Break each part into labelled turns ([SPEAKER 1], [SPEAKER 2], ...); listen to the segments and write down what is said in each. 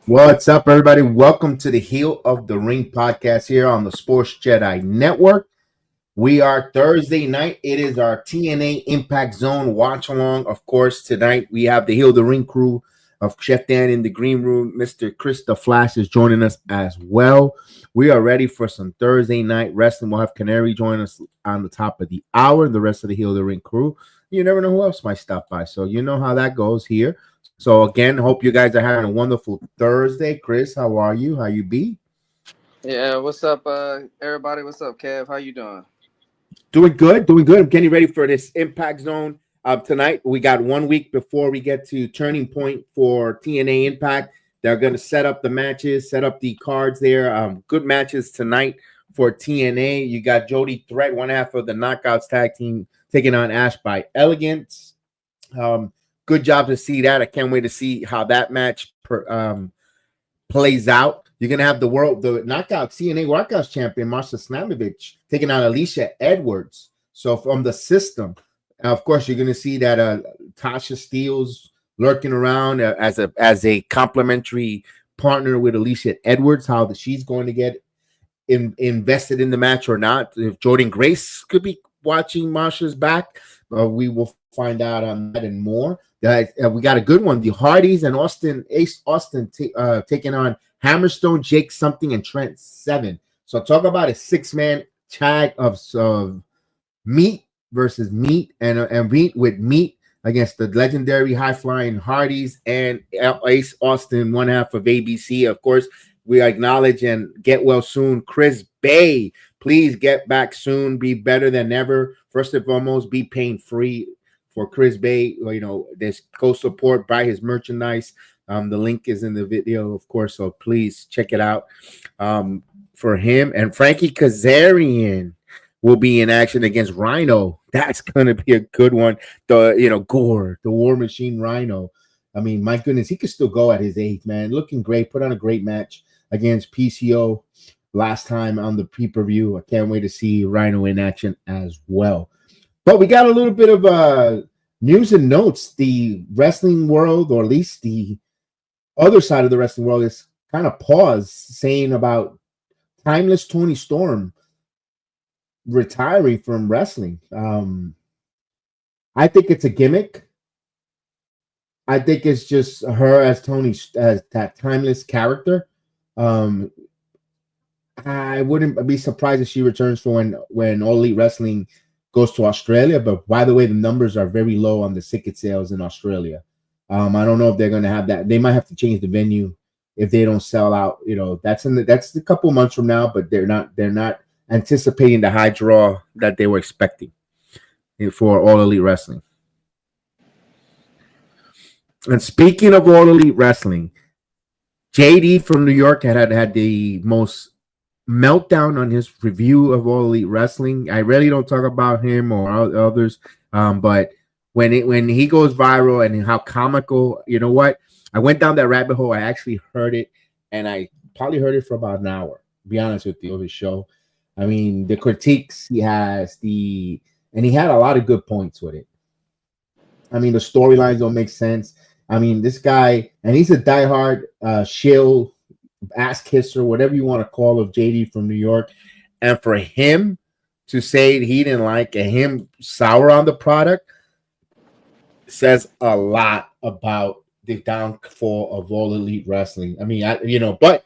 [SPEAKER 1] What's up, everybody? Welcome to the Heel of the Ring podcast here on the Sports Jedi Network. We are Thursday night. It is our TNA Impact Zone watch along. Of course, tonight we have the Heel of the Ring crew of Chef Dan in the green room. Mr. Chris the Flash is joining us as well. We are ready for some Thursday night wrestling. We'll have Canary join us on the top of the hour and the rest of the Heel of the Ring crew. You never know who else might stop by. So you know how that goes here. So again, hope you guys are having a wonderful Thursday. Chris, how are you? How you be?
[SPEAKER 2] Yeah, what's up, everybody? What's up, Kev? How you doing?
[SPEAKER 1] Doing good, doing good. I'm getting ready for this Impact Zone tonight. We got 1 week before we get to Turning Point for TNA Impact. They're going to set up the matches, set up the cards there. Good matches tonight for TNA. You got Jody Threat, one half of the Knockouts tag team, taking on Ash by Elegance. Good job to see that. I can't wait to see how that match plays out. You're going to have the Knockout TNA Workouts champion, Marsha Snamovich, taking on Alicia Edwards. So from the system, of course, you're going to see that Tasha Steele's lurking around as a complimentary partner with Alicia Edwards, how she's going to get invested in the match or not. If Jordan Grace could be watching Marsha's back, we will find out on that and more. We got a good one. The Hardys and Ace Austin taking on Hammerstone, Jake Something, and Trent Seven. So talk about a six-man tag of meat versus meat and meat with meat against the legendary high-flying Hardys and Ace Austin, one half of ABC. Of course, we acknowledge and get well soon. Chris Bay, please get back soon. Be better than ever. First and foremost, be pain-free. For Chris Bay, there's co-support, buy his merchandise. The link is in the video, of course, so please check it out for him. And Frankie Kazarian will be in action against Rhino. That's going to be a good one. Gore, the War Machine Rhino. I mean, my goodness, he could still go at his age, man. Looking great. Put on a great match against PCO last time on the pay-per-view. I can't wait to see Rhino in action as well. But we got a little bit of news and notes. The wrestling world, or at least the other side of the wrestling world, is kind of paused, saying about Timeless Tony Storm retiring from wrestling. I think it's a gimmick. I think it's just her as Tony, as that timeless character. I wouldn't be surprised if she returns for when All Elite Wrestling goes to Australia, but by the way, the numbers are very low on the ticket sales in Australia. I don't know if they're going to have that. They might have to change the venue if they don't sell out. That's a couple months from now, but they're not anticipating the high draw that they were expecting for All Elite Wrestling. And speaking of All Elite Wrestling, JD from New York had the most meltdown on his review of All Elite Wrestling. I really don't talk about him or others, but when he goes viral and how comical, you know what? I went down that rabbit hole. I actually heard it, and I probably heard it for about an hour, to be honest with you, of his show. I mean, the critiques he has, and he had a lot of good points with it. I mean, the storylines don't make sense. I mean, this guy, and he's a diehard shill, ass kisser, whatever you want to call of JD from New York. And for him to say he didn't like it, him sour on the product, says a lot about the downfall of All Elite Wrestling. I mean, but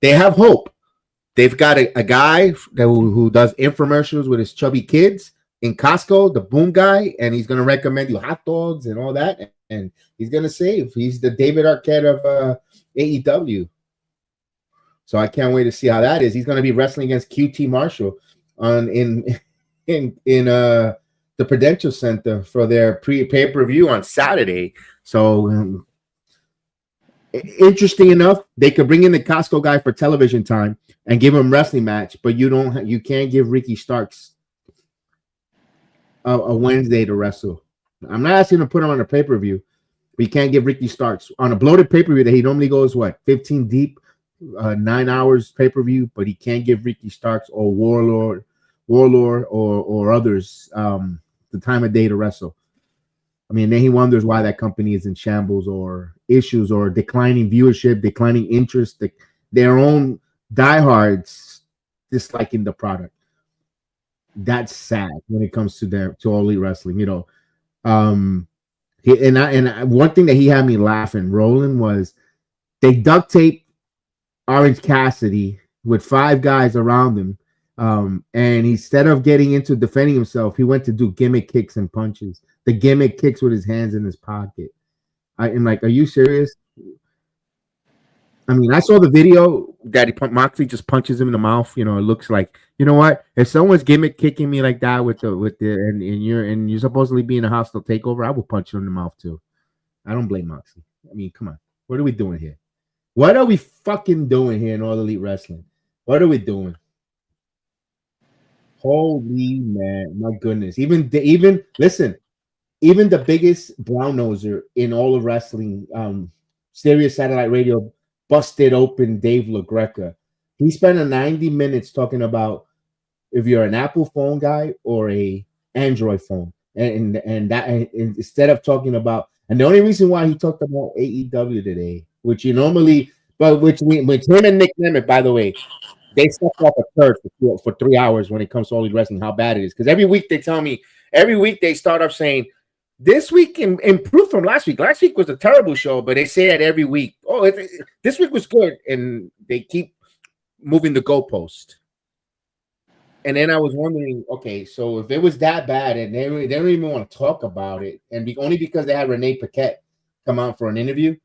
[SPEAKER 1] they have hope. They've got a guy who does infomercials with his chubby kids in Costco, the Boom guy, and he's going to recommend you hot dogs and all that, and he's going to save. He's the David Arquette of AEW. So I can't wait to see how that is. He's going to be wrestling against QT Marshall in the Prudential Center for their pay-per-view on Saturday. So interesting enough, they could bring in the Costco guy for television time and give him a wrestling match, but you can't give Ricky Starks a Wednesday to wrestle. I'm not asking him to put him on a pay-per-view, but you can't give Ricky Starks on a bloated pay-per-view that he normally goes 15 deep. 9 hours pay-per-view, but he can't give Ricky Starks or Warlord or others the time of day to wrestle. I mean, then he wonders why that company is in shambles or issues or declining viewership, declining interest, their own diehards disliking the product. That's sad when it comes to All Elite Wrestling. You know, one thing that he had me laughing, rolling, was they duct taped Orange Cassidy with 5 guys around him. And instead of getting into defending himself, he went to do gimmick kicks and punches. The gimmick kicks with his hands in his pocket. I'm like, are you serious? I mean, I saw the video that Moxley just punches him in the mouth. You know, it looks like, you know what? If someone's gimmick kicking me like that and you're supposedly being a hostile takeover, I will punch you in the mouth too. I don't blame Moxley. I mean, come on. What are we doing here? What are we fucking doing here in All Elite Wrestling? What are we doing? Holy man, my goodness. Even listen, even the biggest brown noser in all of wrestling, Sirius Satellite Radio, busted open Dave LaGreca. He spent 90 minutes talking about if you're an Apple phone guy or a Android phone. And instead of talking about, and the only reason why he talked about AEW today, which you normally, but which him and Nick Nemeth, by the way, they stepped off a third for 3 hours when it comes to All Elite Wrestling, how bad it is. Because every week they tell me, every week they start off saying, this week improved from last week. Last week was a terrible show, but they say that every week. Oh, this week was good, and they keep moving the goalpost. And then I was wondering, okay, so if it was that bad, and they don't even want to talk about it, and only because they had Renee Paquette come out for an interview,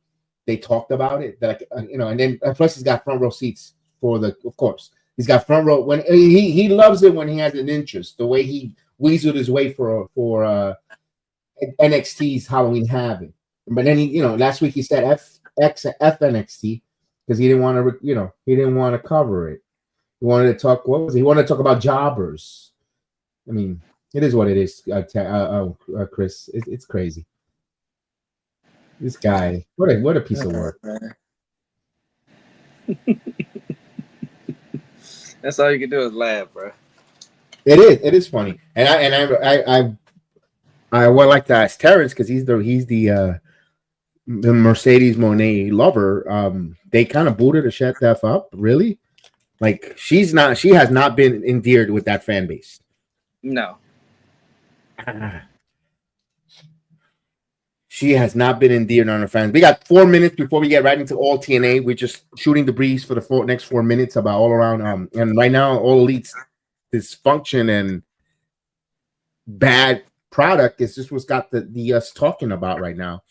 [SPEAKER 1] they talked about it. Like, you know, and then plus he's got front row seats for of course, he's got front row when he loves it when he has an interest. The way he weaseled his way for NXT's Halloween Havoc, but then last week he said F NXT because he didn't want to cover it. He wanted to talk. What was he? He wanted to talk about jobbers. I mean, it is what it is. Chris, it's crazy. This guy, what a piece of work.
[SPEAKER 2] That's all you can do is laugh, bro.
[SPEAKER 1] It is funny, and I would like to ask Terrence because he's the Mercedes Moné lover. They kind of booted the shit stuff up, really. Like she has not been endeared with that fan base.
[SPEAKER 2] No.
[SPEAKER 1] She has not been endeared on her fans. We got 4 minutes before we get right into all TNA. We're just shooting the breeze for the next 4 minutes about all around. And right now, All Elite's dysfunction and bad product is just what's got the us talking about right now.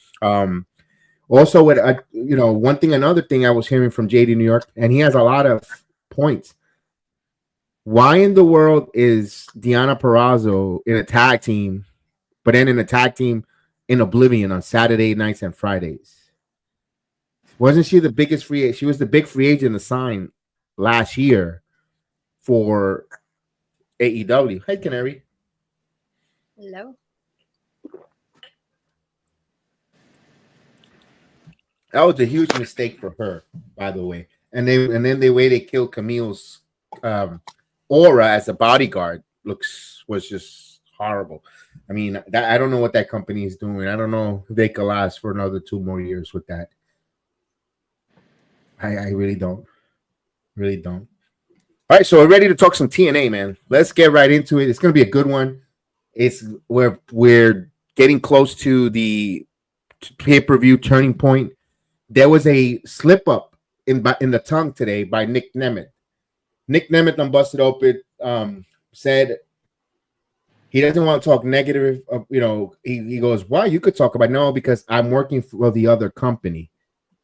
[SPEAKER 1] Also, with another thing I was hearing from JEDI New York, and he has a lot of points. Why in the world is Deonna Purrazzo in a tag team, but then in a tag team in Oblivion on Saturday nights and Fridays? Wasn't she the biggest free agent? She was the big free agent to sign last year for AEW. Hey, Canary.
[SPEAKER 3] Hello.
[SPEAKER 1] That was a huge mistake for her, by the way. And then the way they killed Camille's aura as a bodyguard was just horrible. I mean, I don't know what that company is doing. I don't know if they could last for another 2 more years with that. I really don't. Really don't. All right, so we're ready to talk some TNA, man. Let's get right into it. It's going to be a good one. We're getting close to the pay-per-view turning point. There was a slip up in the tongue today by Nick Nemeth. Nick Nemeth on Busted Open said he doesn't want to talk negative. He goes, "Why? You could talk about no because I'm working for the other company."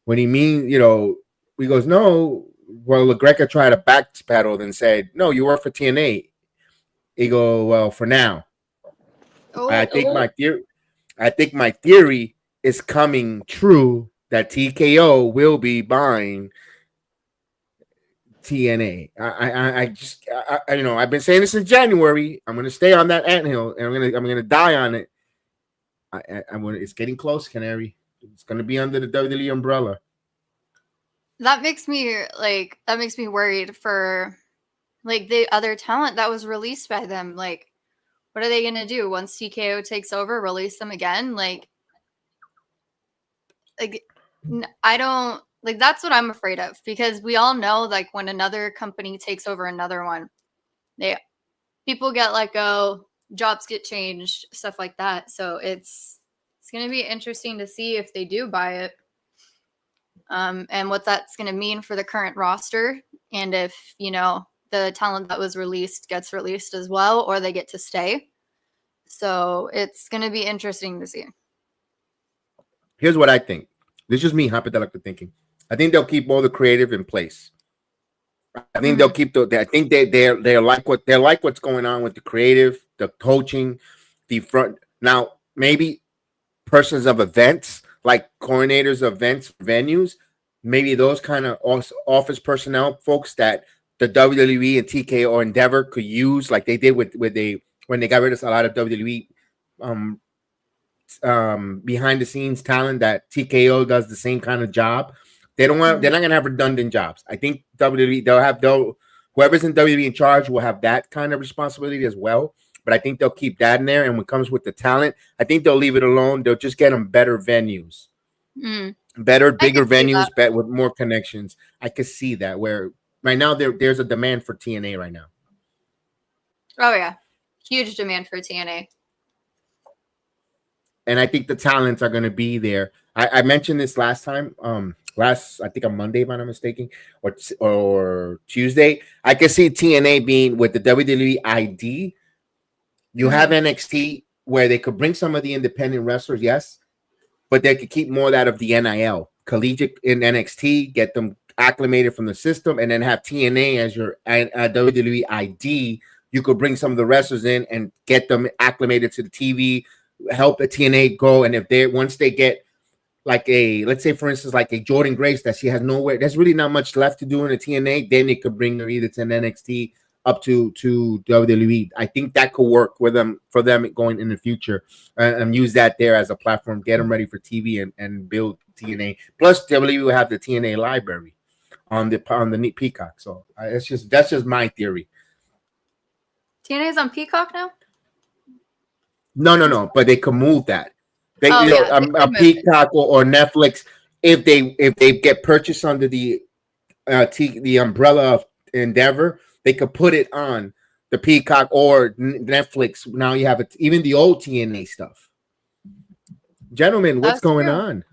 [SPEAKER 1] When he means, he goes, "No." Well, LaGreca tried to backpedal and said, "No, you work for TNA." He go, "Well, for now." I think my theory is coming true that TKO will be buying TNA. I've been saying this since January. I'm going to stay on that anthill, and I'm going to die on it. It's getting close, Canary. It's going to be under the WWE umbrella.
[SPEAKER 3] That makes me worried for the other talent that was released by them. Like, what are they going to do once TKO takes over? Release them again? I don't like that's what I'm afraid of, because we all know like when another company takes over another one, people get let go, jobs get changed, stuff like that. So it's going to be interesting to see if they do buy it, and what that's going to mean for the current roster, and if the talent that was released gets released as well, or they get to stay. So it's going to be interesting to see.
[SPEAKER 1] Here's what I think. This is just me hypothetically thinking. I think they'll keep all the creative in place. I think they'll keep I think they're like what's going on with the creative, the coaching, the front. Now maybe persons of events, like coordinators of events, venues, maybe those kind of office personnel folks that the WWE and TKO or Endeavor could use, like they did when they got rid of a lot of WWE behind the scenes talent. That TKO does the same kind of job. They're not gonna have redundant jobs. I think WWE whoever's in WWE in charge will have that kind of responsibility as well. But I think they'll keep that in there. And when it comes with the talent, I think they'll leave it alone. They'll just get them better venues, bigger venues, with more connections. I could see that, where right now there's a demand for TNA right now.
[SPEAKER 3] Oh yeah, huge demand for TNA.
[SPEAKER 1] And I think the talents are going to be there. I mentioned this last time. I think on Monday, if I'm not mistaken, or Tuesday. I could see TNA being with the WWE ID. You have NXT where they could bring some of the independent wrestlers, yes, but they could keep more of that of the NIL collegiate in NXT, get them acclimated from the system, and then have TNA as your WWE ID. You could bring some of the wrestlers in and get them acclimated to the TV, help the TNA go. And if once they get like let's say for instance, like a Jordan Grace that she has nowhere, there's really not much left to do in the TNA, then they could bring her either to an NXT up to WWE. I think that could work for them going in the future, and use that there as a platform, get them ready for TV and build TNA. Plus, WWE will have the TNA library on the Peacock. So that's just my theory.
[SPEAKER 3] TNA is on Peacock now?
[SPEAKER 1] No, but they could move that.
[SPEAKER 3] A
[SPEAKER 1] Peacock or Netflix, if they get purchased under the umbrella of Endeavor, they could put it on the Peacock or Netflix. Now you have it, even the old TNA stuff. Gentlemen, what's going on?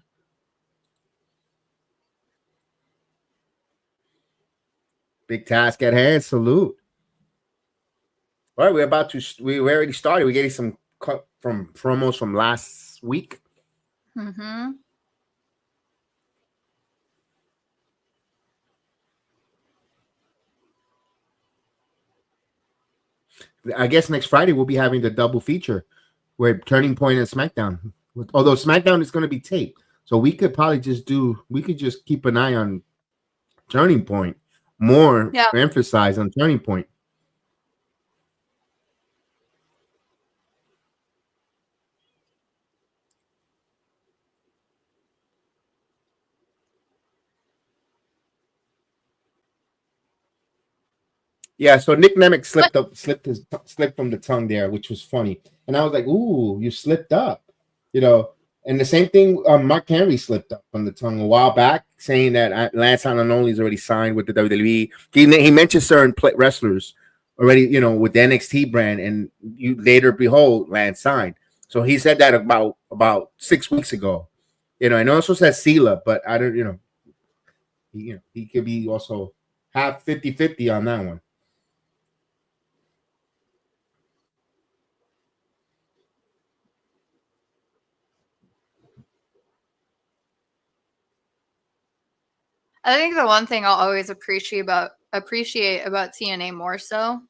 [SPEAKER 1] Big task at hand. Salute. All right, we already started. We're getting some cut from promos from last week. I guess next Friday we'll be having the double feature where Turning Point and SmackDown. Although SmackDown is going to be taped, so we could probably just keep an eye on Turning Point more. Emphasize on Turning Point. Yeah, so Nick Nemec slipped from the tongue there, which was funny. And I was like, ooh, you slipped up. And the same thing, Mark Henry slipped up from the tongue a while back, saying that Lance Arnold is already signed with the WWE. He mentioned certain wrestlers already, with the NXT brand, and you later behold, Lance signed. So he said that about 6 weeks ago. And also said Sela, but I don't, he could be also half 50-50 on that one.
[SPEAKER 3] I think the one thing I'll always appreciate about TNA more so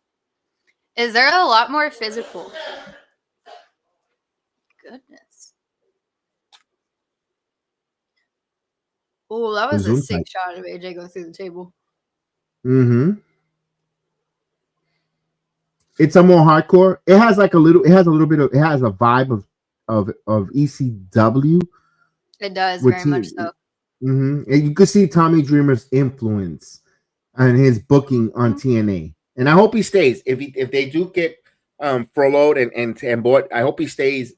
[SPEAKER 3] is they're a lot more physical. Goodness. Oh, that was a sick shot of AJ go through the table.
[SPEAKER 1] It's a more hardcore. It has a vibe of ECW.
[SPEAKER 3] It does, very much so.
[SPEAKER 1] And you could see Tommy Dreamer's influence and his booking on TNA. And I hope he stays. If they do get furloughed and bought, I hope he stays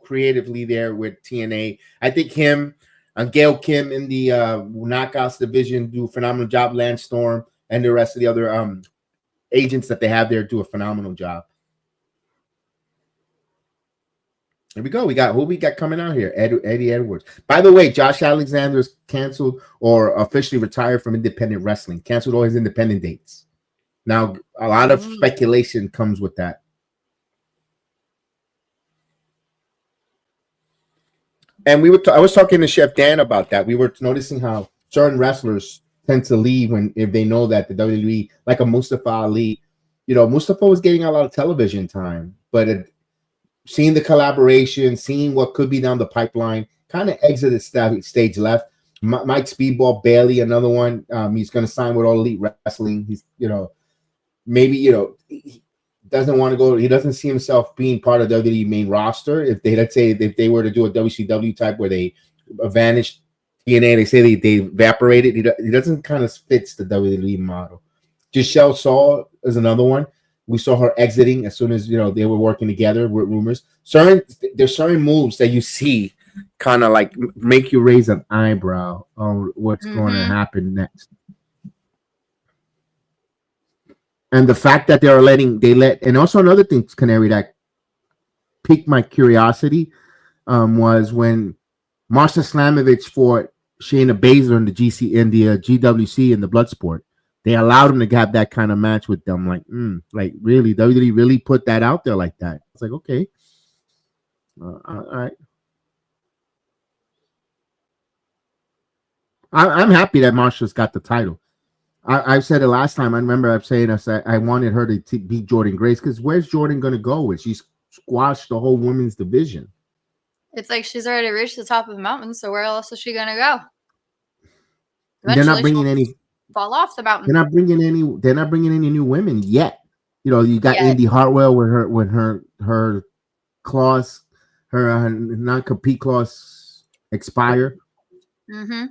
[SPEAKER 1] creatively there with TNA. I think him, And Gail Kim in the Knockouts division do a phenomenal job. Lance Storm and the rest of the other agents that they have there do a phenomenal job. Here we go. Who we got coming out here? Eddie Edwards. By the way, Josh Alexander's canceled or officially retired from independent wrestling. Canceled all his independent dates. Now, a lot of speculation comes with that. And I was talking to Chef Dan about that. We were noticing how certain wrestlers tend to leave if they know that the WWE, like a Mustafa Ali, Mustafa was getting a lot of television time, but seeing the collaboration, seeing what could be down the pipeline, kind of exited stage left. Mike Speedball Bailey, another one. He's going to sign with All Elite Wrestling. He's, maybe, he doesn't want to go. He doesn't see himself being part of the WWE main roster. If they were to do a WCW type where they vanished TNA, they say they evaporated. He doesn't kind of fits the WWE model. Giselle Saul is another one. We saw her exiting as soon as they were working together with rumors. There's certain moves that you see kind of like make you raise an eyebrow on what's going to happen next. And the fact that and also another thing, Canary, that piqued my curiosity was when Marsha Slamovich fought Shayna Baszler in the GWC in the Bloodsport. They allowed him to have that kind of match with them. Like really, WWE really put that out there like that. It's like, okay, all right. I'm happy that Marsha's got the title. I said it last time. I remember I wanted her to beat Jordan Grace because where's Jordan going to go with? She's squashed the whole women's division.
[SPEAKER 3] It's like she's already reached the top of the mountain, so where else is she going to go?
[SPEAKER 1] They're not bringing any.
[SPEAKER 3] Fall off the mountain.
[SPEAKER 1] They're not bringing any new women yet. You got Indy Hartwell with her clause, her non-compete clause expire.
[SPEAKER 3] Mm-hmm.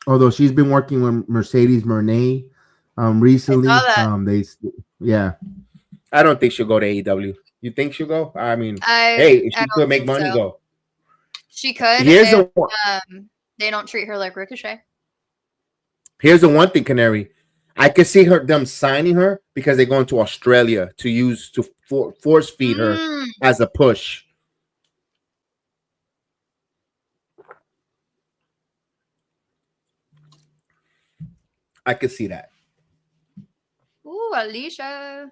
[SPEAKER 1] Although she's been working with Mercedes Moné recently. I don't think she'll go to AEW. You think she'll go? I mean, if she could make money, go.
[SPEAKER 3] She could. They don't treat her like Ricochet.
[SPEAKER 1] Here's the one thing, Canary. I could see them signing her because they're going to Australia to force feed her as a push. I could see that.
[SPEAKER 3] Ooh, Alicia.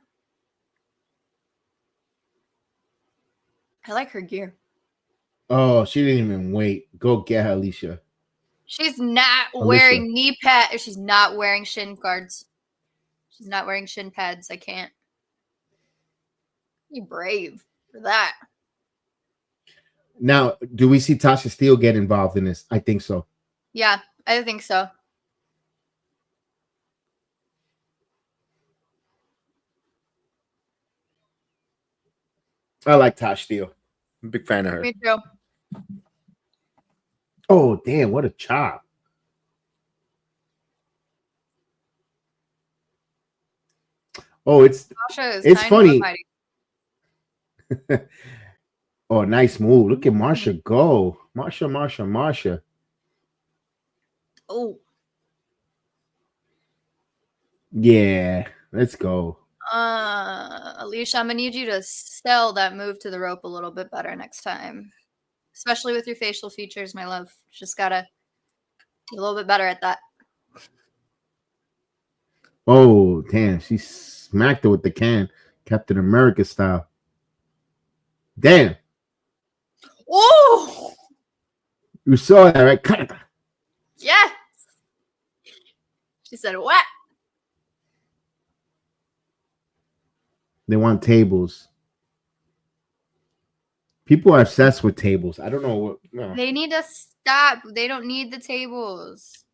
[SPEAKER 3] I like her gear.
[SPEAKER 1] Oh, she didn't even wait. Go get her, Alicia.
[SPEAKER 3] She's not wearing knee pads. She's not wearing shin guards. She's not wearing shin pads. I can't. Be brave for that.
[SPEAKER 1] Now, do we see Tasha Steele get involved in this? I think so.
[SPEAKER 3] Yeah, I think so.
[SPEAKER 1] I like Tasha Steele. I'm a big fan of her.
[SPEAKER 3] Me too.
[SPEAKER 1] Oh, damn, what a chop. Oh, it's funny. Oh, nice move. Look at Marsha go. Marsha.
[SPEAKER 3] Oh.
[SPEAKER 1] Yeah, let's go.
[SPEAKER 3] Alicia, I'm gonna need you to sell that move to the rope a little bit better next time. Especially with your facial features, my love. Just gotta be a little bit better at that.
[SPEAKER 1] Oh, damn. She smacked her with the can. Captain America style. Damn.
[SPEAKER 3] Oh!
[SPEAKER 1] You saw that, right?
[SPEAKER 3] Yes. She said, what?
[SPEAKER 1] They want tables. People are obsessed with tables. I don't know what. No.
[SPEAKER 3] They need to stop. They don't need the tables.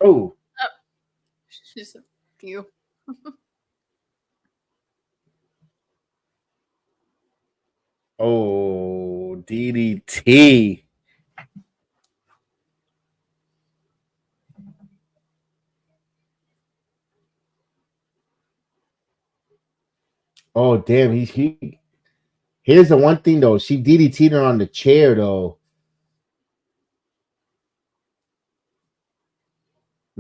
[SPEAKER 1] Oh.
[SPEAKER 3] Just a few.
[SPEAKER 1] Oh, DDT. Oh damn, he. Here's the one thing though. She DDT'd her on the chair though.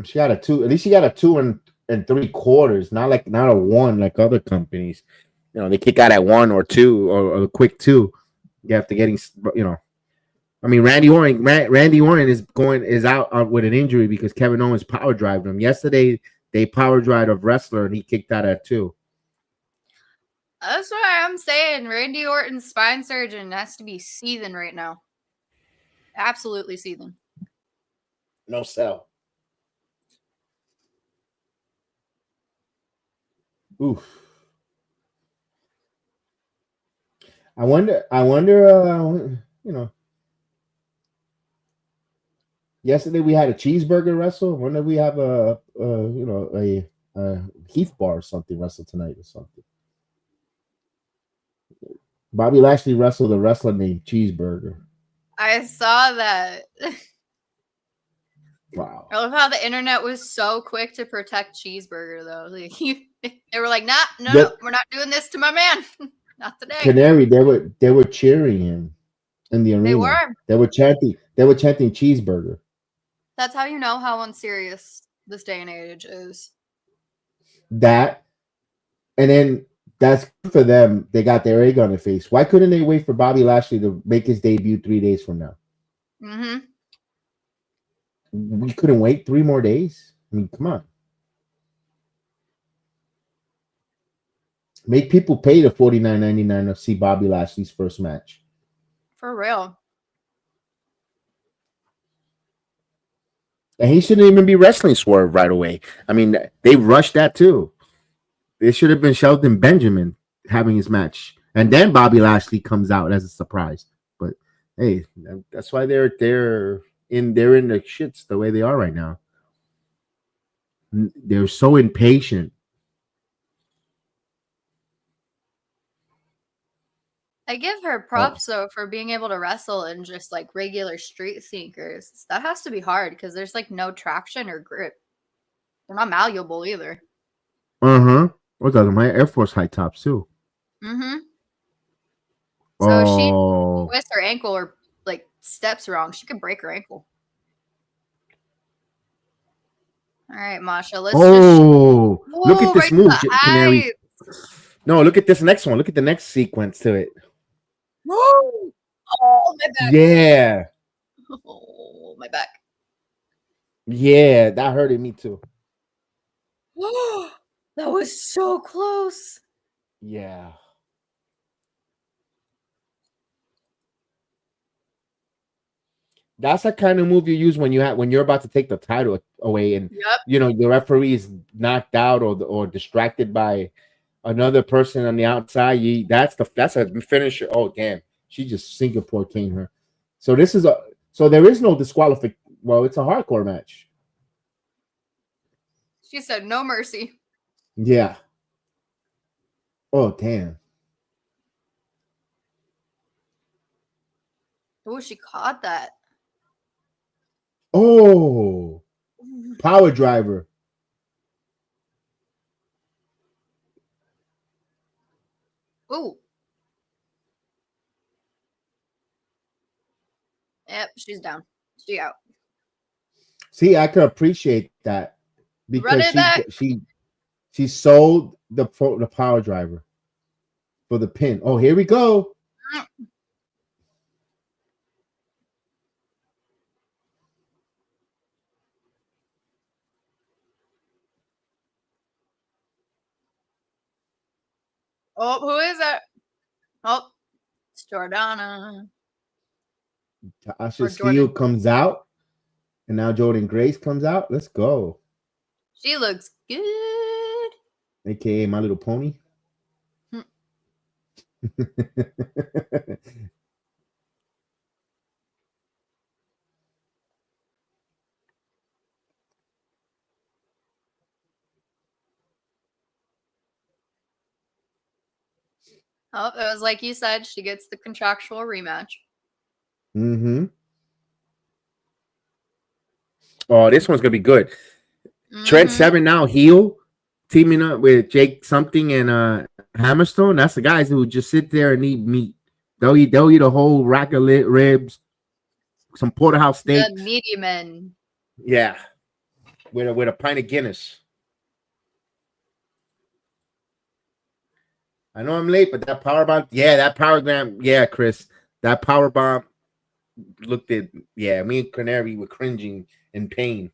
[SPEAKER 1] She got a 2. At least she got a 2 3/4. Not a 1 like other companies. You know, they kick out at 1 or 2 or a quick 2. You have to getting, you know. I mean, Randy Orton is out with an injury because Kevin Owens power drived him. Yesterday, they power drived a wrestler and he kicked out at 2.
[SPEAKER 3] That's why I'm saying Randy Orton's spine surgeon has to be seething right now. Absolutely seething.
[SPEAKER 1] No sell. Oof. I wonder, you know, yesterday we had a cheeseburger wrestle. I wonder if we have a Heath bar or something wrestle tonight or something. Bobby Lashley wrestled a wrestler named Cheeseburger.
[SPEAKER 3] I saw that.
[SPEAKER 1] Wow.
[SPEAKER 3] I love how the internet was so quick to protect Cheeseburger, though. Like, they were like, no, we're not doing this to my man. Not today.
[SPEAKER 1] Canary, they were cheering him in the arena. They were chanting Cheeseburger.
[SPEAKER 3] That's how you know how unserious this day and age is.
[SPEAKER 1] That, and then that's good for them. They got their egg on their face. Why couldn't they wait for Bobby Lashley to make his debut 3 days from now?
[SPEAKER 3] Mm-hmm.
[SPEAKER 1] We couldn't wait 3 more days. I mean, come on. Make people pay the $49.99 to see Bobby Lashley's first match.
[SPEAKER 3] For real.
[SPEAKER 1] And he shouldn't even be wrestling Swerve right away. I mean, they rushed that too. It should have been Shelton Benjamin having his match. And then Bobby Lashley comes out as a surprise. But hey, that's why they're in the shits the way they are right now. They're so impatient.
[SPEAKER 3] I give her props though for being able to wrestle in just like regular street sneakers. That has to be hard because there's like no traction or grip. They're not malleable either.
[SPEAKER 1] What's that? My Air Force high tops too.
[SPEAKER 3] Mm-hmm. So she twists her ankle or like steps wrong, she could break her ankle. All right, Masha. Let's
[SPEAKER 1] look at this move, Canary. No, look at this next one. Look at the next sequence to it.
[SPEAKER 3] Oh, my back.
[SPEAKER 1] Yeah.
[SPEAKER 3] Oh, my back.
[SPEAKER 1] Yeah, that hurted me too.
[SPEAKER 3] That was so close.
[SPEAKER 1] Yeah. That's the kind of move you use when you're about to take the title away and the referee is knocked out or distracted by another person on the outside. That's a finisher. Oh damn, she just Singapore came her. So there is no disqualification. Well, it's a hardcore match.
[SPEAKER 3] She said no mercy.
[SPEAKER 1] Yeah. Oh damn.
[SPEAKER 3] Oh, she caught that.
[SPEAKER 1] Oh, power driver.
[SPEAKER 3] Oh. Yep, she's down. She out.
[SPEAKER 1] See, I could appreciate that because she sold the power driver for the pin. Oh, here we go.
[SPEAKER 3] Oh, who is it? Oh, it's Jordana.
[SPEAKER 1] Tasha Steele comes out, and now Jordan Grace comes out. Let's go.
[SPEAKER 3] She looks good.
[SPEAKER 1] AKA My Little Pony.
[SPEAKER 3] Oh, it was like you said, she gets the contractual rematch.
[SPEAKER 1] Mm-hmm. Oh, this one's gonna be good. Mm-hmm. Trent Seven now heel, teaming up with Jake something and Hammerstone, that's the guys who just sit there and eat meat. They'll eat a whole rack of ribs, some porterhouse steaks.
[SPEAKER 3] The meaty men.
[SPEAKER 1] Yeah, with a pint of Guinness. I know I'm late, but that power bomb, that power gram, Chris, that power bomb looked at, me and Canary were cringing in pain.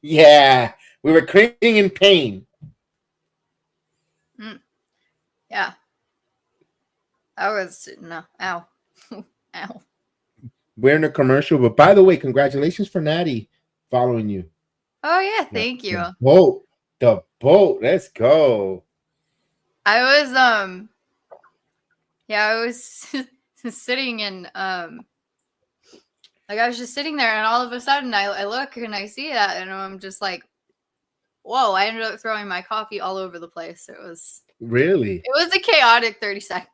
[SPEAKER 1] Yeah, we were cringing in pain.
[SPEAKER 3] Yeah. Ow. Ow.
[SPEAKER 1] We're in a commercial, but by the way, congratulations for Natty following you.
[SPEAKER 3] Oh yeah, thank you.
[SPEAKER 1] The boat. Let's go.
[SPEAKER 3] I was sitting in like I was just sitting there, and all of a sudden I look and I see that, and I'm just like, whoa, I ended up throwing my coffee all over the place. It was a chaotic 30 seconds.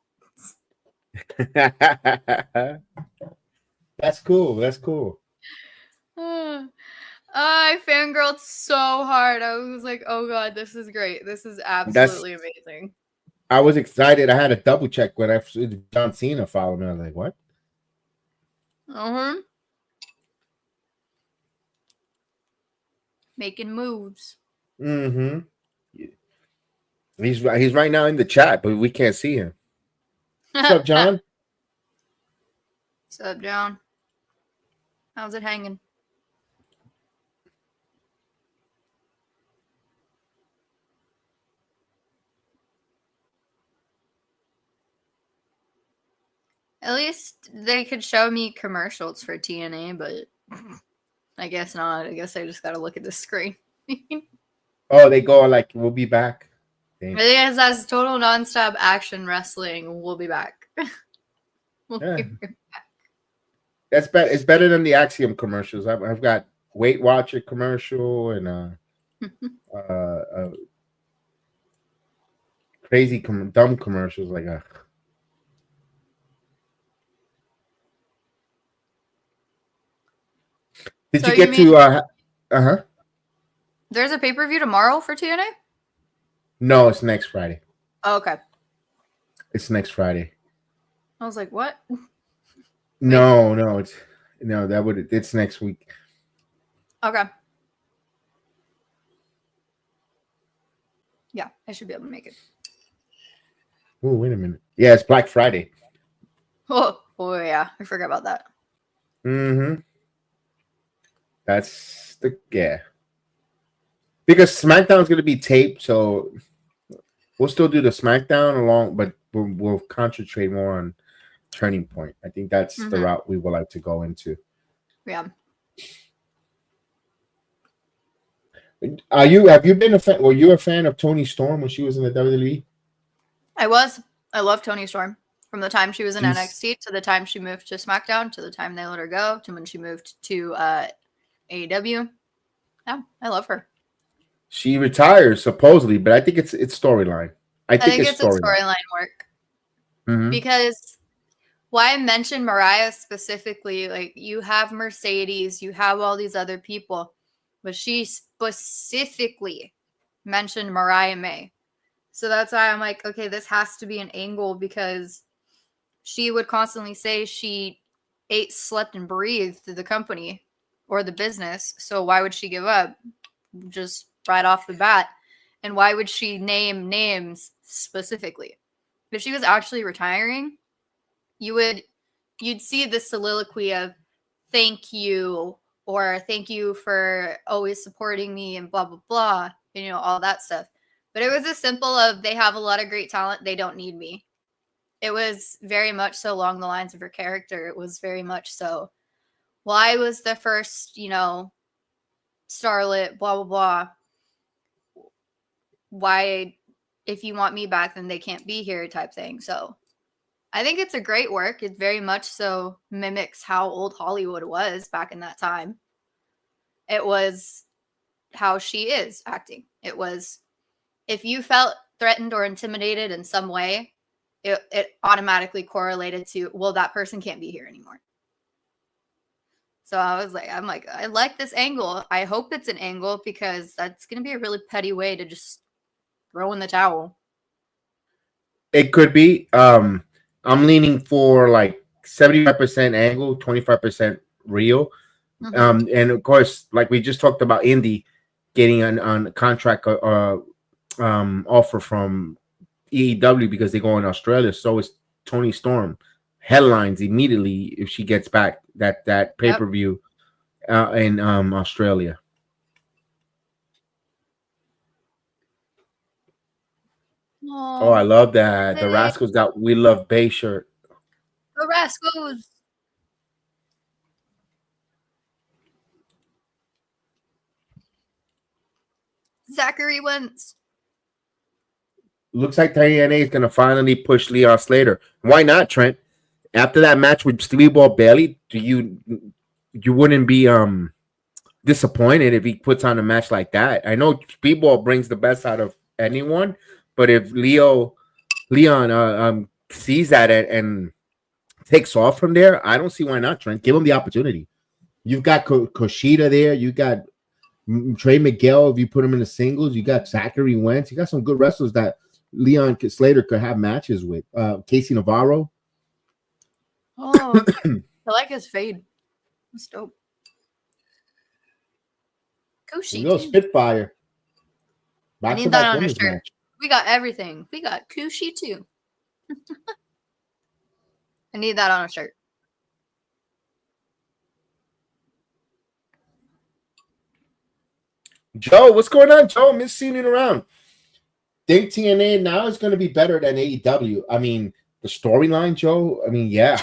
[SPEAKER 1] That's cool.
[SPEAKER 3] I fangirled so hard. I was like, oh god, this is great. This is absolutely amazing.
[SPEAKER 1] I was excited. I had to double check when I saw John Cena follow me. I was like, what?
[SPEAKER 3] Making moves.
[SPEAKER 1] Mm-hmm. He's right now in the chat, but we can't see him. What's up, John?
[SPEAKER 3] What's up, John? How's it hanging? At least they could show me commercials for TNA, but I guess not. I guess I just got to look at the screen.
[SPEAKER 1] Oh, they go like, we'll be back.
[SPEAKER 3] I think it says total nonstop action wrestling. We'll be back. We'll be right back.
[SPEAKER 1] That's better. It's better than the Axiom commercials. I've got Weight Watcher commercial and crazy dumb commercials like Did you get to
[SPEAKER 3] There's a pay-per-view tomorrow for TNA?
[SPEAKER 1] No, it's next Friday.
[SPEAKER 3] Oh, okay.
[SPEAKER 1] It's next Friday.
[SPEAKER 3] I was like, what?
[SPEAKER 1] No, it's next week.
[SPEAKER 3] Okay. Yeah, I should be able to make it.
[SPEAKER 1] Oh, wait a minute. Yeah, it's Black Friday.
[SPEAKER 3] Oh yeah, I forgot about that.
[SPEAKER 1] Mm-hmm. That's because SmackDown's going to be taped, so we'll still do the SmackDown but we'll concentrate more on Turning Point. I think that's the route we would like to go into.
[SPEAKER 3] Yeah.
[SPEAKER 1] Have you been a fan? Were you a fan of Toni Storm when she was in the WWE?
[SPEAKER 3] I was. I love Toni Storm from the time she was in NXT to the time she moved to SmackDown to the time they let her go to when she moved to AEW. Yeah, I love her.
[SPEAKER 1] She retired supposedly, but I think it's storyline. I think it's
[SPEAKER 3] storyline work. Mm-hmm. Because why I mentioned Mariah specifically, like you have Mercedes, you have all these other people, but she specifically mentioned Mariah May. So that's why I'm like, okay, this has to be an angle because she would constantly say she ate, slept, and breathed the company or the business. So why would she give up just right off the bat? And why would she name names specifically? If she was actually retiring, you'd see the soliloquy of thank you or thank you for always supporting me and blah, blah, blah, and, all that stuff. But it was as simple of they have a lot of great talent. They don't need me. It was very much so along the lines of her character. It was very much so, well, I was the first, starlet, blah, blah, blah. Why, if you want me back, then they can't be here type thing. So I think it's a great work. It very much so mimics how old Hollywood was back in that time. It was how she is acting. It was, if you felt threatened or intimidated in some way, it automatically correlated to, well, that person can't be here anymore. So I like this angle. I hope it's an angle because that's going to be a really petty way to just throw in the towel.
[SPEAKER 1] It could be. I'm leaning for like 75% angle, 25% real. And of course, like we just talked about, Indy getting on a contract offer from EEW because they go in Australia. So is Tony Storm. Headlines immediately if she gets back that pay-per-view in Australia. Oh, I love that. The Rascals got "We Love Bay" shirt.
[SPEAKER 3] The Rascals. Zachary Wentz.
[SPEAKER 1] Looks like TNA is going to finally push Leon Slater. Why not, Trent? After that match with Speedball Bailey, you wouldn't be disappointed if he puts on a match like that? I know Speedball brings the best out of anyone, but if Leon sees that and takes off from there, I don't see why not, Trent. Give him the opportunity. You've got Kushida there. You got Trey Miguel. If you put him in the singles, you got Zachary Wentz. You got some good wrestlers that Leon Slater could have matches with. Casey Navarro.
[SPEAKER 3] Oh, I like his fade. That's dope. Kushi.
[SPEAKER 1] No Spitfire.
[SPEAKER 3] I need that on a shirt. Match. We got everything. We got Kushi too. I need that on a shirt.
[SPEAKER 1] Joe, what's going on, Joe? Miss seeing you around. Think TNA now is going to be better than AEW. I mean, the storyline, Joe. I mean, yeah.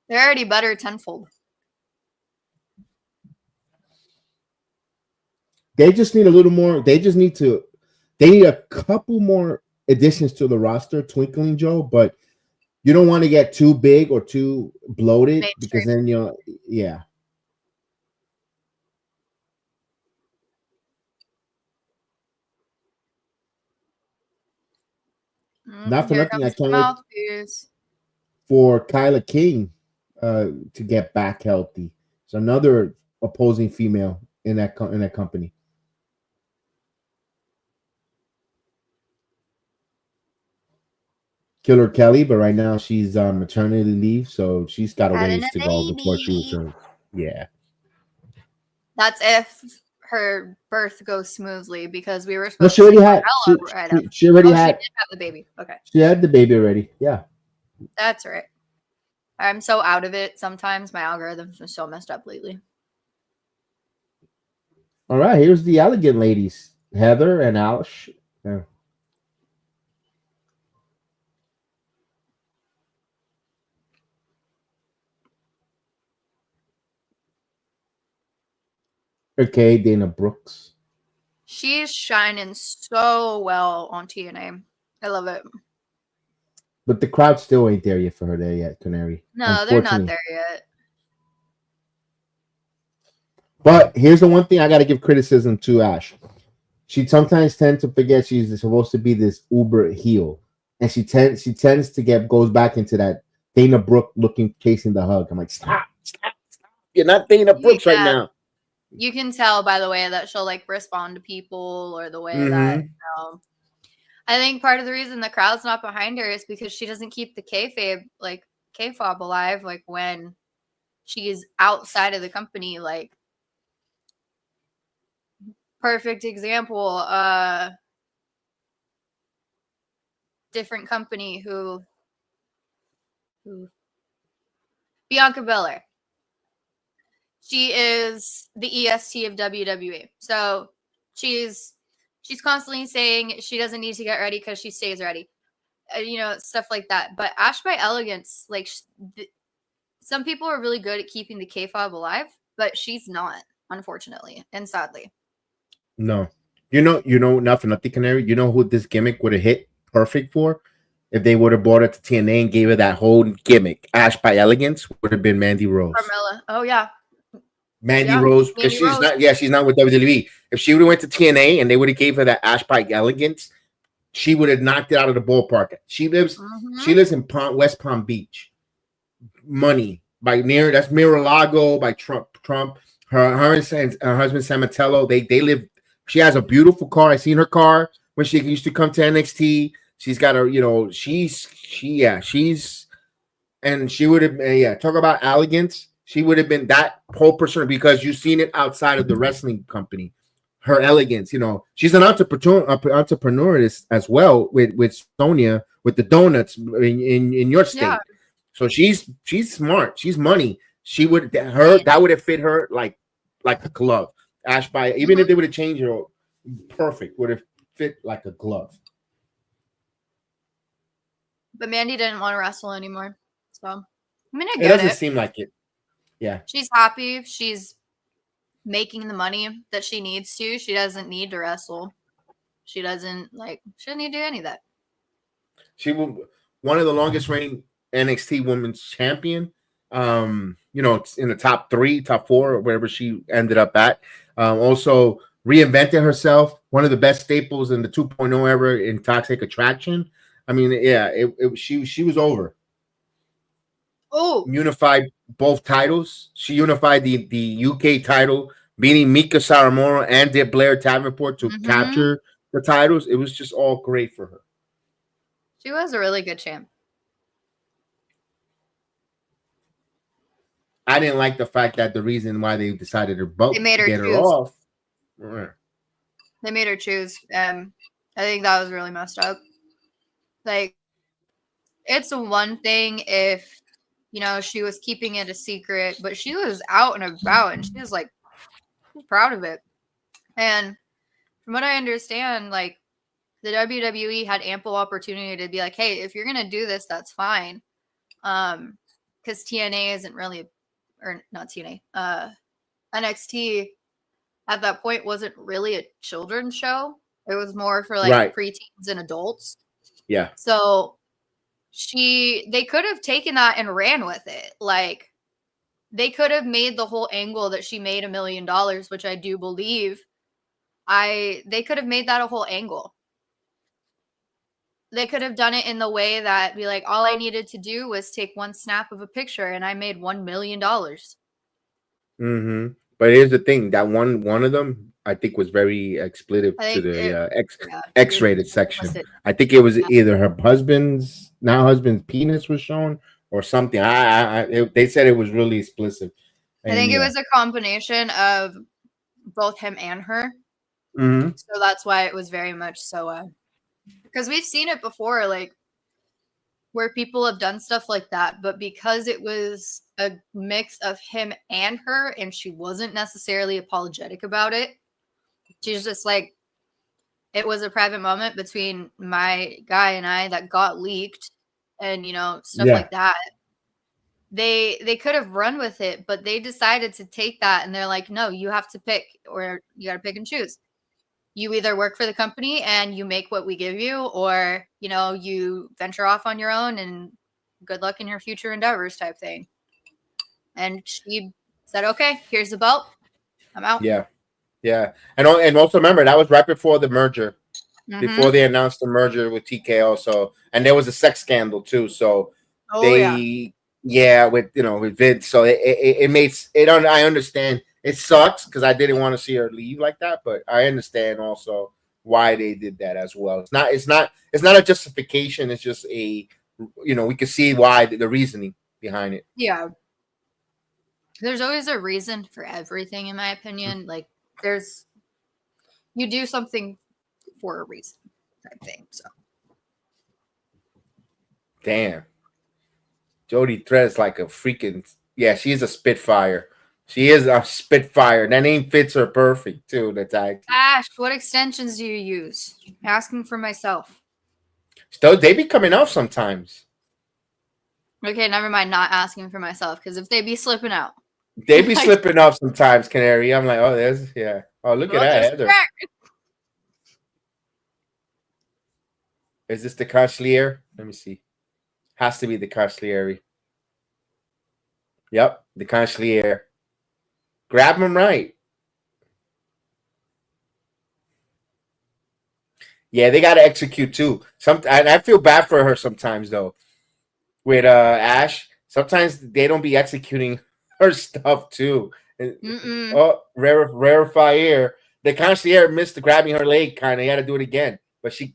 [SPEAKER 3] They're already better tenfold.
[SPEAKER 1] They just need a little more. They need a couple more additions to the roster, twinkling, Joe, but you don't want to get too big or too bloated because then yeah. Not for nothing, I can't wait for Kyla King to get back healthy. It's another opposing female in that company. Killer Kelly, but right now she's on maternity leave, so she's got a ways to go before she returns. Yeah.
[SPEAKER 3] That's if her birth goes smoothly, because we were
[SPEAKER 1] supposed to she already had she already had
[SPEAKER 3] she did have the baby. Okay.
[SPEAKER 1] She had the baby already. Yeah.
[SPEAKER 3] That's right. I'm so out of it sometimes. My algorithm's been so messed up lately.
[SPEAKER 1] All right, here's the elegant ladies. Heather and Alish. Yeah. Okay, Dana Brooks.
[SPEAKER 3] She's shining so well on TNA. I love it.
[SPEAKER 1] But the crowd still ain't there yet for her there yet, Canary.
[SPEAKER 3] No, they're not there yet.
[SPEAKER 1] But here's the one thing I got to give criticism to Ash. She sometimes tends to forget she's supposed to be this uber heel. And she tends to goes back into that Dana Brooke looking, chasing the hug. I'm like, stop. You're not Dana Brooks right now.
[SPEAKER 3] You can tell by the way that she'll like respond to people or the way that I think part of the reason the crowd's not behind her is because she doesn't keep the kayfabe alive, like when she's outside of the company. Like, perfect example, different company who Bianca Belair. She is the EST of WWE. So she's constantly saying she doesn't need to get ready because she stays ready. Stuff like that. But Ash by Elegance, like, some people are really good at keeping the kayfabe alive, but she's not, unfortunately and sadly.
[SPEAKER 1] No. Not for nothing, Canary. You know who this gimmick would have hit perfect for? If they would have brought it to TNA and gave her that whole gimmick. Ash by Elegance would have been Mandy Rose.
[SPEAKER 3] Carmella. Oh, yeah.
[SPEAKER 1] Mandy Rose, because she's not with WWE. If she would have went to TNA and they would have gave her that Ash by Elegance, she would have knocked it out of the ballpark. She lives in West Palm Beach. Money that's Mar-a-Lago by Trump. Her husband Samatello, they live. She has a beautiful car. I seen her car when she used to come to NXT. She's got her, she's and she would have talk about elegance. She would have been that whole person because you've seen it outside of the wrestling company. Her elegance, she's an entrepreneur as well with Sonia with the donuts in your state. Yeah. So she's smart. She's money. That would have fit her like a glove. Ash by even if they would have changed her, perfect would have fit like a glove.
[SPEAKER 3] But Mandy didn't want to wrestle anymore. So I mean, I get
[SPEAKER 1] it. Doesn't seem like it. Yeah.
[SPEAKER 3] She's happy. She's making the money that she needs to. She doesn't need to wrestle. She doesn't need to do any of that.
[SPEAKER 1] She will one of the longest reigning NXT Women's Champion. In the top 3, top 4, or wherever she ended up at. Also reinvented herself. One of the best staples in the 2.0 ever in Toxic Attraction. I mean, yeah, she was over.
[SPEAKER 3] Oh,
[SPEAKER 1] unified both titles. She unified the UK title, beating Mika Saramura and Blair Davenport to capture the titles. It was just all great for her.
[SPEAKER 3] She was a really good champ.
[SPEAKER 1] I didn't like the fact that the reason why they decided to get her off.
[SPEAKER 3] They made her choose. I think that was really messed up. Like, it's one thing if she was keeping it a secret, but she was out and about and she was proud of it. And from what I understand, the WWE had ample opportunity to be like, hey, if you're going to do this, that's fine. Because TNA isn't really, or not TNA, NXT at that point wasn't really a children's show. It was more for preteens and adults.
[SPEAKER 1] Yeah.
[SPEAKER 3] So they could have taken that and ran with it. They could have made the whole angle that she made $1 million, which I do believe. They could have made that a whole angle. They could have done it in the way that be like, all I needed to do was take one snap of a picture and I made $1 million.
[SPEAKER 1] Mm-hmm. But here's the thing, that one of them, I think, was very expletive to the X-rated section. I think it was either her husband's penis was shown or something. They said it was really explicit.
[SPEAKER 3] And I think it was a combination of both him and her.
[SPEAKER 1] Mm-hmm.
[SPEAKER 3] So that's why it was very much so. Because we've seen it before, where people have done stuff like that, but because it was a mix of him and her, and she wasn't necessarily apologetic about it, she's just it was a private moment between my guy and I that got leaked, and stuff like that. They could have run with it, but they decided to take that, and they're like, no, you have to pick, or you got to pick and choose. You either work for the company and you make what we give you, or, you venture off on your own and good luck in your future endeavors type thing. And she said, okay, here's the belt. I'm out.
[SPEAKER 1] Yeah. Yeah. And also remember, that was right before the merger, before they announced the merger with TKO. So, and there was a sex scandal too. So with Vince. So it makes it, I understand. It sucks because I didn't want to see her leave like that, but I understand also why they did that as well. It's not a justification. It's just we can see why the reasoning behind it.
[SPEAKER 3] Yeah. There's always a reason for everything, in my opinion. You do something for a reason type thing. So.
[SPEAKER 1] Damn. Jody Thread's like a freaking, she's a Spitfire. She is a Spitfire. That name fits her perfect, too. The tag.
[SPEAKER 3] Ash, what extensions do you use? Asking for myself.
[SPEAKER 1] Still, they be coming off sometimes.
[SPEAKER 3] Okay, never mind. Not asking for myself, because if they be slipping out.
[SPEAKER 1] They be slipping off sometimes, Canary. I'm like, oh, oh, look at that, Heather. Is this the Consigliere? Let me see. Has to be the Consigliere. Yep, the Consigliere. Grab him right. Yeah, they got to execute too. I feel bad for her sometimes though. With Ash, sometimes they don't be executing her stuff too. Oh, rarefier. The Consigliere missed grabbing her leg. Kind of, he had to do it again, but she.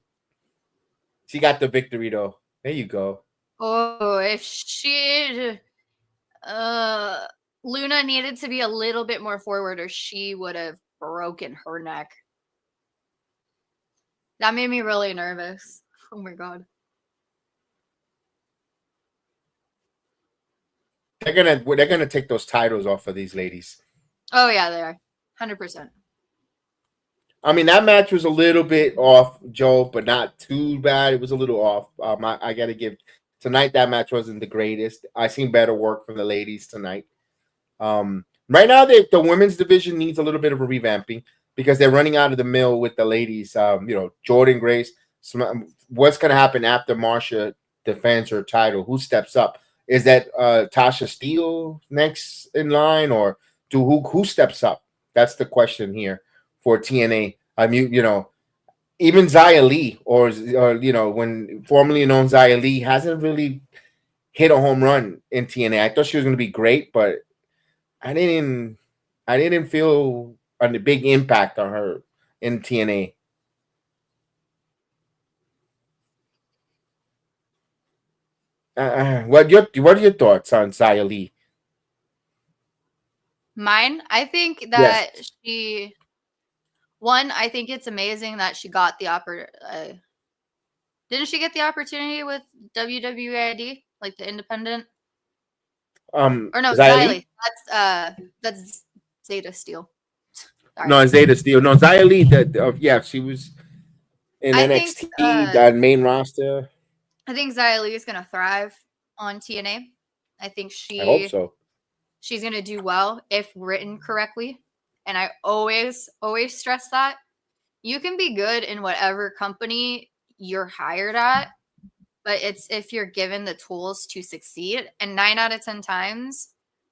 [SPEAKER 1] She got the victory though. There you go.
[SPEAKER 3] Oh, if she, Luna needed to be a little bit more forward, or she would have broken her neck. That made me really nervous. Oh my god.
[SPEAKER 1] They're gonna take those titles off of these ladies.
[SPEAKER 3] Oh yeah, they are 100%.
[SPEAKER 1] I mean, that match was a little bit off, Joe, but not too bad. It was a little off. I got to give tonight, that match wasn't the greatest. I seen better work from the ladies tonight. Right now, the women's division needs a little bit of a revamping because they're running out of the mill with the ladies. Jordan Grace. What's going to happen after Marsha defends her title? Who steps up? Is that Tasha Steele next in line, or who steps up? That's the question here for TNA. I mean, even Xia Li, or when formerly known Xia Li, hasn't really hit a home run in TNA. I thought she was going to be great, but I didn't feel a big impact on her in TNA. What are your thoughts on Xia Li?
[SPEAKER 3] Mine, I think that I think it's amazing that she got the opportunity. Didn't she get the opportunity with WWAD, like the independent? Or no, Xia Li. That's Zeta Steel. Sorry.
[SPEAKER 1] No, Zeta Steel. No, Xia Li. She was in NXT, that main roster.
[SPEAKER 3] I think Xia Li is going to thrive on TNA. I think
[SPEAKER 1] I hope so.
[SPEAKER 3] She's going to do well if written correctly. And I always stress that you can be good in whatever company you're hired at, but it's if you're given the tools to succeed. And 9 out of 10 times,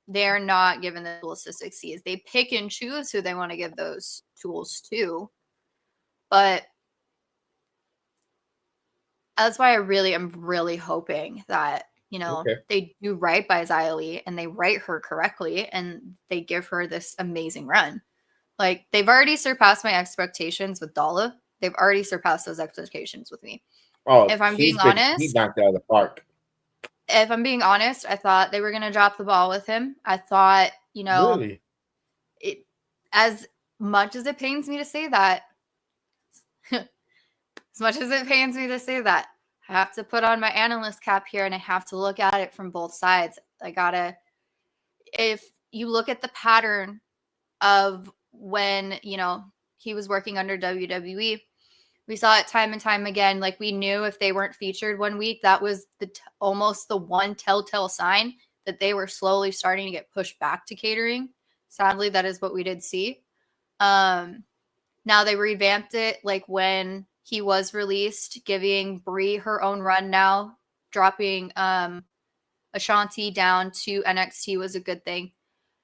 [SPEAKER 3] they're not given the tools to succeed. They pick and choose who they want to give those tools to. But that's why I'm really hoping that, they do right by Xia Li and they write her correctly and they give her this amazing run. Like, they've already surpassed my expectations with Dalla. They've already surpassed those expectations with me.
[SPEAKER 1] Oh,
[SPEAKER 3] if I'm being honest,
[SPEAKER 1] he's knocked out of the park.
[SPEAKER 3] If I'm being honest, I thought they were going to drop the ball with him. I thought,
[SPEAKER 1] really?
[SPEAKER 3] As much as it pains me to say that, I have to put on my analyst cap here and I have to look at it from both sides. If you look at the pattern of when, he was working under WWE, we saw it time and time again. Like, we knew if they weren't featured one week, that was almost the one telltale sign that they were slowly starting to get pushed back to catering. Sadly, that is what we did see. Now they revamped it, like when he was released, giving Brie her own run now, dropping Ashanti down to NXT was a good thing.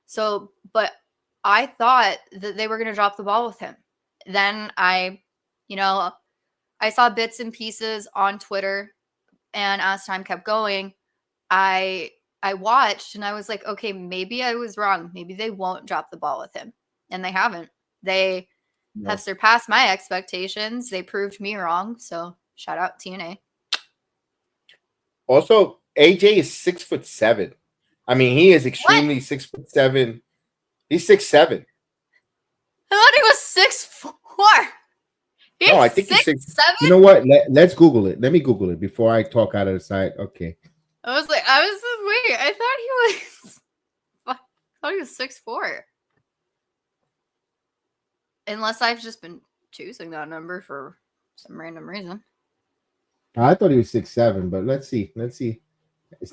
[SPEAKER 3] So, but I thought that they were going to drop the ball with him. Then I saw bits and pieces on Twitter, and as time kept going, I watched and I was like, okay, maybe I was wrong. Maybe they won't drop the ball with him. And they haven't. They have surpassed my expectations. They proved me wrong. So shout out TNA.
[SPEAKER 1] Also, AJ is 6'7". I mean, he is extremely 6'7". He's 6'7".
[SPEAKER 3] I thought he was 6'4".
[SPEAKER 1] No, I think he's 6'7".
[SPEAKER 3] 7?
[SPEAKER 1] You know what? Let's Google it. Let me Google it before I talk out of the side. Okay.
[SPEAKER 3] I was wait. I thought he was 6'4". Unless I've just been choosing that number for some random reason.
[SPEAKER 1] I thought he was 6'7", but let's see.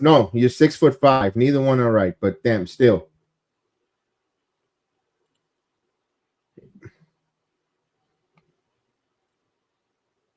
[SPEAKER 1] No, you're 6'5". Neither one are right, but damn, still.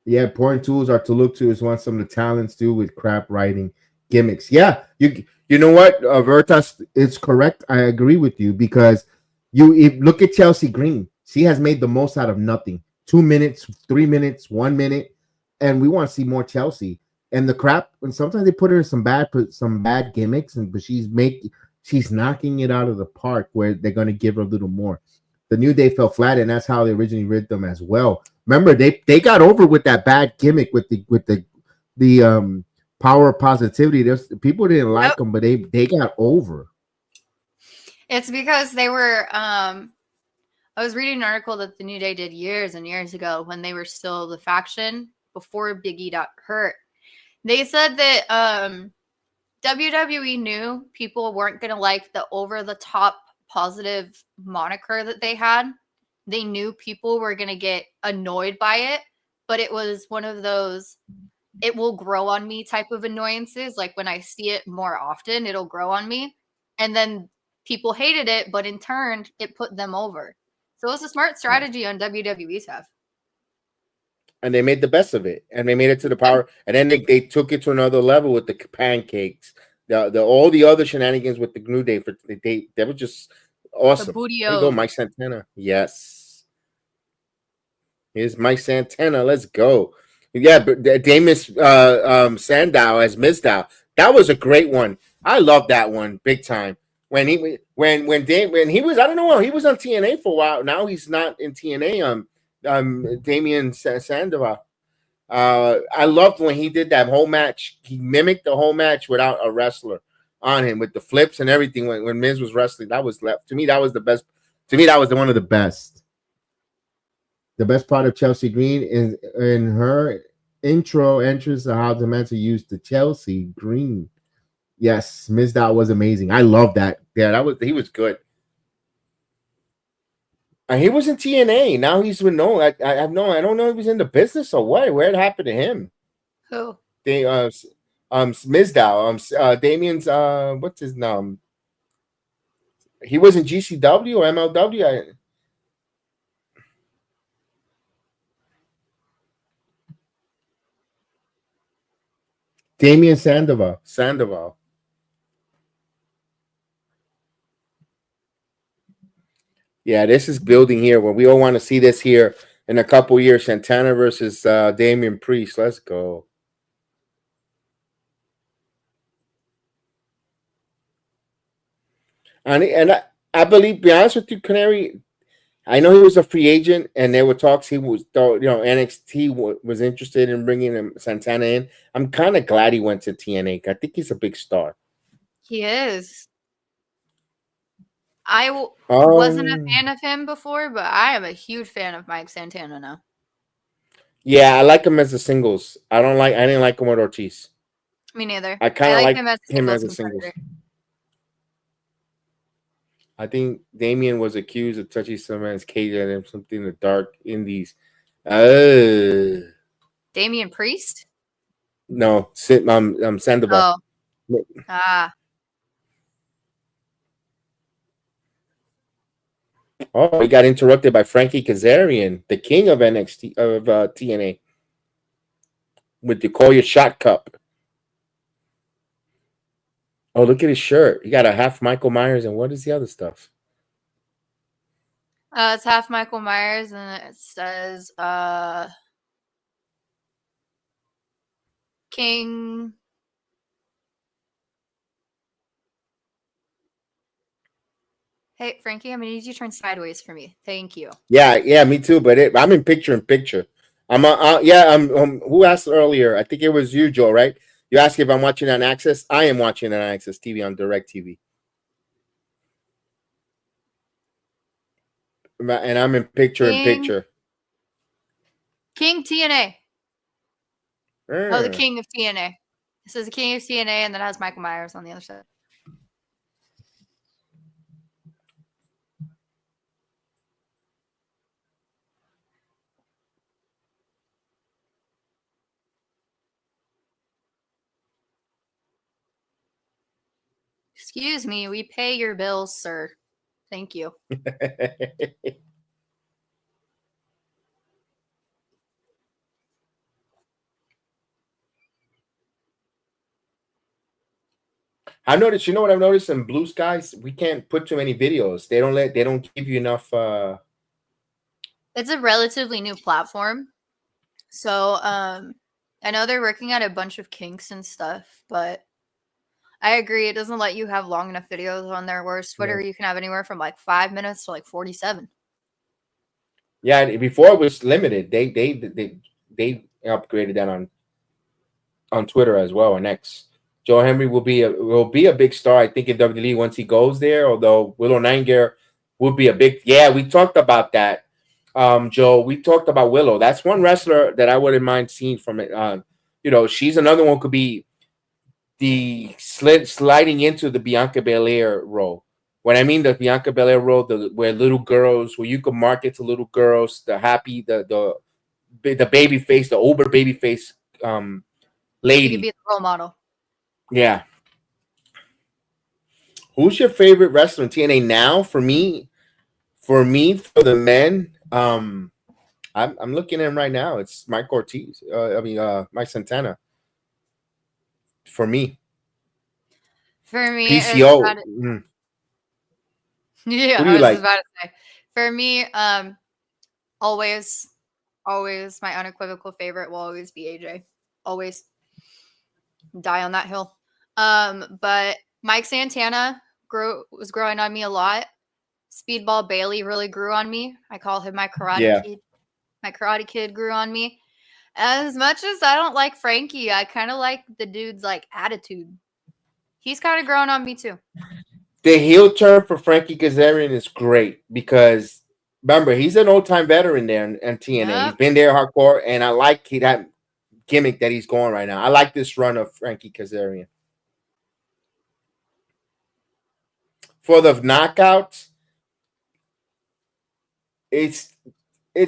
[SPEAKER 1] Yeah, important tools are to look to is what some of the talents do with crap writing gimmicks. Yeah, you know what, Veritas is correct. I agree with you because look at Chelsea Green. She has made the most out of nothing. 2 minutes, 3 minutes, 1 minute, and we want to see more Chelsea. And the crap, and sometimes they put her in some bad gimmicks, but she's knocking it out of the park where they're going to give her a little more. The New Day fell flat, and that's how they originally read them as well. Remember, they got over with that bad gimmick with the the power of positivity. There's people didn't like them, but they got over.
[SPEAKER 3] It's because they were. I was reading an article that the New Day did years and years ago when they were still the faction before Big E got hurt. They said that WWE knew people weren't going to like the over-the-top positive moniker that they had. They knew people were going to get annoyed by it, but it was one of those it will grow on me type of annoyances. Like when I see it more often, it'll grow on me. And then people hated it, but in turn, it put them over. So it was a smart strategy on WWE's half.
[SPEAKER 1] And they made the best of it, and they made it to the power, and then they took it to another level with the pancakes, the all the other shenanigans with the New Day. They were just awesome. There you go, Mike Santana. Yes, here's Mike Santana. Let's go. Yeah, but Damus Sandow as Mizdow. That was a great one. I love that one big time. When he was, I don't know, he was on TNA for a while. Now he's not in TNA. Damian Sandoval. I loved when he did that whole match. He mimicked the whole match without a wrestler on him with the flips and everything. When Miz was wrestling, that was to me. That was the best. To me, that was one of the best. The best part of Chelsea Green is in her entrance of how Dementor used the Chelsea Green. Yes, Mizdow was amazing. I love that. Yeah, he was good. And he was in TNA. Now he's with no. I don't know if he's in the business or what. Where it happened to him?
[SPEAKER 3] Who?
[SPEAKER 1] Mizdow. Damien's what's his name? He was in GCW or MLW. Damien Sandoval. Yeah, this is building here. Where we all want to see this here in a couple years. Santana versus Damian Priest. Let's go. And I believe, be honest with you, Canary, I know he was a free agent, and there were talks he was, NXT was interested in bringing him Santana in. I'm kind of glad he went to TNA. I think he's a big star.
[SPEAKER 3] He is. I wasn't a fan of him before, but I am a huge fan of Mike Santana now.
[SPEAKER 1] Yeah, I like him as a singles. I didn't like him with Ortiz.
[SPEAKER 3] Me neither.
[SPEAKER 1] I kind of like him as a singles. I think Damien was accused of touching some man's cage and something in the dark indies.
[SPEAKER 3] Damian Priest?
[SPEAKER 1] No, Sandoval.
[SPEAKER 3] Oh.
[SPEAKER 1] Oh, he got interrupted by Frankie Kazarian, the king of NXT of TNA, with the Call Your Shot Cup. Oh, look at his shirt. He got a half Michael Myers, and what is the other stuff?
[SPEAKER 3] It's half Michael Myers, and it says King. Hey, Frankie, I'm gonna need you to turn sideways for me. Thank you.
[SPEAKER 1] Yeah, me too. But I'm in picture. I'm who asked earlier? I think it was you, Joe, right? You asked if I'm watching on Access. I am watching on Access TV on Direct TV. And I'm in picture.
[SPEAKER 3] King TNA. Oh, the King of TNA. It says the King of TNA, and then it has Michael Myers on the other side. Excuse me, we pay your bills, sir. Thank you.
[SPEAKER 1] I noticed, you know what I've noticed in Blue Skies? We can't put too many videos. They don't give you enough.
[SPEAKER 3] It's a relatively new platform. So I know they're working on a bunch of kinks and stuff, but I agree. It doesn't let you have long enough videos on there. Whereas Twitter, you can have anywhere from like 5 minutes to like 47.
[SPEAKER 1] Yeah, before it was limited. They upgraded that on Twitter as well, and X. Joe Henry will be a big star, I think, in WWE once he goes there. Although Willow Nightingale would be a big. Yeah, we talked about that, Joe. We talked about Willow. That's one wrestler that I wouldn't mind seeing from it. She's another one, could be the sliding into the Bianca Belair role. When I mean the Bianca Belair role, where little girls, where you could market to little girls, the baby face, the Uber baby face lady.
[SPEAKER 3] She could be the role model.
[SPEAKER 1] Yeah. Who's your favorite wrestler in TNA now? For me, for the men, I'm looking at him right now. It's Mike Ortiz. Mike Santana. For me.
[SPEAKER 3] For me,
[SPEAKER 1] PCO.
[SPEAKER 3] Yeah,
[SPEAKER 1] Who do
[SPEAKER 3] I
[SPEAKER 1] you
[SPEAKER 3] was
[SPEAKER 1] like?
[SPEAKER 3] just about to say. For me, always my unequivocal favorite will always be AJ. Always die on that hill. But Mike Santana was growing on me a lot. Speedball Bailey really grew on me. I call him my karate kid. My karate kid grew on me. As much as I don't like Frankie, I kind of like the dude's like attitude. He's kind of grown on me too.
[SPEAKER 1] The heel turn for Frankie Kazarian is great because remember, he's an old-time veteran there in TNA.
[SPEAKER 3] Yep.
[SPEAKER 1] He's been there hardcore, and I like that gimmick that he's going right now. I like this run of Frankie Kazarian. For the knockouts, it's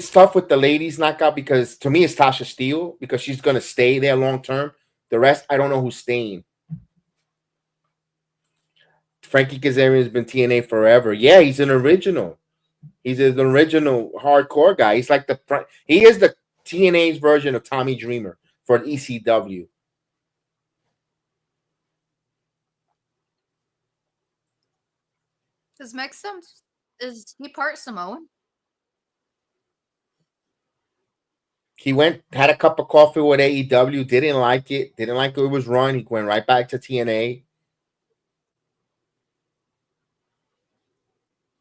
[SPEAKER 1] tough with the ladies knockout because to me it's Tasha Steele because she's going to stay there long term. The rest, I don't know who's staying. Frankie Kazarian has been TNA forever. Yeah, he's an original. He's an original hardcore guy. He's like he is the TNA's version of Tommy Dreamer for an ECW.
[SPEAKER 3] Is he part Samoan?
[SPEAKER 1] He had a cup of coffee with AEW, didn't like it, didn't like who it was run. He went right back to TNA.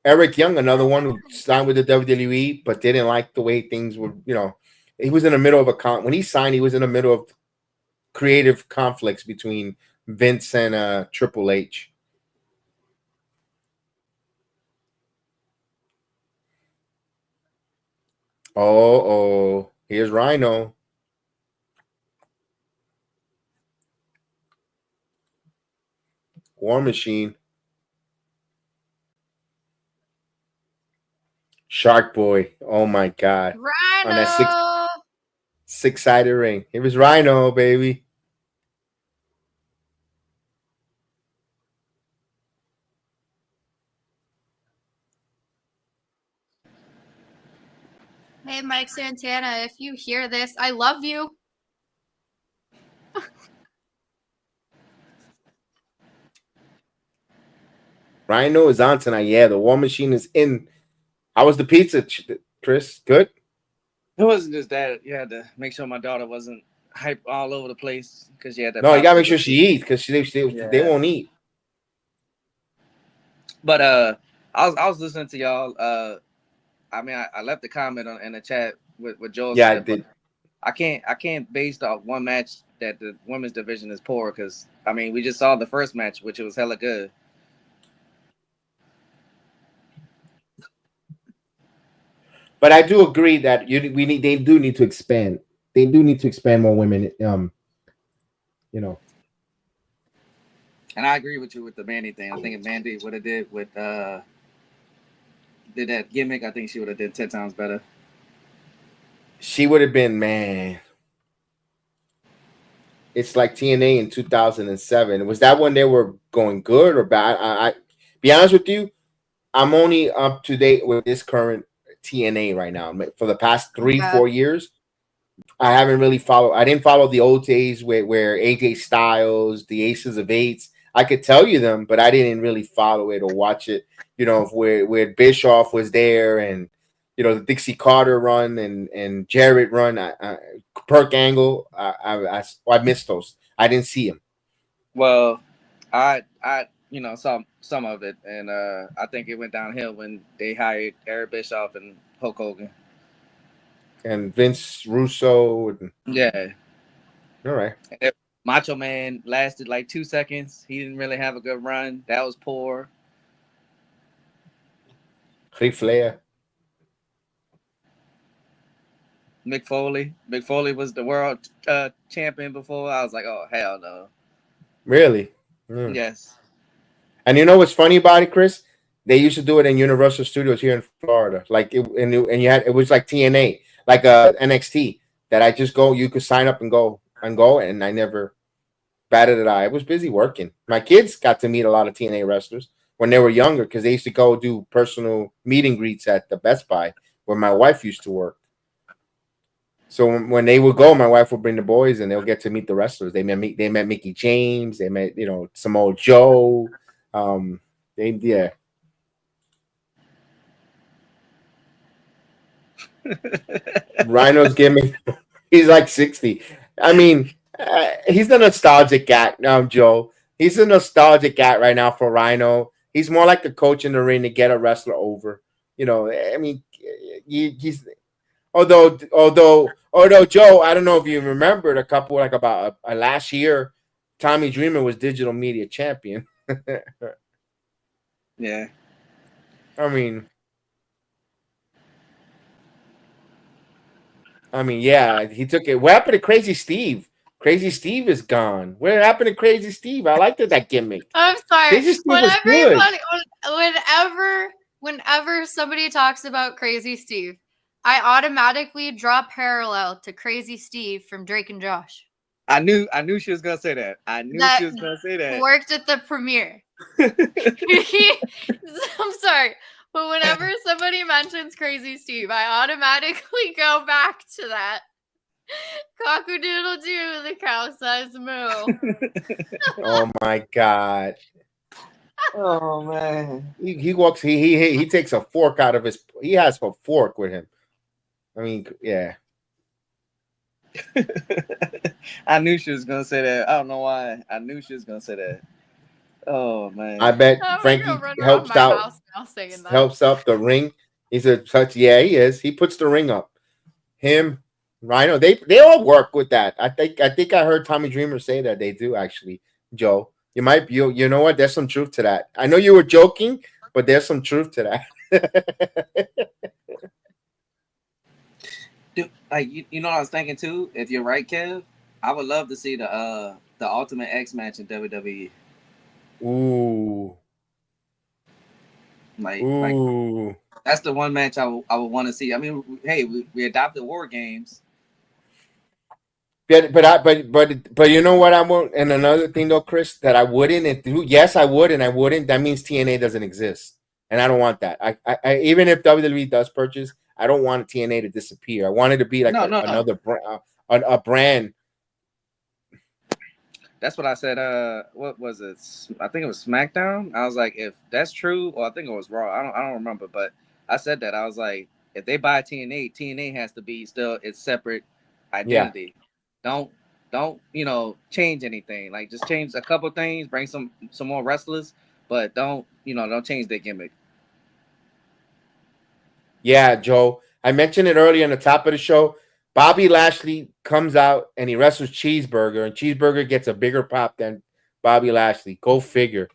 [SPEAKER 1] Eric Young, another one who signed with the WWE, but didn't like the way things were, he was in the middle of when he signed, he was in the middle of creative conflicts between Vince and Triple H. Oh, here's Rhino. War Machine. Shark Boy. Oh my God.
[SPEAKER 3] Rhino.
[SPEAKER 1] On that six-sided ring. It was Rhino, baby.
[SPEAKER 3] Hey, Mike Santana, if you hear this, I love you.
[SPEAKER 1] Rhino is on tonight. Yeah, the War Machine is in. How was the pizza, Chris? Good?
[SPEAKER 2] It wasn't just that. You had to make sure my daughter wasn't hype all over the place because she had that.
[SPEAKER 1] No, you gotta make sure she eats because they won't eat.
[SPEAKER 2] But I was listening to y'all. I left a comment in the chat with Joel.
[SPEAKER 1] Yeah,
[SPEAKER 2] said,
[SPEAKER 1] I did.
[SPEAKER 2] I can't base off one match that the women's division is poor because we just saw the first match, which was hella good.
[SPEAKER 1] But I do agree that they do need to expand. They do need to expand more women.
[SPEAKER 2] And I agree with you with the Mandy thing. I think if Mandy would have did that gimmick, I think she would have did 10 times better.
[SPEAKER 1] She would have been, man. It's like TNA in 2007. Was that when they were going good or bad? I be honest with you, I'm only up to date with this current TNA right now. For the past 3-4 years, I haven't really followed. I didn't follow the old days where AJ Styles, the Aces of Eights. I could tell you them, but I didn't really follow it or watch it. Where Bischoff was there, and the Dixie Carter run and Jarrett run. Perk Angle. I missed those. I didn't see him.
[SPEAKER 2] Well, I saw some of it, and I think it went downhill when they hired Eric Bischoff and Hulk Hogan
[SPEAKER 1] and Vince Russo.
[SPEAKER 2] Yeah.
[SPEAKER 1] All right.
[SPEAKER 2] Macho Man lasted like 2 seconds. He didn't really have a good run. That was poor.
[SPEAKER 1] Ric Flair.
[SPEAKER 2] Mick Foley. Mick Foley was the world champion before. I was like, oh, hell no.
[SPEAKER 1] Really?
[SPEAKER 2] Yes.
[SPEAKER 1] And you know what's funny about it, Chris? They used to do it in Universal Studios here in Florida. Like it was like TNA, like NXT. That I just go, you could sign up and go, and I never batted an eye. I was busy working. My kids got to meet a lot of TNA wrestlers when they were younger because they used to go do personal meet and greets at the Best Buy where my wife used to work. So when they would go, my wife would bring the boys, and they'll get to meet the wrestlers. They met Mickey James. They met Samoa Joe. Yeah. Rhino's gimmick. He's like 60. I mean, he's a nostalgic cat now, Joe. He's a nostalgic cat right now for Rhino. He's more like the coach in the ring to get a wrestler over. I mean, he's although Joe, I don't know if you remembered a couple like about last year, Tommy Dreamer was digital media champion.
[SPEAKER 2] Yeah.
[SPEAKER 1] I mean, yeah, he took it. What happened to Crazy Steve? Crazy Steve is gone. What happened to Crazy Steve? I liked that gimmick.
[SPEAKER 3] I'm sorry.
[SPEAKER 1] Crazy Steve was good.
[SPEAKER 3] Whenever somebody talks about Crazy Steve, I automatically draw parallel to Crazy Steve from Drake and Josh.
[SPEAKER 2] I knew she was gonna say that. She was gonna say that.
[SPEAKER 3] Worked at the premiere. I'm sorry, but whenever somebody mentions Crazy Steve, I automatically go back to that. Cock-a-doodle-doo, the cow-sized moo.
[SPEAKER 1] Oh my God.
[SPEAKER 2] Oh man.
[SPEAKER 1] He walks. He takes a fork out of his. He has a fork with him. I mean, yeah.
[SPEAKER 2] I knew she was gonna say that. I don't know why. I knew she was gonna say that. Oh man.
[SPEAKER 1] I bet Frankie helps out. Helps up the ring. He's a touch. Yeah, he is. He puts the ring up. Him, Rhino. They all work with that. I think I heard Tommy Dreamer say that they do actually. Joe, you know what? There's some truth to that. I know you were joking, but there's some truth to that.
[SPEAKER 2] Dude, like you know what I was thinking too? If you're right, Kev, I would love to see the Ultimate X match in WWE.
[SPEAKER 1] Ooh.
[SPEAKER 2] Like
[SPEAKER 1] Ooh.
[SPEAKER 2] That's the one match I would want to see. I mean, hey, we adopted War Games.
[SPEAKER 1] But you know what I won't, and another thing though, Chris, that I wouldn't. Yes, I would, and I wouldn't. That means TNA doesn't exist, and I don't want that. I even if WWE does purchase, I don't want TNA to disappear. I want it to be like another brand.
[SPEAKER 2] That's what I said. What was it? I think it was SmackDown. I was like, if that's true, or I think it was Raw. I don't remember, but I said that. I was like, if they buy TNA has to be still its separate identity. Yeah. Don't change anything. Like just change a couple things, bring some more wrestlers, but don't change their gimmick.
[SPEAKER 1] Yeah, Joe. I mentioned it earlier on the top of the show. Bobby Lashley comes out and he wrestles Cheeseburger, and Cheeseburger gets a bigger pop than Bobby Lashley. Go figure.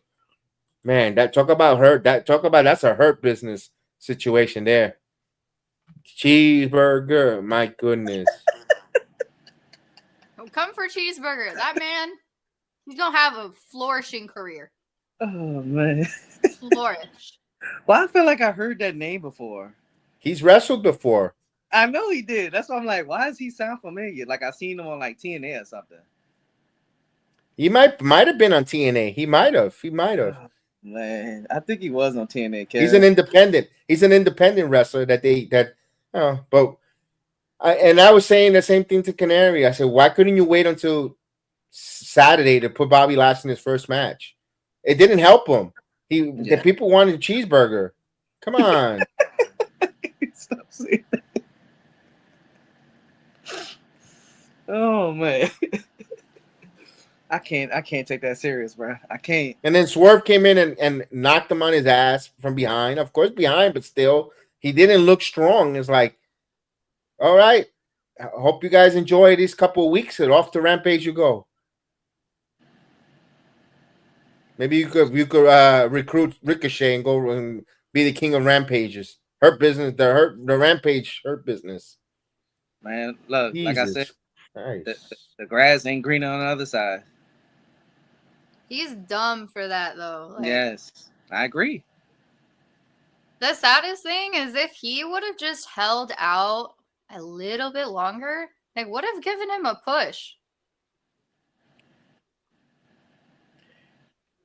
[SPEAKER 1] Man, that's a hurt business situation there. Cheeseburger, my goodness.
[SPEAKER 3] Come for Cheeseburger. That man, he's gonna have a flourishing career.
[SPEAKER 2] Oh man.
[SPEAKER 3] Flourish.
[SPEAKER 2] Well, I feel like I heard that name before.
[SPEAKER 1] He's wrestled before.
[SPEAKER 2] I know he did. That's why I'm like, why does he sound familiar? Like I seen him on like TNA or something.
[SPEAKER 1] He might have been on TNA. He might have.
[SPEAKER 2] Oh, man, I think he was on TNA. Kev.
[SPEAKER 1] He's an independent. He's an independent wrestler but I was saying the same thing to Canary. I said, why couldn't you wait until Saturday to put Bobby Lashley in his first match? It didn't help him. The people wanted a Cheeseburger. Come on.
[SPEAKER 2] Stop saying that. Oh man. I can't take that serious, bro. I can't.
[SPEAKER 1] And then Swerve came in and knocked him on his ass from behind. Of course, behind, but still, he didn't look strong. It's like, all right, I hope you guys enjoy these couple of weeks. And off to Rampage you go. Maybe you could recruit Ricochet and go and be the king of rampages. Hurt business, the rampage hurt business.
[SPEAKER 2] Man, look, like I said,
[SPEAKER 1] Jesus Christ.
[SPEAKER 2] the grass ain't greener on the other side.
[SPEAKER 3] He's dumb for that though. Like,
[SPEAKER 2] Yes, I agree.
[SPEAKER 3] the saddest thing is if he would have just held out a little bit longer, they would have given him a push.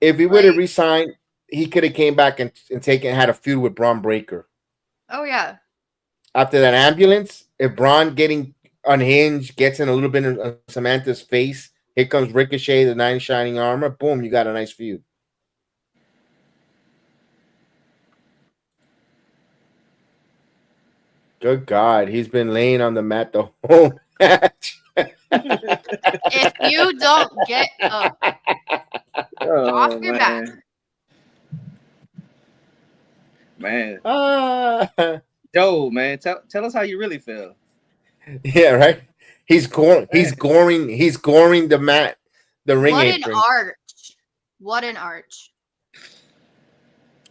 [SPEAKER 1] If he would have resigned, he could have came back and had a feud with Braun Breaker.
[SPEAKER 3] Oh yeah.
[SPEAKER 1] After that ambulance, if Braun getting unhinged gets in a little bit of Samantha's face, here comes Ricochet, the 9 shining armor. Boom, you got a nice feud. Good God, he's been laying on the mat the whole match.
[SPEAKER 3] If you don't get up off your back.
[SPEAKER 2] Man. Joe, man, tell us how you really feel.
[SPEAKER 1] Yeah, right. He's goring the mat, the ring apron.
[SPEAKER 3] What an arch.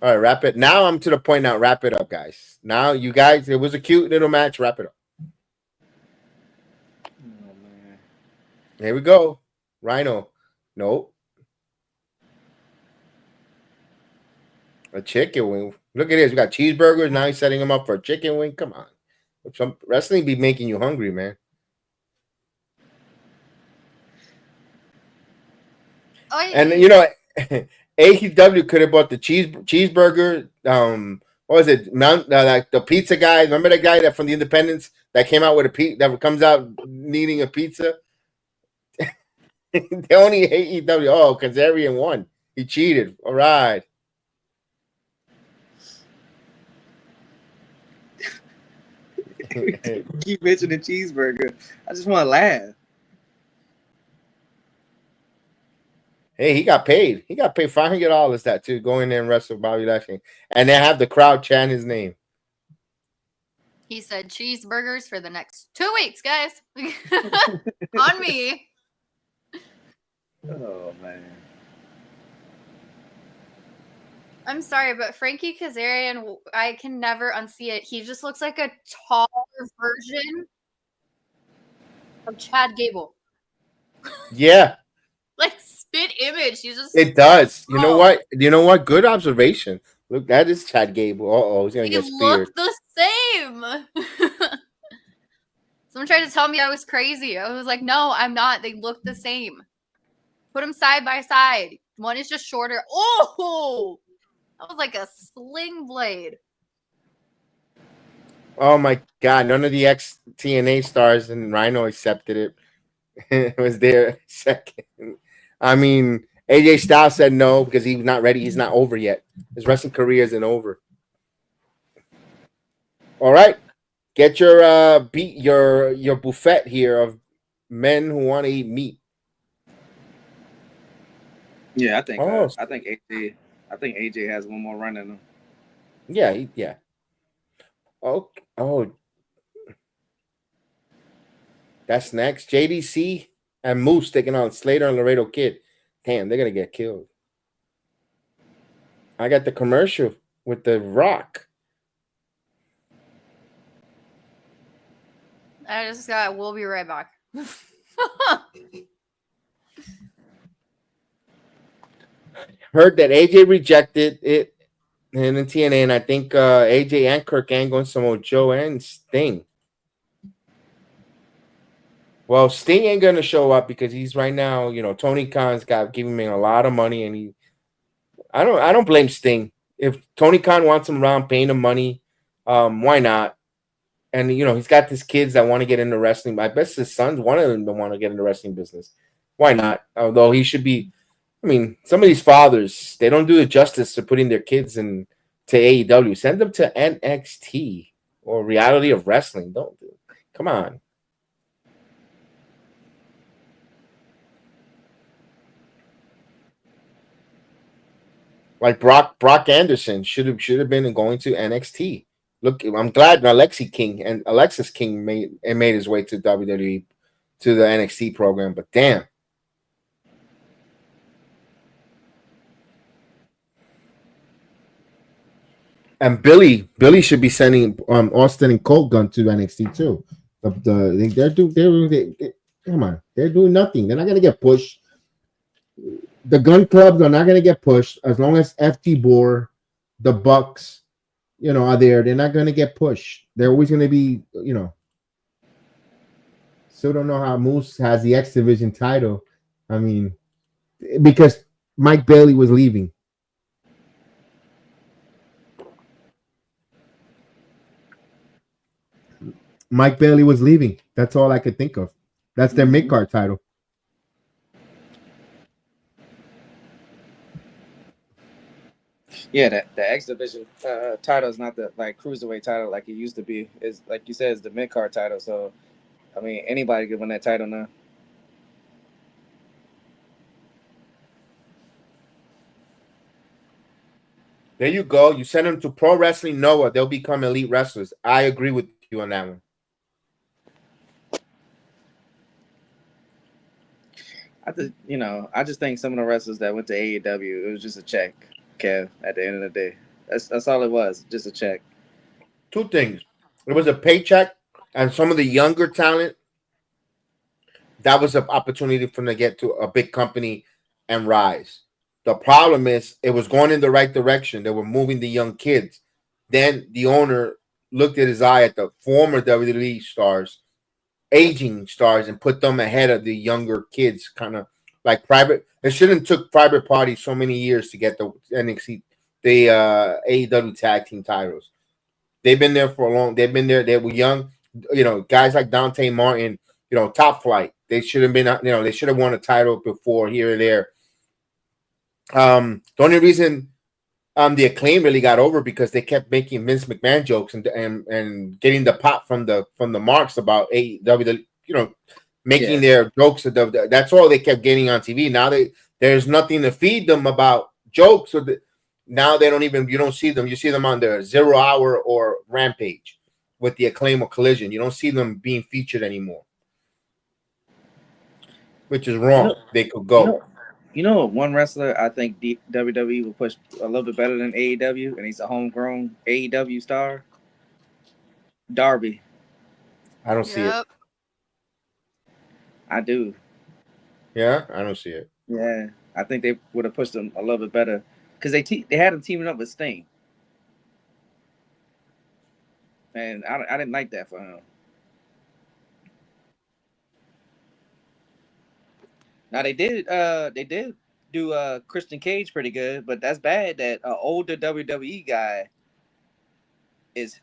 [SPEAKER 1] All right, wrap it. Now I'm to the point now. Wrap it up, guys. Now you guys, it was a cute little match. Wrap it up.
[SPEAKER 2] Oh man.
[SPEAKER 1] Here we go. Rhino. Nope. A chicken wing. Look at this. We got cheeseburgers. Now he's setting him up for a chicken wing. Come on. Some wrestling be making you hungry, man.
[SPEAKER 3] Oh, yeah.
[SPEAKER 1] And you know, AEW could have bought the cheeseburger. What was it? Like the pizza guy. Remember that guy that from the Independents that came out with a pizza that comes out needing a pizza? They only AEW. Oh, Kazarian won. He cheated. All right.
[SPEAKER 2] Keep mentioning cheeseburger. I just want to laugh.
[SPEAKER 1] Hey, he got paid. He got paid $500 that to go in there and wrestle Bobby Lashley, and they have the crowd chant his name.
[SPEAKER 3] He said cheeseburgers for the next 2 weeks, guys. On me.
[SPEAKER 2] Oh man.
[SPEAKER 3] I'm sorry, but Frankie Kazarian, I can never unsee it. He just looks like a taller version of Chad Gable.
[SPEAKER 1] Yeah.
[SPEAKER 3] Like spit image. He's just.
[SPEAKER 1] It does. You know what? You know what? Good observation. Look, that is Chad Gable. Uh-oh, he's going to get speared.
[SPEAKER 3] Look the same. Someone tried to tell me I was crazy. I was like, no, I'm not. They look the same. Put them side by side. One is just shorter. Oh! That was like a sling blade.
[SPEAKER 1] Oh my God! None of the ex-TNA stars and Rhino accepted it. It was their second. I mean, AJ Styles said no because he's not ready. He's not over yet. His wrestling career isn't over. All right, get your your buffet here of men who want to eat meat.
[SPEAKER 2] Yeah, I think AJ has one more run in him.
[SPEAKER 1] Yeah, yeah. Oh, that's next. JDC and Moose taking on Slater and Laredo Kid. Damn, they're gonna get killed. I got the commercial with The Rock.
[SPEAKER 3] I just got. We'll be right back.
[SPEAKER 1] Heard that AJ rejected it in the TNA, and I think AJ and Kirk Angle and Samoa Joe and Sting. Well, Sting ain't gonna show up because he's right now, you know, Tony Khan's giving him a lot of money, and I don't blame Sting. If Tony Khan wants him around, paying him money, why not? And you know, he's got these kids that want to get into wrestling. I bet his sons, one of them, don't want to get into wrestling business. Why not? Although he should be. I mean, some of these fathers, they don't do it justice to putting their kids in to AEW. Send them to NXT or Reality of Wrestling. Don't do it. Come on. Like Brock Anderson should have been going to NXT. Look, I'm glad Alexis King made his way to WWE to the NXT program, but damn. And Billy should be sending Austin and Colt Gun to NXT too. Come on, they're doing nothing. They're not gonna get pushed. The gun clubs are not gonna get pushed as long as FT Boar, the Bucks, are there. They're not gonna get pushed. They're always gonna be, Still don't know how Moose has the X Division title. I mean, because Mike Bailey was leaving. Mike Bailey was leaving. That's all I could think of. That's their mid-card title.
[SPEAKER 2] Yeah, the X Division title is not the cruiserweight title like it used to be. It's like you said, it's the mid card title. So, I mean, anybody could win that title now.
[SPEAKER 1] There you go. You send them to Pro Wrestling Noah. They'll become elite wrestlers. I agree with you on that one.
[SPEAKER 2] I just think some of the wrestlers that went to AEW, it was just a check, Kev. At the end of the day, that's all it was, just a check.
[SPEAKER 1] Two things. It was a paycheck, and some of the younger talent, that was an opportunity for them to get to a big company and rise. The problem is it was going in the right direction. They were moving the young kids. Then the owner looked at his eye at the former WWE stars, aging stars, and put them ahead of the younger kids, kind of like private. It shouldn't took Private Party so many years to get the NXT, the AEW tag team titles. They've been there for a long. They've been there. They were young. Guys like Dante Martin. Top Flight. They should have been. They should have won a title before here or there. The only reason the Acclaim really got over because they kept making Vince McMahon jokes and getting the pop from the marks about AEW, making their jokes. That's all they kept getting on TV. Now there's nothing to feed them about jokes. So now they don't even, you don't see them. You see them on the 0 Hour or Rampage with the Acclaim or Collision. You don't see them being featured anymore, which is wrong. They could go.
[SPEAKER 2] One wrestler I think WWE will push a little bit better than AEW, and he's a homegrown AEW star. Darby.
[SPEAKER 1] I don't see it.
[SPEAKER 2] I do.
[SPEAKER 1] Yeah, I don't see it.
[SPEAKER 2] Yeah, I think they would have pushed him a little bit better because they had him teaming up with Sting, and I didn't like that for him. Now they did do Christian Cage pretty good, but that's bad that an older WWE guy is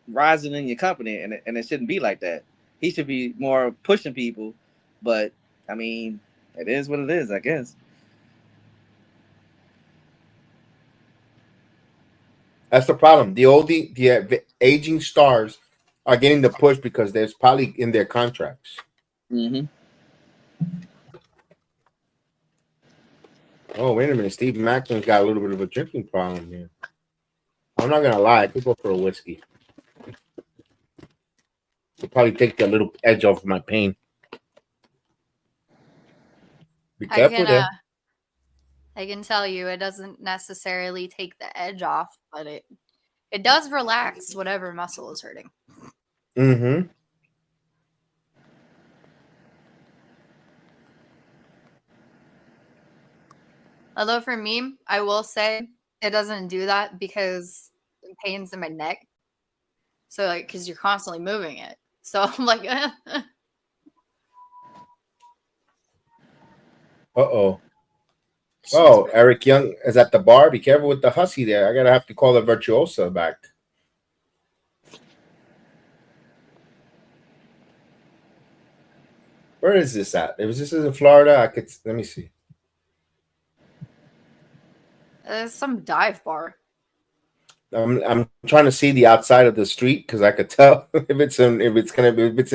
[SPEAKER 2] rising in your company, and it shouldn't be like that. He should be more pushing people, but I mean, it is what it is, I guess.
[SPEAKER 1] That's the problem. The aging stars are getting the push because there's probably in their contracts.
[SPEAKER 2] Mm-hmm.
[SPEAKER 1] Oh, wait a minute. Steve Maclin's got a little bit of a drinking problem here. I'm not going to lie. I could go for a whiskey. It'll probably take the little edge off my pain. Be careful there.
[SPEAKER 3] I can tell you it doesn't necessarily take the edge off, but it does relax whatever muscle is hurting.
[SPEAKER 1] Mm-hmm.
[SPEAKER 3] Although for me, I will say it doesn't do that because it pains in my neck. So because you're constantly moving it. So I'm like,
[SPEAKER 1] Uh-oh. Oh, Eric Young is at the bar. Be careful with the hussy there. I gotta have to call the Virtuosa back. Where is this at? If this is in Florida, let me see.
[SPEAKER 3] There's some dive bar.
[SPEAKER 1] I'm trying to see the outside of the street because I could tell if it's in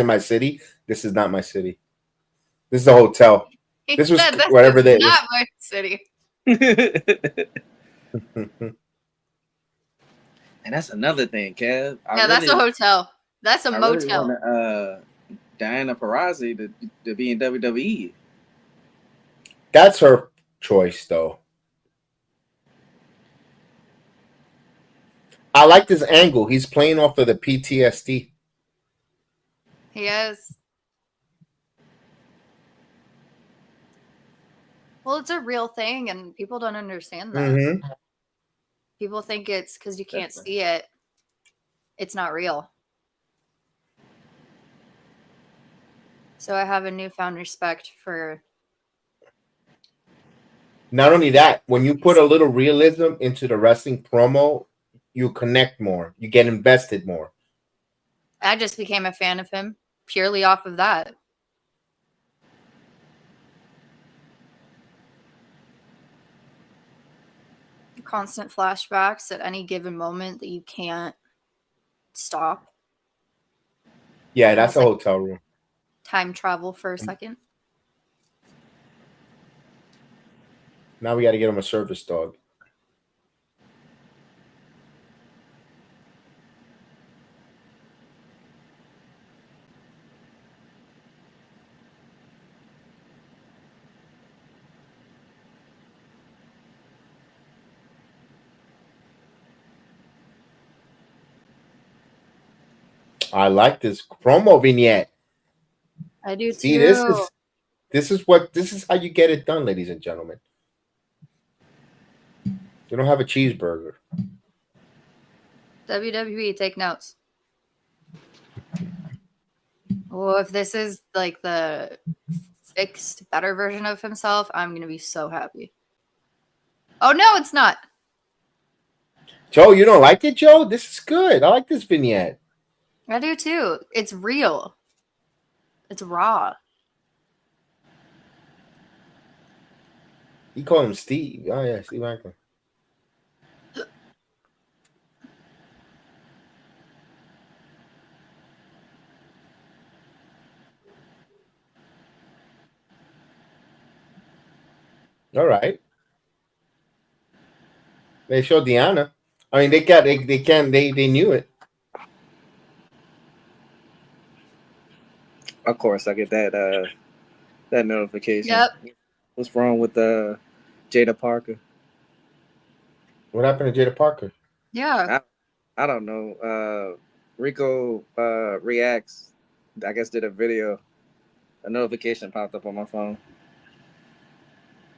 [SPEAKER 1] my city. This is not my city. This is a hotel. This was whatever that is.
[SPEAKER 3] Not my city.
[SPEAKER 2] And that's another thing, Kev.
[SPEAKER 3] That's a hotel. That's a motel.
[SPEAKER 2] Really want Diana Taurasi to be in WWE.
[SPEAKER 1] That's her choice, though. I like this angle. He's playing off of the PTSD.
[SPEAKER 3] He is. Well, it's a real thing, and people don't understand that.
[SPEAKER 1] Mm-hmm.
[SPEAKER 3] People think it's because you can't
[SPEAKER 2] Definitely.
[SPEAKER 3] see it. It's not real. So I have a newfound respect for.
[SPEAKER 1] Not only that, when you put a little realism into the wrestling promo, you connect more. You get invested more.
[SPEAKER 3] I just became a fan of him purely off of that. Constant flashbacks at any given moment that you can't stop.
[SPEAKER 1] Yeah, that's
[SPEAKER 3] Almost
[SPEAKER 1] a
[SPEAKER 3] like
[SPEAKER 1] hotel room.
[SPEAKER 3] time travel for a second.
[SPEAKER 1] Now we got to get him a service dog. I like this promo vignette.
[SPEAKER 3] I do
[SPEAKER 1] See,
[SPEAKER 3] too.
[SPEAKER 1] this is how you get it done, ladies and gentlemen. You don't have a cheeseburger.
[SPEAKER 3] WWE, take notes. Well, if this is like the fixed, better version of himself, I'm going to be so happy. Oh, no, it's not.
[SPEAKER 1] Joe, you don't like it, Joe? This is good. I like this vignette.
[SPEAKER 3] I do too. It's real. It's raw.
[SPEAKER 1] You call him Steve. Oh, yeah, Steve Ackman. All right. They showed Deanna. I mean, they knew it.
[SPEAKER 2] Of course, I get that notification.
[SPEAKER 3] Yep.
[SPEAKER 2] What's wrong with Jada Parker?
[SPEAKER 1] What happened to Jada Parker?
[SPEAKER 3] Yeah.
[SPEAKER 2] I don't know. Rico Reacts, I guess, did a video. A notification popped up on my phone.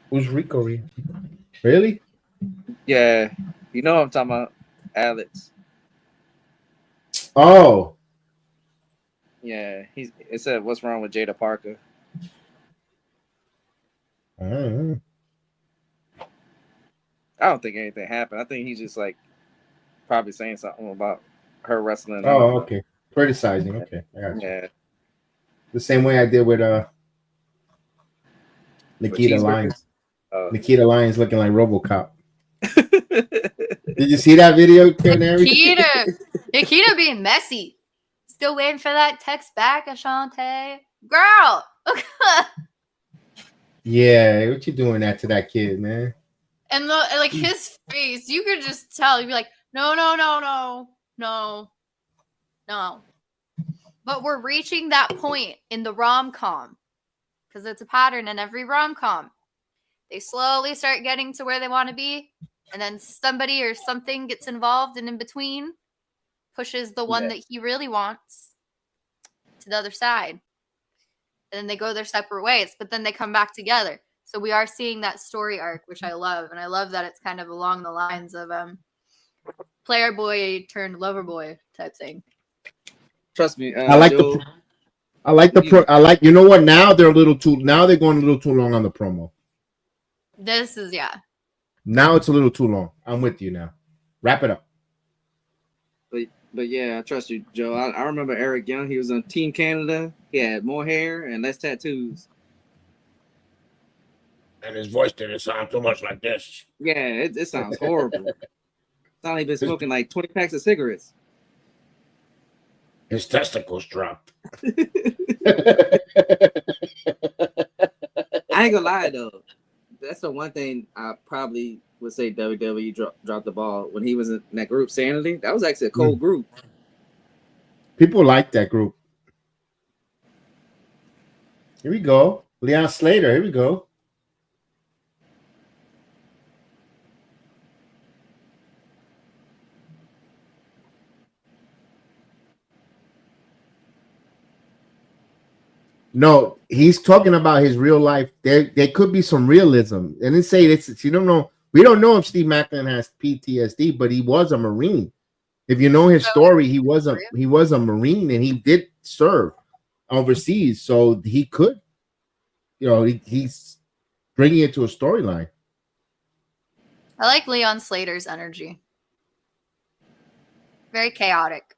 [SPEAKER 1] Who's Rico? Really?
[SPEAKER 2] Yeah, you know what I'm talking about, Alex.
[SPEAKER 1] Oh.
[SPEAKER 2] Yeah, it said, "What's wrong with Jada Parker?"
[SPEAKER 1] I don't know.
[SPEAKER 2] I don't think anything happened. I think he's just like probably saying something about her wrestling. I don't
[SPEAKER 1] Oh,
[SPEAKER 2] know.
[SPEAKER 1] okay. Criticizing. Okay, I got you.
[SPEAKER 2] Yeah,
[SPEAKER 1] The same way I did with Nikita
[SPEAKER 2] cheeseburgers.
[SPEAKER 1] Lyons. Nikita Lyons looking like RoboCop. Did you see that video, Canary?
[SPEAKER 3] Nikita being messy. Still waiting for that text back, Ashante. Girl.
[SPEAKER 1] Yeah, what you doing that to that kid, man?
[SPEAKER 3] And like his face, you could just tell. You'd be like, no. But we're reaching that point in the rom-com. Because it's a pattern in every rom-com. They slowly start getting to where they want to be. And then somebody or something gets involved, and in between pushes the one that he really wants to the other side. And then they go their separate ways, but then they come back together. So we are seeing that story arc, which I love. And I love that it's kind of along the lines of player boy turned lover boy type thing.
[SPEAKER 2] Trust me,
[SPEAKER 1] I like
[SPEAKER 2] Joe,
[SPEAKER 1] you know what? Now they're going a little too long on the promo.
[SPEAKER 3] This is, yeah.
[SPEAKER 1] Now it's a little too long. I'm with you now. Wrap it up.
[SPEAKER 2] But yeah, I trust you, Joe. I remember Eric Young. He was on Team Canada. He had more hair and less tattoos.
[SPEAKER 1] And his voice didn't sound too much like this.
[SPEAKER 2] Yeah, it sounds horrible. Sounds like he's been smoking like 20 packs of cigarettes.
[SPEAKER 1] His testicles dropped.
[SPEAKER 2] I ain't gonna lie though. That's the one thing I probably would say WWE dropped the ball when he was in that group Sanity. That was actually a cool group.
[SPEAKER 1] People like that group. Here we go. Leon Slater. Here we go. No, he's talking about his real life. There could be some realism. And then say this, you don't know. We don't know if Steve Macklin has PTSD, but he was a Marine. If you know his story, he was a Marine and he did serve overseas, so he could, he's bringing it to a storyline.
[SPEAKER 3] I like Leon Slater's energy. Very chaotic.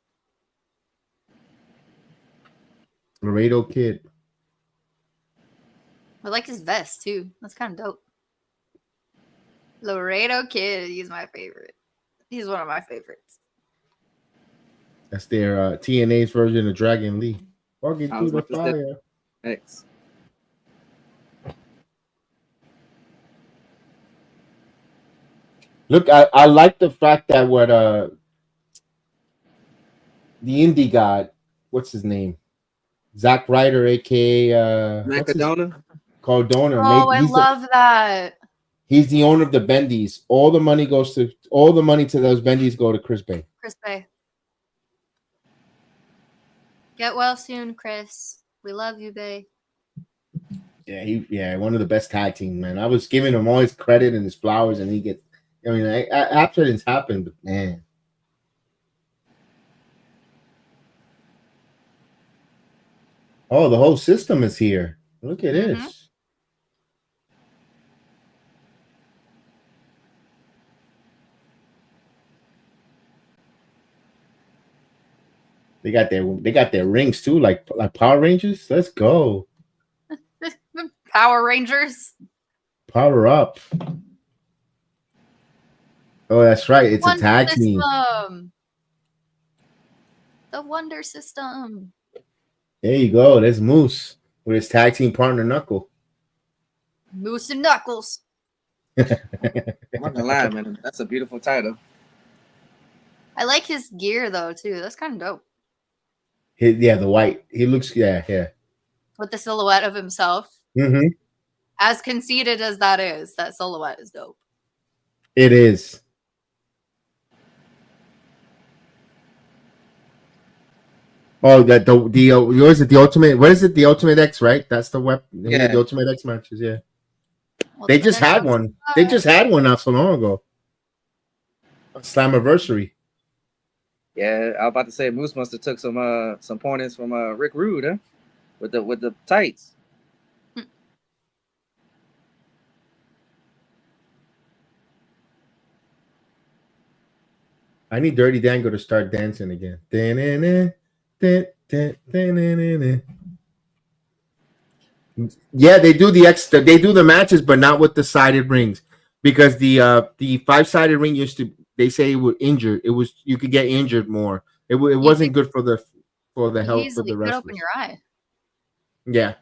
[SPEAKER 1] Laredo Kid.
[SPEAKER 3] I like his vest too. That's kind of dope. Laredo Kid, he's my favorite. He's one of my favorites.
[SPEAKER 1] That's their TNA's version of Dragon Lee. Walking through the fire.
[SPEAKER 2] Thanks.
[SPEAKER 1] Look, I like the fact that what the indie god, what's his name? Zach Ryder, aka
[SPEAKER 2] Macadona.
[SPEAKER 1] Cardona.
[SPEAKER 3] Oh, I love that.
[SPEAKER 1] He's the owner of the Bendies. All the money to those Bendies go to Chris Bay.
[SPEAKER 3] Chris Bay. Get well soon, Chris. We love you, Bay.
[SPEAKER 1] Yeah, one of the best tag team, man. I was giving him all his credit and his flowers, and he gets. I mean, accidents happen, but man. Oh, the whole system is here. Look at this. They got their rings too, like Power Rangers. Let's go.
[SPEAKER 3] Power Rangers.
[SPEAKER 1] Power up. Oh, that's right. It's a tag team.
[SPEAKER 3] The Wonder System.
[SPEAKER 1] There you go. There's Moose with his tag team partner Knuckle.
[SPEAKER 3] Moose and Knuckles.
[SPEAKER 2] I'm not gonna lie, man. That's a beautiful title.
[SPEAKER 3] I like his gear though too. That's kind of dope.
[SPEAKER 1] The white. He looks yeah.
[SPEAKER 3] With the silhouette of himself.
[SPEAKER 1] Mm-hmm.
[SPEAKER 3] As conceited as that is, that silhouette is dope.
[SPEAKER 1] It is. Oh, yours is the Ultimate. What is it? The Ultimate X, right? That's the weapon. Yeah, the Ultimate X matches. Yeah. They just had one. They just had one not so long ago. Slammiversary.
[SPEAKER 2] Yeah, I was about to say Moose must have took some pointers from Rick Rude, huh? With the tights.
[SPEAKER 1] I need Dirty Dango to start dancing again. Yeah, they do the matches, but not with the sided rings, because the 5-sided ring they say it would injure. You could get injured more. It wasn't good for the health of the wrestlers.
[SPEAKER 3] Open your eye.
[SPEAKER 1] Yeah.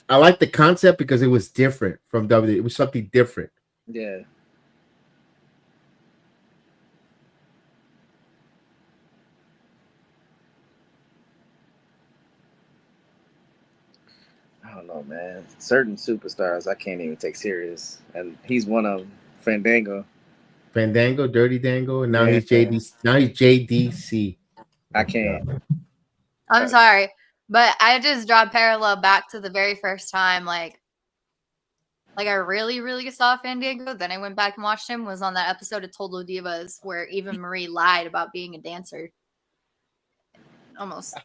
[SPEAKER 1] I like the concept because it was different from WWE. It was something different.
[SPEAKER 2] Yeah. I don't know, man. Certain superstars I can't even take serious, and he's one of them. Fandango,
[SPEAKER 1] Dirty Dango, and now he's JD. Now he's JDC.
[SPEAKER 2] I can't.
[SPEAKER 3] I'm sorry, but I just draw parallel back to the very first time, like I really, really saw Fandango. Then I went back and watched him. Was on that episode of Total Divas where even Marie lied about being a dancer. Almost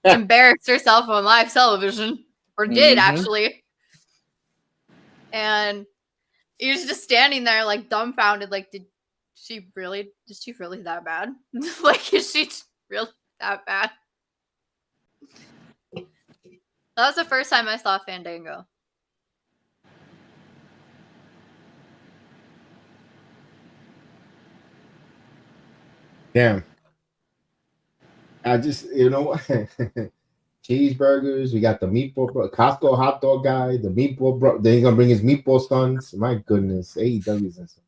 [SPEAKER 3] embarrassed herself on live television, or did actually. And he was just standing there like dumbfounded, like, is she really that bad? Like, is she really that bad? That was the first time I saw Fandango.
[SPEAKER 1] Damn. I just, cheeseburgers. We got the meatball bro, Costco hot dog guy, the meatball bro. Then he's gonna bring his meatball sons. My goodness, AEW's insane.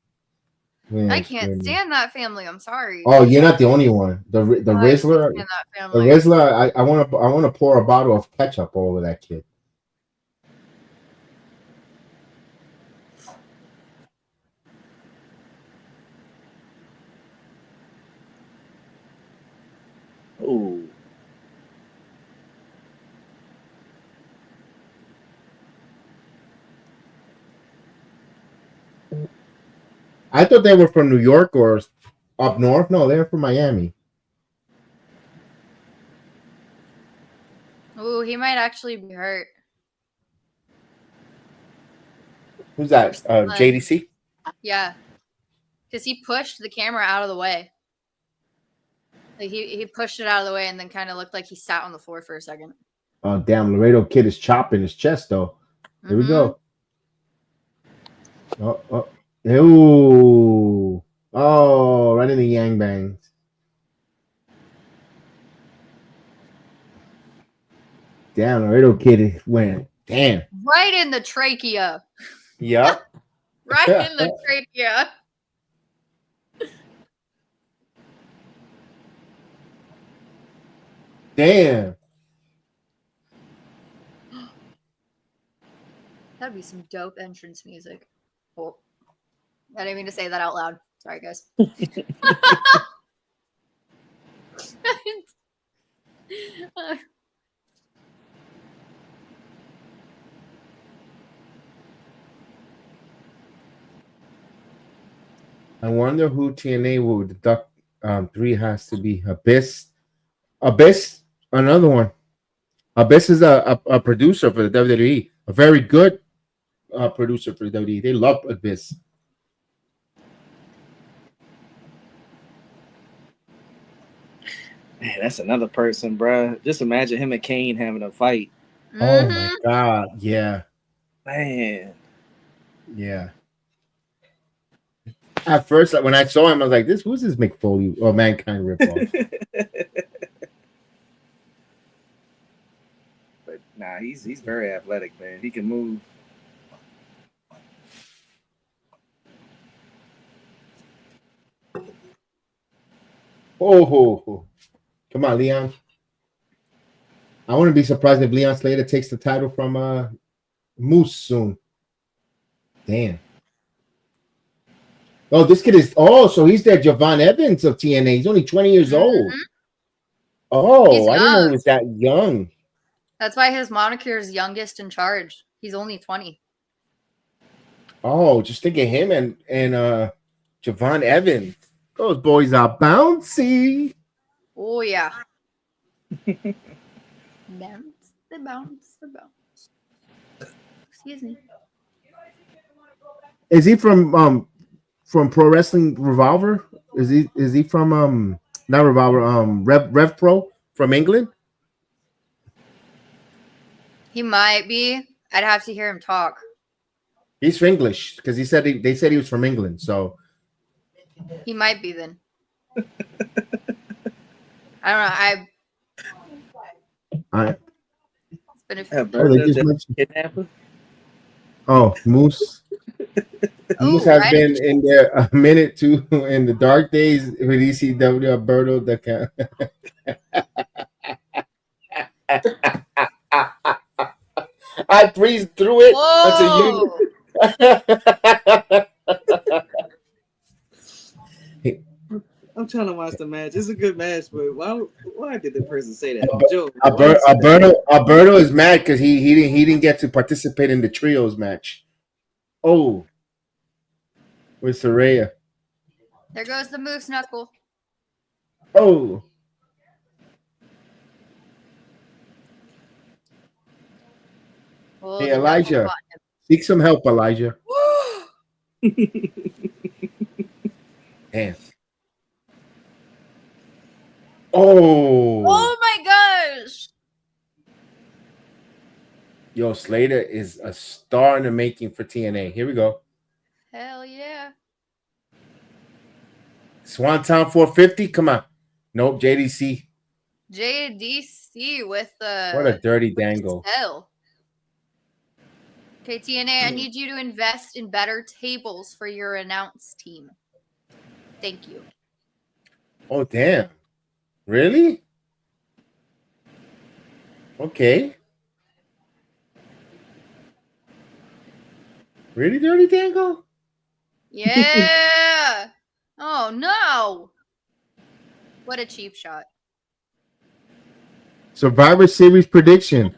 [SPEAKER 1] Man,
[SPEAKER 3] I can't stand that family. I'm sorry.
[SPEAKER 1] Oh, you're not the only one. The Rizzler, the Rizzler. I want to pour a bottle of ketchup over that kid.
[SPEAKER 2] Ooh.
[SPEAKER 1] I thought they were from New York or up north. No, they're from Miami.
[SPEAKER 3] Ooh, he might actually be hurt.
[SPEAKER 1] Who's that? JDC?
[SPEAKER 3] Yeah. Because he pushed the camera out of the way. Like he pushed it out of the way and then kind of looked like he sat on the floor for a second.
[SPEAKER 1] Oh, damn. Laredo Kid is chopping his chest, though. Here we go. Oh. Ooh. Oh, right in the yang bangs. Damn, Laredo Kid went. Damn.
[SPEAKER 3] Right in the trachea.
[SPEAKER 1] Yep.
[SPEAKER 3] Right in the trachea.
[SPEAKER 1] Damn.
[SPEAKER 3] That'd be some dope entrance music. Oh, I didn't mean to say that out loud. Sorry, guys.
[SPEAKER 1] I wonder who TNA will deduct 3 has to be. Abyss, another one. Abyss is a producer for the WWE, a very good producer for the WWE. They love Abyss.
[SPEAKER 2] Man, that's another person, bro. Just imagine him and Kane having a fight.
[SPEAKER 1] Oh my God, yeah,
[SPEAKER 2] Man.
[SPEAKER 1] yeah. At first, when I saw him, I was like, "Who's this Mick Foley or Mankind ripoff?"
[SPEAKER 2] But nah, he's very athletic, man. He can move.
[SPEAKER 1] Oh, come on, Leon. I wouldn't be surprised if Leon Slater takes the title from Moose soon. Damn. Oh, this kid is. Oh, so he's that Javon Evans of TNA. He's only 20 years old. Oh, I didn't know he was that young.
[SPEAKER 3] That's why his moniker is youngest in charge. He's only 20.
[SPEAKER 1] Oh, just think of him and Javon Evans. Those boys are bouncy.
[SPEAKER 3] Oh yeah. bounce. Excuse me.
[SPEAKER 1] Is he from Pro Wrestling Revolver? Is he from not Revolver, Rev Pro from England?
[SPEAKER 3] He might be. I'd have to hear him talk.
[SPEAKER 1] He's English because they said he was from England, so
[SPEAKER 3] he might be then. I don't know. It's been a few.
[SPEAKER 1] Moose. Moose has been in there a minute too in the dark days with ECW. Alberto the I breezed through it until you.
[SPEAKER 2] I'm trying to watch the match. It's a good match, but why did the person say that?
[SPEAKER 1] Alberto is mad because he didn't get to participate in the trios match. Oh, with Saraya.
[SPEAKER 3] There goes the moose knuckle.
[SPEAKER 1] Oh.
[SPEAKER 3] Well,
[SPEAKER 1] hey, Elijah. Seek some help, Elijah. Damn. Oh.
[SPEAKER 3] Oh my gosh.
[SPEAKER 1] Yo, Slater is a star in the making for TNA. Here we go.
[SPEAKER 3] Hell yeah.
[SPEAKER 1] Swanton 450. Come on. Nope, JDC.
[SPEAKER 3] JDC with the.
[SPEAKER 1] What a dirty dangle.
[SPEAKER 3] Okay, TNA, I need you to invest in better tables for your announce team. Thank you.
[SPEAKER 1] Oh, damn. Really? Okay. Really, dirty dangle?
[SPEAKER 3] Yeah. Oh, no. What a cheap shot.
[SPEAKER 1] Survivor Series prediction.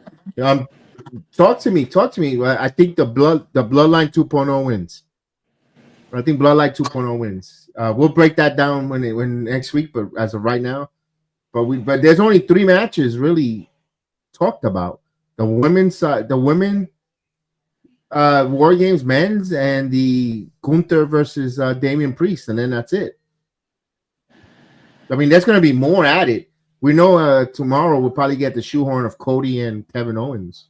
[SPEAKER 1] Talk to me. I think the Bloodline 2.0 wins. I think Bloodline 2.0 wins. We'll break that down when next week, but as of right now, but there's only 3 matches really talked about: the women's the women War Games men's, and the Gunther versus Damian Priest, and then that's it. I mean, there's going to be more added. We know tomorrow we'll probably get the shoehorn of Cody and Kevin Owens.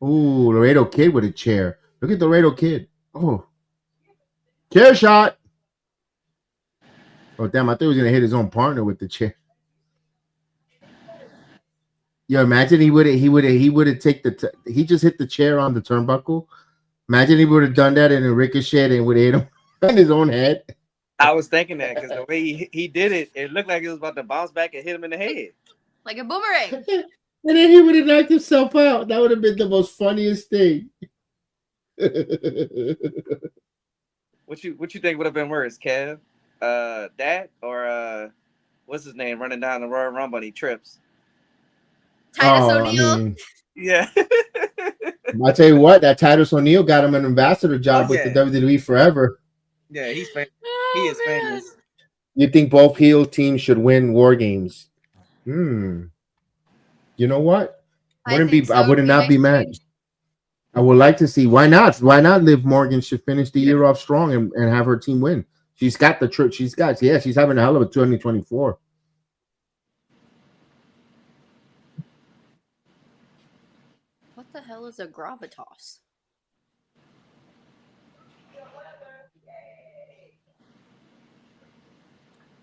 [SPEAKER 1] Ooh, Laredo Kid with a chair. Look at the Laredo Kid. Oh, chair shot. Oh, damn, I thought he was going to hit his own partner with the chair. Yo, imagine he would have taken he just hit the chair on the turnbuckle. Imagine he would have done that in a ricochet and would have hit him on his own head.
[SPEAKER 2] I was thinking that because the way he did it, it looked like it was about to bounce back and hit him in the head.
[SPEAKER 3] Like a boomerang.
[SPEAKER 1] And then he would have knocked himself out. That would have been the most funniest thing.
[SPEAKER 2] What you think would have been worse, Kev? That or what's his name running down the Royal Rumble and he trips?
[SPEAKER 3] Titus O'Neil.
[SPEAKER 1] I mean,
[SPEAKER 2] Yeah.
[SPEAKER 1] I'll tell you what, that Titus O'Neil got him an ambassador job with the WWE forever.
[SPEAKER 2] Yeah, he's famous. He is famous.
[SPEAKER 1] You think both heel teams should win War Games? You know what? I would not be mad. I would like to see. Why not? Why not? Liv Morgan should finish the year off strong and have her team win. She's got the trick. She's having a hell of a 2024.
[SPEAKER 3] What the hell is a gravitas?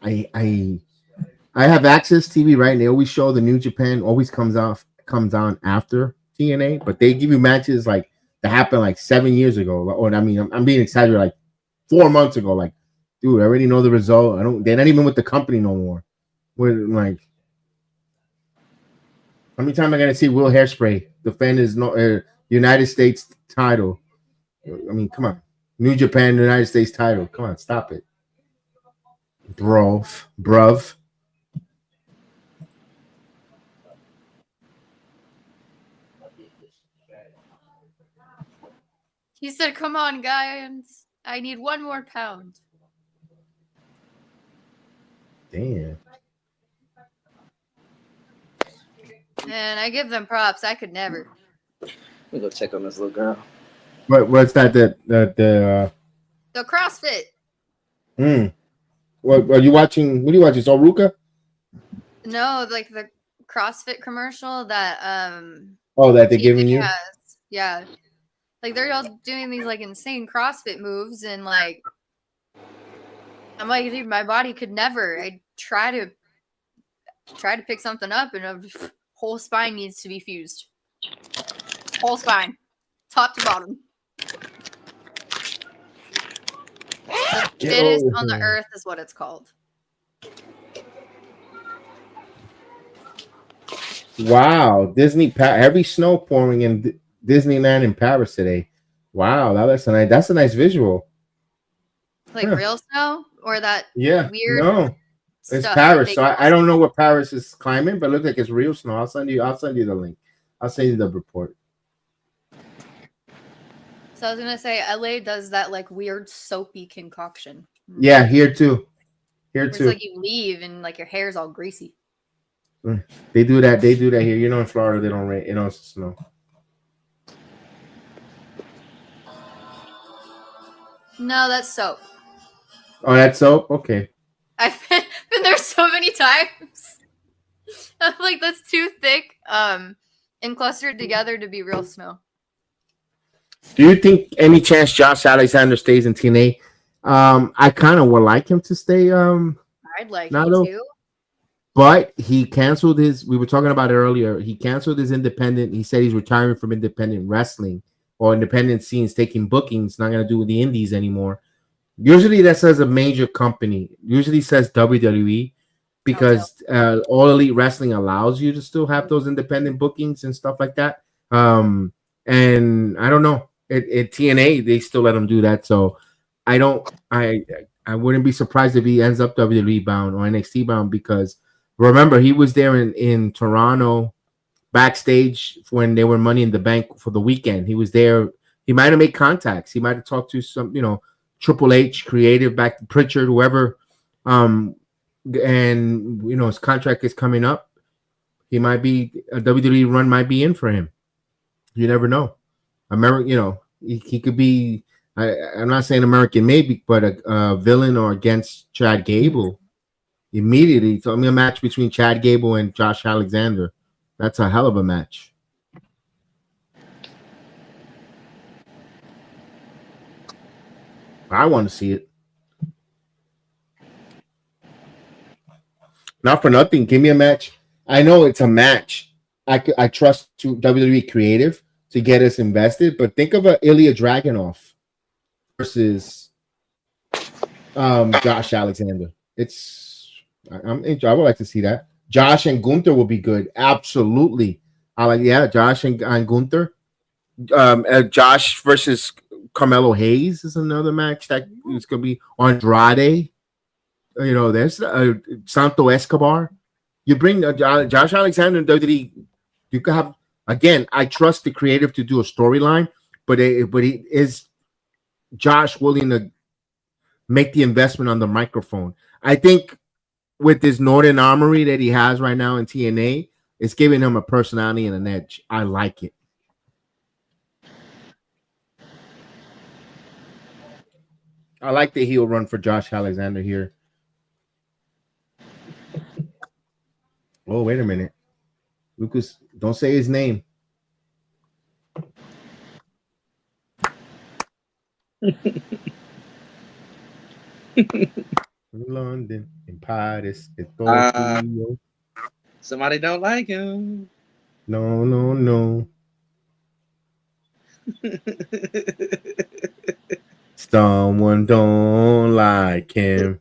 [SPEAKER 1] I have Access TV, right? And they always show the New Japan. Always comes on after TNA, but they give you matches like that happened like 7 years ago. Or I mean, I'm being exaggerated, like 4 months ago. Like, dude, I already know the result. They're not even with the company no more. We're like, how many times am I gonna see Will Hairspray defend his United States title? I mean, come on, New Japan United States title. Come on, stop it, bruv.
[SPEAKER 3] He said, "Come on, guys, I need 1 more pound."
[SPEAKER 1] Damn.
[SPEAKER 3] And I give them props. I could never.
[SPEAKER 2] Let me go check on this little girl.
[SPEAKER 1] What's that?
[SPEAKER 3] The CrossFit.
[SPEAKER 1] What are you watching? What are you watching? Ruka?
[SPEAKER 3] No, like the CrossFit commercial that
[SPEAKER 1] that they're giving you.
[SPEAKER 3] Has. Yeah. Like they're all doing these like insane CrossFit moves and like I'm like, dude, my body could never. I try to pick something up and a whole spine needs to be fused. Whole spine. Top to bottom. The fittest on the earth is what it's called.
[SPEAKER 1] Wow, heavy snow pouring in Disneyland in Paris today. Wow, that's a nice visual.
[SPEAKER 3] Like real snow or that weird.
[SPEAKER 1] No, it's Paris. So I don't know what Paris is climbing, but it looks like it's real snow. I'll send you the link. I'll send you the report.
[SPEAKER 3] So I was gonna say LA does that like weird soapy concoction.
[SPEAKER 1] Yeah, here too.
[SPEAKER 3] It's like you leave and like your hair's all greasy.
[SPEAKER 1] They do that here. You know, in Florida they don't rain. It don't snow.
[SPEAKER 3] No, that's soap.
[SPEAKER 1] Oh, that's soap? Okay.
[SPEAKER 3] I've been there so many times. I'm like, that's too thick and clustered together to be real snow.
[SPEAKER 1] Do you think any chance Josh Alexander stays in TNA? I kind of would like him to stay.
[SPEAKER 3] I'd like him to.
[SPEAKER 1] But he canceled we were talking about it earlier. He canceled his independent. He said he's retiring from independent wrestling or independent scenes, taking bookings, not going to do with the indies anymore. Usually that says a major company. Usually says WWE because All Elite Wrestling allows you to still have those independent bookings and stuff like that. And I don't know. At TNA, they still let him do that. So I wouldn't be surprised if he ends up WWE bound or NXT bound because remember, he was there in Toronto backstage when they were Money in the Bank for the weekend. He was there He might have made contacts. He might have talked to some, Triple H, creative, back to Pritchard, whoever. And his contract is coming up. He might be a WWE run might be in for him. You never know. He could be. I'm not saying American maybe, but a villain or against Chad Gable. Immediately, so a match between Chad Gable and Josh Alexander. That's a hell of a match. I want to see it. Not for nothing. Give me a match. I know it's a match. I trust to WWE creative to get us invested, but think of Ilya Dragunov versus Josh Alexander. I would like to see that. Josh and Gunther will be good. Absolutely. Josh and Gunther. Josh versus Carmelo Hayes is another match that is going to be Andrade. There's Santo Escobar. You bring Josh Alexander and WWE. You could have, again, I trust the creative to do a storyline, but is Josh willing to make the investment on the microphone? I think with this Northern Armory that he has right now in TNA, it's giving him a personality and an edge. I like it. I like the heel run for Josh Alexander here. Oh, wait a minute. Lucas, don't say his name. London, in Paris, in Tokyo.
[SPEAKER 2] Somebody don't like him.
[SPEAKER 1] No. Someone don't like him.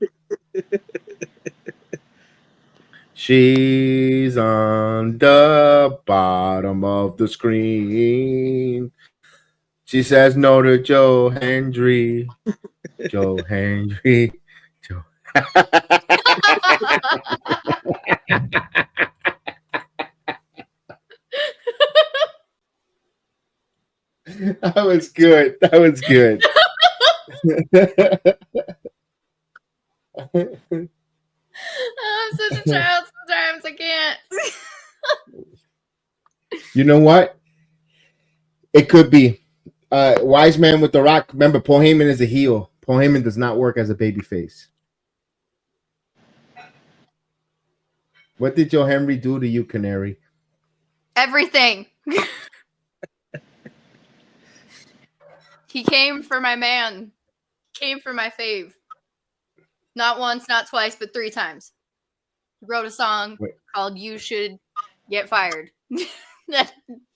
[SPEAKER 1] She's on the bottom of the screen. She says no to Joe Hendry. Joe Hendry. Joe. That was good.
[SPEAKER 3] I'm such a child sometimes. I can't.
[SPEAKER 1] You know what? It could be. Wise Man with the Rock. Remember, Paul Heyman is a heel. Paul Heyman does not work as a babyface. What did Joe Henry do to you, Canary?
[SPEAKER 3] Everything. He came for my man. Came for my fave. Not once, not twice, but 3 times. He wrote a song called "You Should Get Fired."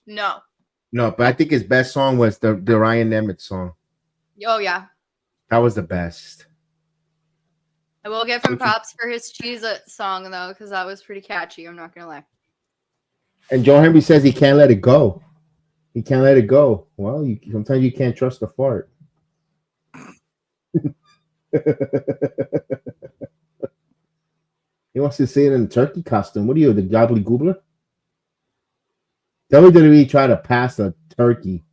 [SPEAKER 3] No.
[SPEAKER 1] No, but I think his best song was the Ryan Nemeth song.
[SPEAKER 3] Oh, yeah.
[SPEAKER 1] That was the best.
[SPEAKER 3] I will give him props for his Cheez-It song, though, because that was pretty catchy. I'm not going to lie.
[SPEAKER 1] And Joe Henry says he can't let it go. He can't let it go. Well, sometimes you can't trust the fart. He wants to say it in a turkey costume. What are you, the gobbly goobler? WWE tried to pass a turkey.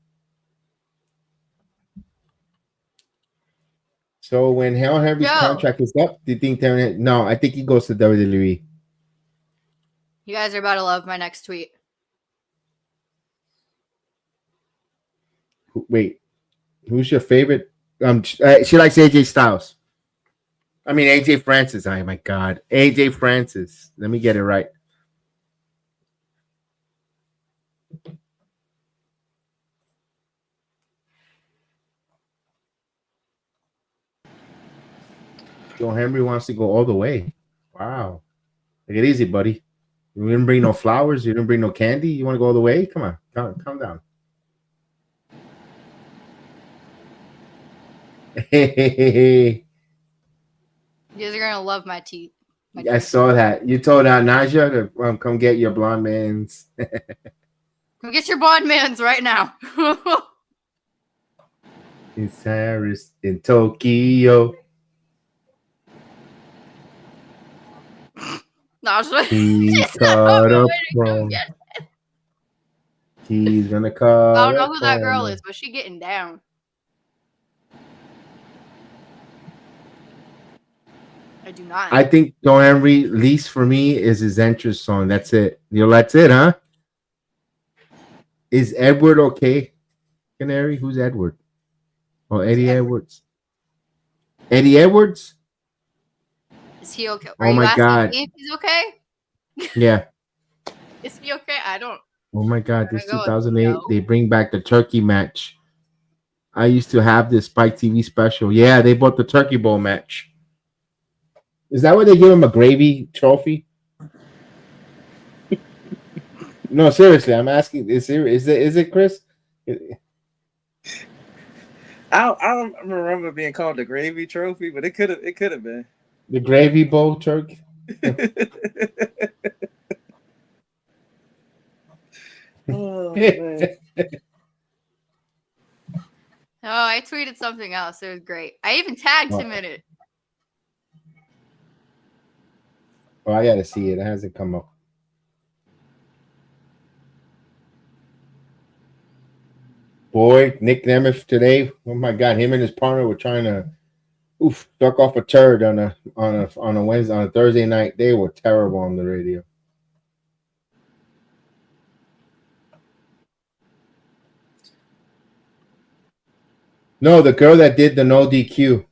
[SPEAKER 1] So when Hal Henry's contract is up, do you think they're... No, I think he goes to WWE.
[SPEAKER 3] You guys are about to love my next tweet.
[SPEAKER 1] Wait, who's your favorite? She likes AJ Styles. I mean, AJ Francis. Oh, my God. AJ Francis. Let me get it right. Joe Henry wants to go all the way. Wow. Take it easy, buddy. You didn't bring no flowers. You didn't bring no candy. You want to go all the way? Come on. Calm down. Hey.
[SPEAKER 3] You guys are going to love my teeth.
[SPEAKER 1] I saw that. You told Naja to come get your blonde mans.
[SPEAKER 3] Come get your blonde mans right now.
[SPEAKER 1] In Paris, in Tokyo.
[SPEAKER 3] No,
[SPEAKER 1] he caught up from. He's gonna
[SPEAKER 3] I
[SPEAKER 1] call.
[SPEAKER 3] don't know who that girl is, but she getting down. I do not.
[SPEAKER 1] I think Joe Henry, least for me, is his entrance song. That's it. That's it, huh? Is Edward okay? Canary? Who's Edward? Oh, Eddie Edwards. Eddie Edwards?
[SPEAKER 3] Is he okay?
[SPEAKER 1] Oh
[SPEAKER 3] Are you
[SPEAKER 1] my
[SPEAKER 3] asking
[SPEAKER 1] God.
[SPEAKER 3] me if he's okay?
[SPEAKER 1] Yeah.
[SPEAKER 3] Is he okay? I don't.
[SPEAKER 1] Oh my God. This
[SPEAKER 3] Go
[SPEAKER 1] 2008,
[SPEAKER 3] no.
[SPEAKER 1] they bring back the turkey match. I used to have this Spike TV special. Yeah, they bought the turkey bowl match. Is that where they give him a gravy trophy? No, seriously, I'm asking. Is it Chris?
[SPEAKER 2] I don't remember being called the gravy trophy, but it could have been
[SPEAKER 1] The gravy bowl turkey.
[SPEAKER 2] Oh, man.
[SPEAKER 3] Oh, I tweeted something else. It was great. I even tagged him in it.
[SPEAKER 1] Oh, I gotta see it. It hasn't come up. Boy, Nick Nemeth today. Oh my God, him and his partner were trying to duck off a turd on a Wednesday, on a Thursday night. They were terrible on the radio. No, the girl that did the no DQ.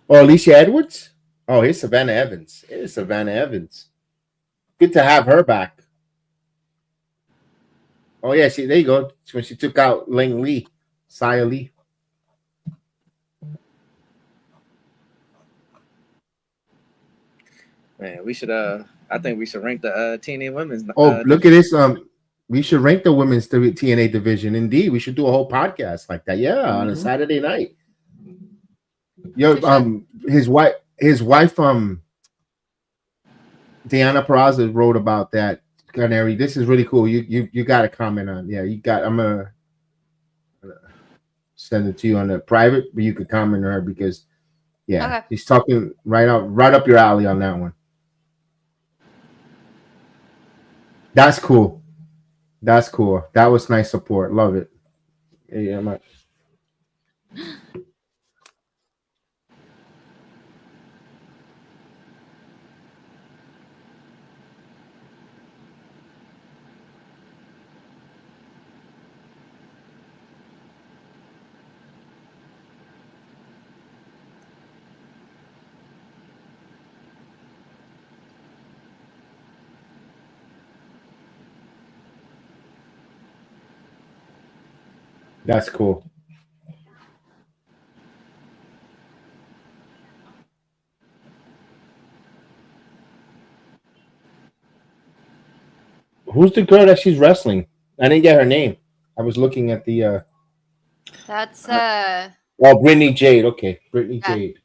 [SPEAKER 1] Oh, Alicia Edwards? Oh, here's Savannah Evans. Here's Savannah Evans. Good to have her back. Oh, yeah, see, there you go. It's when she took out Ling Lee, Xia Li.
[SPEAKER 2] Man, we should I think we should rank the TNA women's.
[SPEAKER 1] Look at this. We should rank the women's TNA division. Indeed, we should do a whole podcast like that. Yeah, on a Saturday night. Yo, his wife, Deanna Peraza wrote about that. Canary, this is really cool. You got to comment on. Yeah, you got. I'm gonna send it to you on the private, but you could comment on her because, yeah, okay. He's talking right up your alley on that one. That's cool. That's cool. That was nice support. Love it. Yeah, much. That's cool. Who's the girl that she's wrestling? I didn't get her name. I was looking at the
[SPEAKER 3] That's
[SPEAKER 1] Brittany Jade. Okay, Brittany Jade.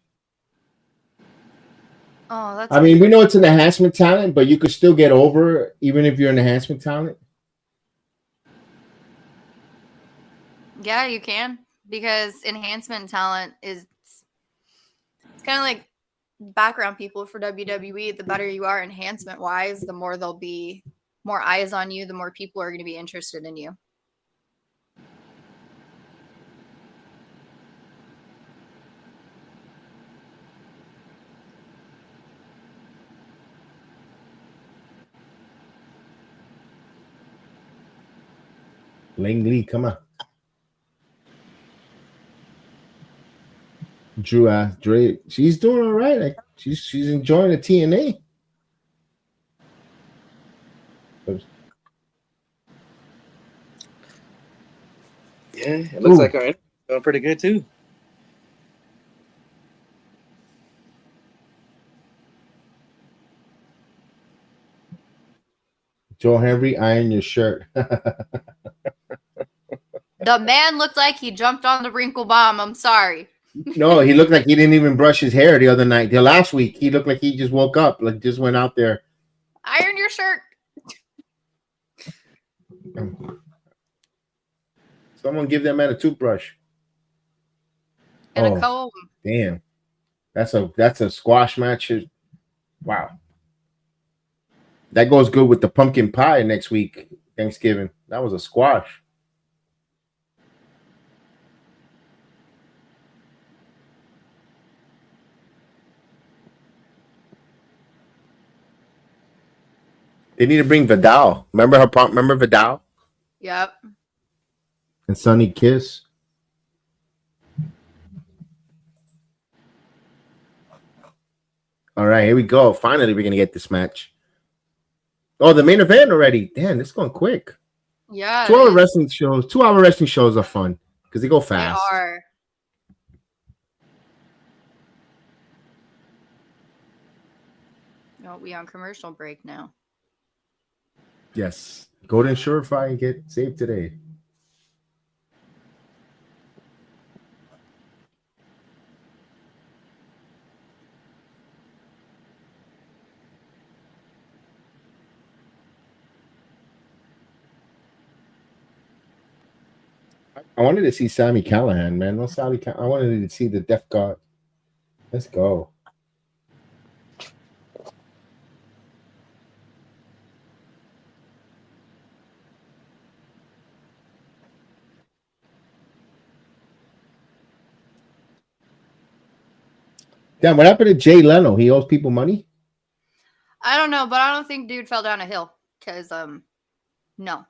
[SPEAKER 3] Oh, that's.
[SPEAKER 1] I mean, we know it's an enhancement talent, but you could still get over even if you're an enhancement talent.
[SPEAKER 3] Yeah, you can, because enhancement talent is, it's kind of like background people for WWE. The better you are enhancement wise, the more there'll be more eyes on you, the more people are going to be interested in you.
[SPEAKER 1] Ling Lee, come on. Dre, she's doing all right. Like, she's enjoying the TNA.
[SPEAKER 2] Yeah, it looks like her doing pretty good too.
[SPEAKER 1] Joe Henry, iron your shirt.
[SPEAKER 3] The man looked like he jumped on the wrinkle bomb. I'm sorry.
[SPEAKER 1] No, he looked like he didn't even brush his hair the other night. The last week, he looked like he just woke up, like just went out there.
[SPEAKER 3] Iron your shirt.
[SPEAKER 1] Someone give that man a toothbrush.
[SPEAKER 3] And a comb.
[SPEAKER 1] Damn. That's a squash match. Wow. That goes good with the pumpkin pie next week. Thanksgiving. That was a squash. They need to bring Vidal. Remember Vidal
[SPEAKER 3] Yep.
[SPEAKER 1] and Sonny Kiss. All right, here we go. Finally, we're gonna get this match. Oh, the main event already. Damn, this is going quick.
[SPEAKER 3] Yeah.
[SPEAKER 1] 2-hour wrestling shows. 2-hour wrestling shows are fun because they go fast.
[SPEAKER 3] They are. Oh, we on commercial break now.
[SPEAKER 1] Yes. Go to Insurify and get saved today. I wanted to see Sammy Callahan, man. No Sammy. I wanted to see the Death God. Let's go. Damn, what happened to Jay Leno? He owes people money?
[SPEAKER 3] I don't know, but I don't think dude fell down a hill because no.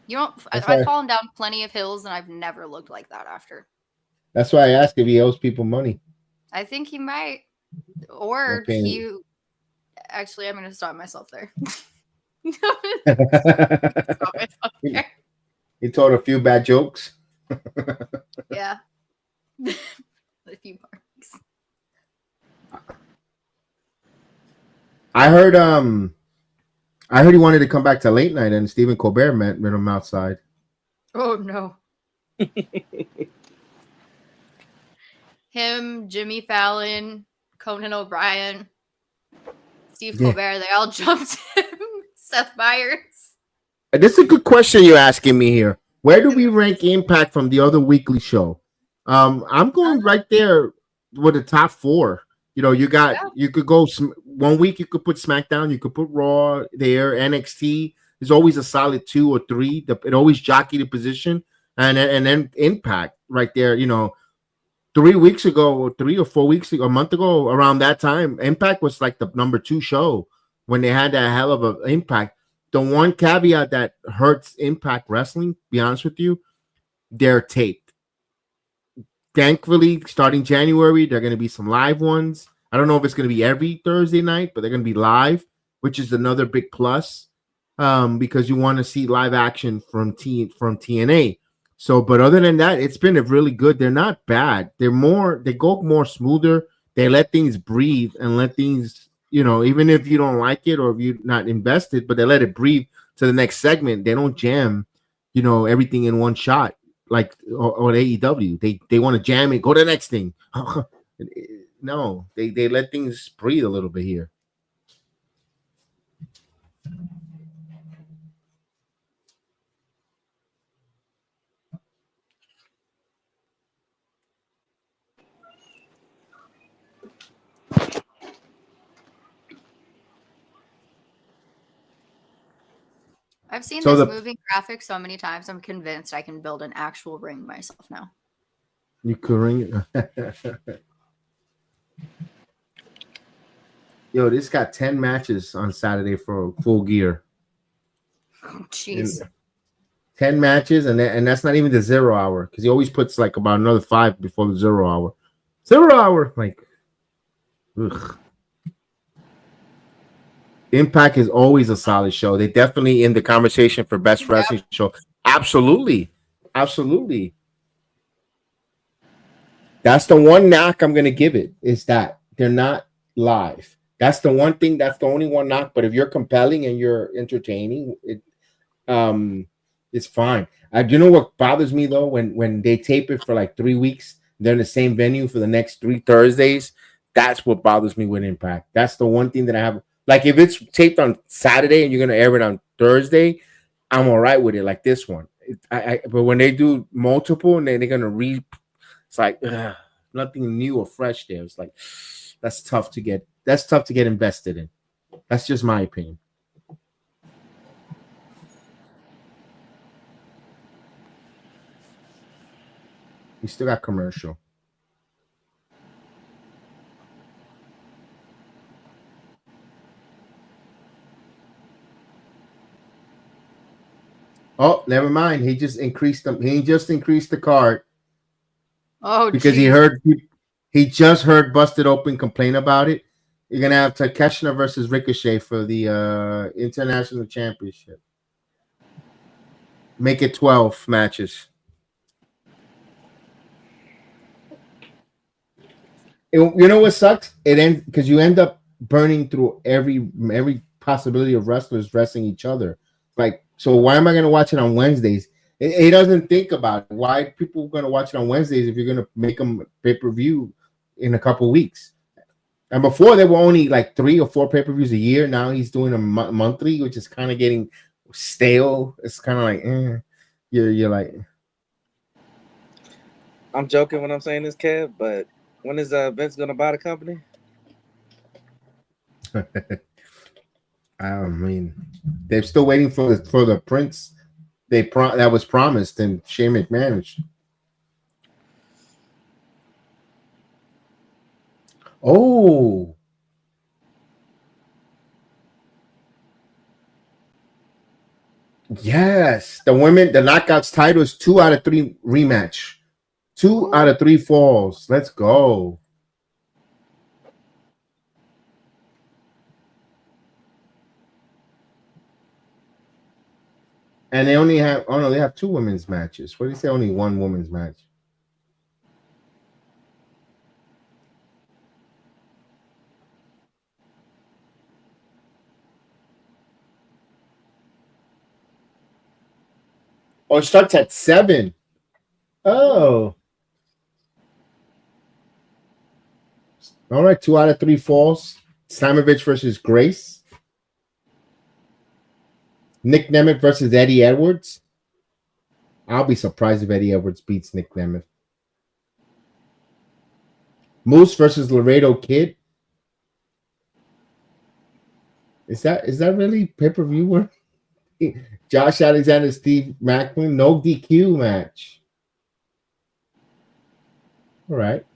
[SPEAKER 3] You don't. I've fallen down plenty of hills and I've never looked like that after.
[SPEAKER 1] That's why I asked if he owes people money.
[SPEAKER 3] I think he might, or
[SPEAKER 1] Okay.
[SPEAKER 3] he. Actually, I'm going to stop myself there.
[SPEAKER 1] He told a few bad jokes.
[SPEAKER 3] Yeah. A few marks.
[SPEAKER 1] I heard he wanted to come back to late night, and Stephen Colbert met him outside.
[SPEAKER 3] Oh no. Him, Jimmy Fallon, Conan O'Brien, Steve Colbert, they all jumped him. Seth Meyers.
[SPEAKER 1] This is a good question you're asking me here. Where do we rank Impact from the other weekly show? I'm going right there with the top 4. You know, you could go 1 week, you could put SmackDown, you could put Raw there. NXT is always a solid 2 or 3. It always jockey the position, and then Impact right there. You know, 3 weeks ago, or 3 or 4 weeks ago, a month ago, around that time, Impact was like the number 2 show when they had that hell of an Impact. The one caveat that hurts Impact Wrestling, be honest with you, they're taped. Thankfully, starting January, there are going to be some live ones. I don't know if it's going to be every Thursday night, but they're going to be live, which is another big plus because you want to see live action from TNA. So, but other than that, it's been a really good. They're not bad. They go more smoother. They let things breathe and let things, you know, even if you don't like it or if you're not invested, but they let it breathe to the next segment. They don't jam, you know, everything in one shot. Like or AEW, they want to jam it, go to the next thing. No, they let things breathe a little bit here.
[SPEAKER 3] I've seen this moving graphic so many times. I'm convinced I can build an actual ring myself now.
[SPEAKER 1] You could ring it. Yo, this got 10 matches on Saturday for Full Gear.
[SPEAKER 3] Oh, jeez.
[SPEAKER 1] 10 matches, and that's not even the 0 hour because he always puts like about another 5 before the 0 hour. 0 hour, like, ugh. Impact is always a solid show. They definitely in the conversation for best wrestling show. Absolutely. Absolutely. That's the one knock I'm going to give it is that they're not live. That's the one thing. That's the only one knock. But if you're compelling and you're entertaining, it's fine. You know what bothers me, though? When they tape it for like 3 weeks, they're in the same venue for the next 3 Thursdays. That's what bothers me with Impact. That's the one thing that I have. Like, if it's taped on Saturday and you're going to air it on Thursday, I'm all right with it, like this one. But when they do multiple and they're going to it's like nothing new or fresh there. It's like, that's tough to get invested in. That's just my opinion. We still got commercial. Oh, never mind. He just increased them. He just increased the card.
[SPEAKER 3] Oh,
[SPEAKER 1] because he just heard Busted Open complain about it. You're gonna have Takeshita versus Ricochet for the international championship. Make it 12 matches. You know what sucks? It ends because you end up burning through every possibility of wrestlers wrestling each other. Like, so why am I gonna watch it on Wednesdays? He doesn't think about it. Why people gonna watch it on Wednesdays if you're gonna make them pay-per-view in a couple weeks? And before there were only like 3 or 4 pay-per-views a year. Now he's doing a monthly, which is kind of getting stale. It's kind of like, you're like.
[SPEAKER 2] I'm joking when I'm saying this, Kev, but when is Vince gonna buy the company?
[SPEAKER 1] I mean, they're still waiting for the Prince. That was promised, and Shane McMahon. Oh. Yes, the knockouts title is 2 out of 3 rematch. 2 out of 3 falls. Let's go. And they only have they have 2 women's matches. What do you say? Only 1 women's match. Oh, it starts at 7. Oh. All right, 2 out of 3 falls. Slamovich versus Grace. Nick Nemeth versus Eddie Edwards. I'll be surprised if Eddie Edwards beats Nick Nemeth. Moose versus Laredo Kid. Is that really pay-per-view work? Josh Alexander, Steve Macklin, no DQ match. All right.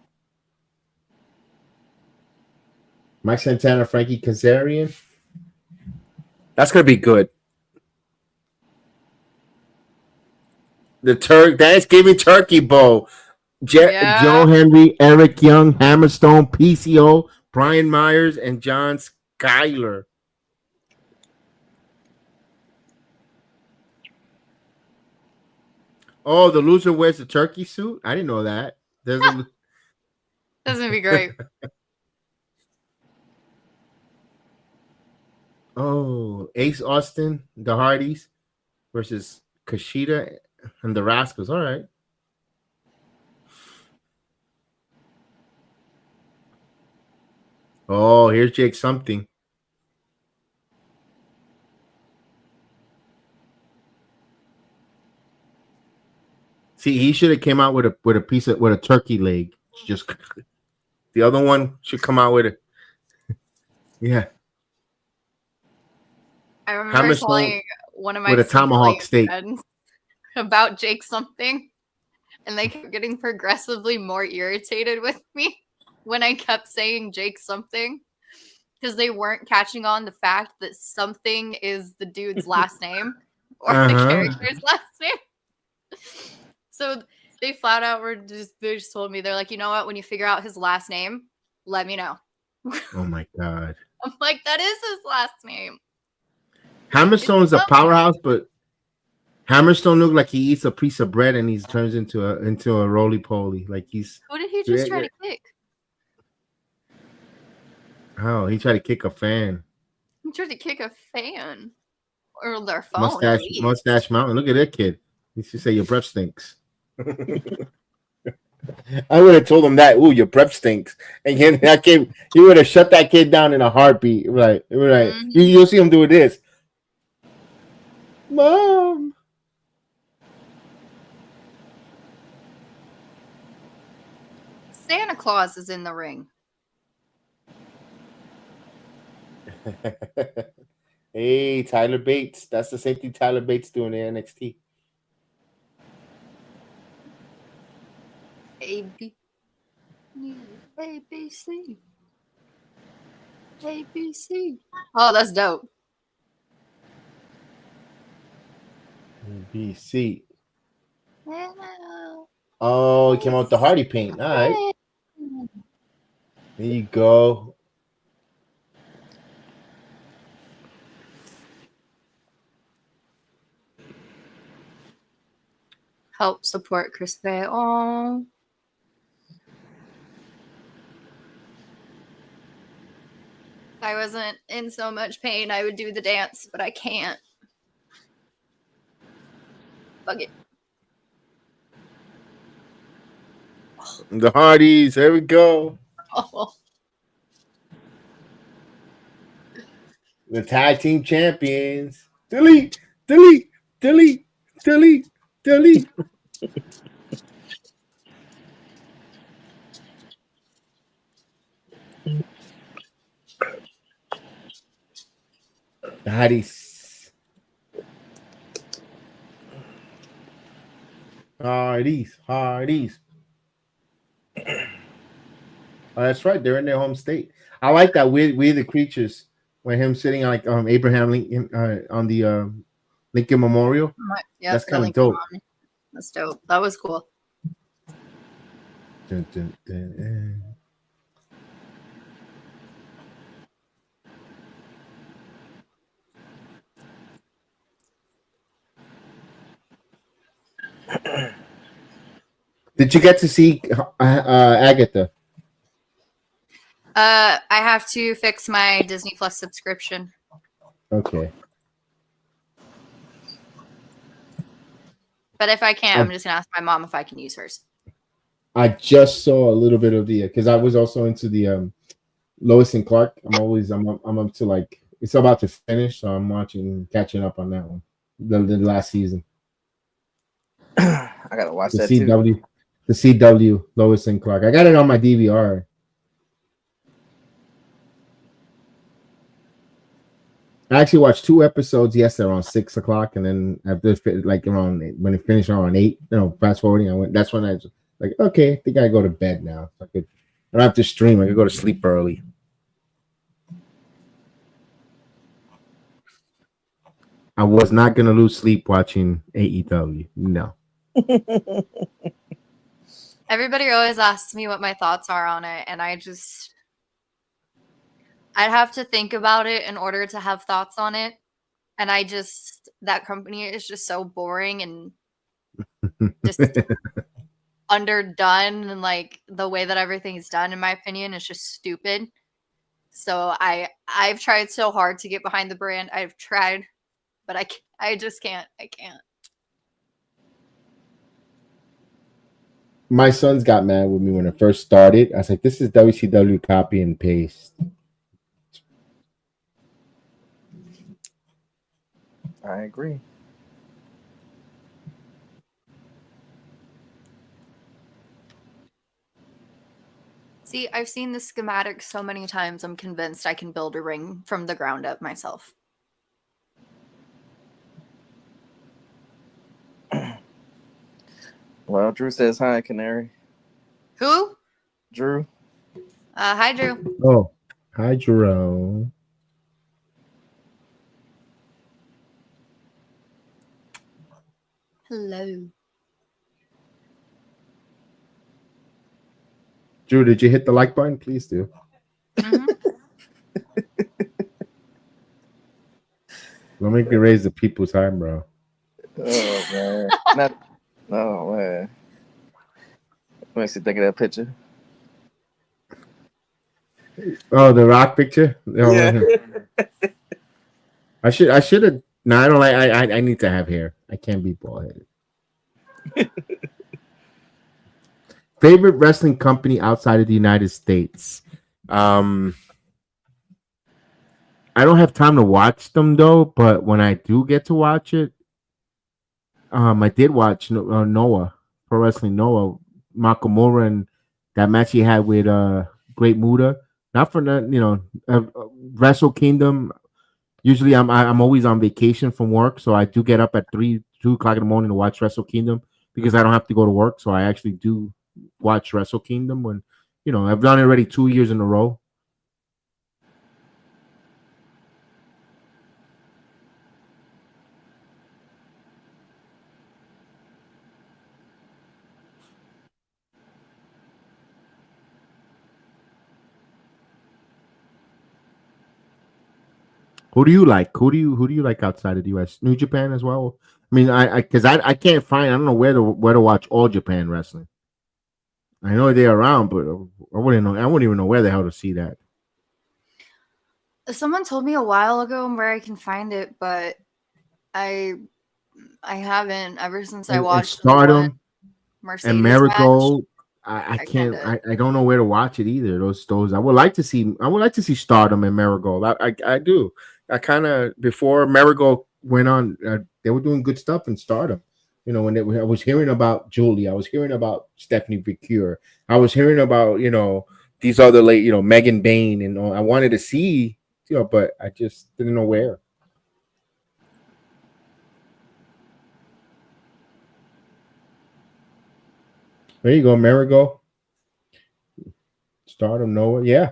[SPEAKER 1] Mike Santana, Frankie Kazarian. That's gonna be good. The Thanksgiving Turkey Bowl. Joe Henry, Eric Young, Hammerstone, PCO, Brian Myers, and John Skyler. Oh, the loser wears the turkey suit? I didn't know that.
[SPEAKER 3] Doesn't be great.
[SPEAKER 1] Oh, Ace Austin, the Hardys versus Kushida and the Rascals. All right. Oh, here's Jake something. See, he should have came out with a turkey leg. Just the other one should come out with it. Yeah.
[SPEAKER 3] I remember telling one of my
[SPEAKER 1] with a tomahawk steak
[SPEAKER 3] friends about Jake something, and they kept getting progressively more irritated with me when I kept saying Jake something, because they weren't catching on the fact that something is the dude's last name or the character's last name. So they flat out they just told me, they're like, you know what? When you figure out his last name, let me know.
[SPEAKER 1] Oh my God.
[SPEAKER 3] I'm like, that is his last name.
[SPEAKER 1] Hammerstone's a powerhouse, but Hammerstone looked like he eats a piece of bread and he turns into a roly poly. Like he's.
[SPEAKER 3] Who did he just try to kick?
[SPEAKER 1] Oh, he tried to kick a fan.
[SPEAKER 3] He tried to kick a fan or their phone.
[SPEAKER 1] Mustache Mountain. Look at that kid. He should say your breath stinks. I would have told him that. Ooh, your breath stinks. And that kid, he would have shut that kid down in a heartbeat. Right. Mm-hmm. You'll see him do this. Mom.
[SPEAKER 3] Santa Claus is in the ring.
[SPEAKER 1] Hey, Tyler Bates. That's the same thing Tyler Bates doing in NXT.
[SPEAKER 3] A B C. A B C. Oh, that's dope.
[SPEAKER 1] BC.
[SPEAKER 3] Yeah.
[SPEAKER 1] Oh, it came out with the Hardy paint. All right. There you go.
[SPEAKER 3] Help support Chris Bay. Oh. If I wasn't in so much pain, I would do the dance, but I can't. Fuck it.
[SPEAKER 1] The Hardys. There we go.
[SPEAKER 3] Oh.
[SPEAKER 1] The tag team champions. Delete. Delete. Delete. Delete. Delete. The Hardys. Hardys. Hardys. Oh, that's right. They're in their home state. I like that. We're the creatures. When him sitting on like Abraham Lincoln on the Lincoln Memorial.
[SPEAKER 3] Yeah,
[SPEAKER 1] that's kind of dope.
[SPEAKER 3] That's dope. That was cool.
[SPEAKER 1] Dun, dun, dun. Did you get to see Agatha?
[SPEAKER 3] I have to fix my Disney Plus subscription.
[SPEAKER 1] Okay.
[SPEAKER 3] But if I can't, I'm just gonna ask my mom if I can use hers.
[SPEAKER 1] I just saw a little bit of the because I was also into the Lois and Clark. I'm up to like it's about to finish, so I'm catching up on that one. The last season.
[SPEAKER 2] I gotta watch that
[SPEAKER 1] CW,
[SPEAKER 2] too.
[SPEAKER 1] The CW Lois and Clark. I got it on my DVR. I actually watched 2 episodes yesterday around 6 o'clock, and then after like around when it finished around 8, fast forwarding, I went. That's when I was like, okay, I think I go to bed now. I don't have to stream. I could go to sleep early. I was not gonna lose sleep watching AEW. No.
[SPEAKER 3] Everybody always asks me what my thoughts are on it, and I'd have to think about it in order to have thoughts on it. And that company is just so boring and just underdone. And like the way that everything is done, in my opinion, is just stupid. So I've tried so hard to get behind the brand. I've tried, but I just can't. I can't.
[SPEAKER 1] My sons got mad with me when it first started. I was like, this is WCW copy and paste.
[SPEAKER 2] I agree.
[SPEAKER 3] See, I've seen the schematic so many times, I'm convinced I can build a ring from the ground up myself.
[SPEAKER 2] Well, Drew says hi, Canary.
[SPEAKER 3] Who?
[SPEAKER 2] Drew.
[SPEAKER 3] Hi, Drew.
[SPEAKER 1] Oh, hi, Jerome.
[SPEAKER 3] Hello.
[SPEAKER 1] Drew, did you hit the like button? Please do.
[SPEAKER 3] Mm-hmm.
[SPEAKER 1] Don't make me raise the people's eyebrow.
[SPEAKER 2] Oh man. Oh man. Makes you think of that picture.
[SPEAKER 1] Oh, the Rock picture. Oh,
[SPEAKER 2] Yeah.
[SPEAKER 1] I should have. No, I don't like. I need to have hair. I can't be bald headed. Favorite wrestling company outside of the United States. I don't have time to watch them though, but when I do get to watch it, I did watch Noah, Pro Wrestling Noah, Nakamura, and that match he had with Great Muta. Not for Wrestle Kingdom. Usually, I'm always on vacation from work, so I do get up at 2 o'clock in the morning to watch Wrestle Kingdom because I don't have to go to work. So I actually do watch Wrestle Kingdom when, I've done it already 2 years in a row. Who do you like? Who do you like outside of the US? New Japan as well. I mean, because I can't find. I don't know where to watch all Japan wrestling. I know they're around, but I wouldn't know. I wouldn't even know where the hell to see that.
[SPEAKER 3] Someone told me a while ago where I can find it, but I haven't ever since I watched
[SPEAKER 1] Stardom
[SPEAKER 3] Mercedes
[SPEAKER 1] and Marigold.
[SPEAKER 3] match.
[SPEAKER 1] I can't. I don't know where to watch it either. Those I would like to see. I would like to see Stardom and Marigold. I do. I kind of before Marigold went on, they were doing good stuff in Stardom. When I was hearing about Julie, I was hearing about Stephanie Vicure, I was hearing about these other late Megan Bain, and I wanted to see but I just didn't know where. There you go, Marigold. Stardom, Noah, yeah.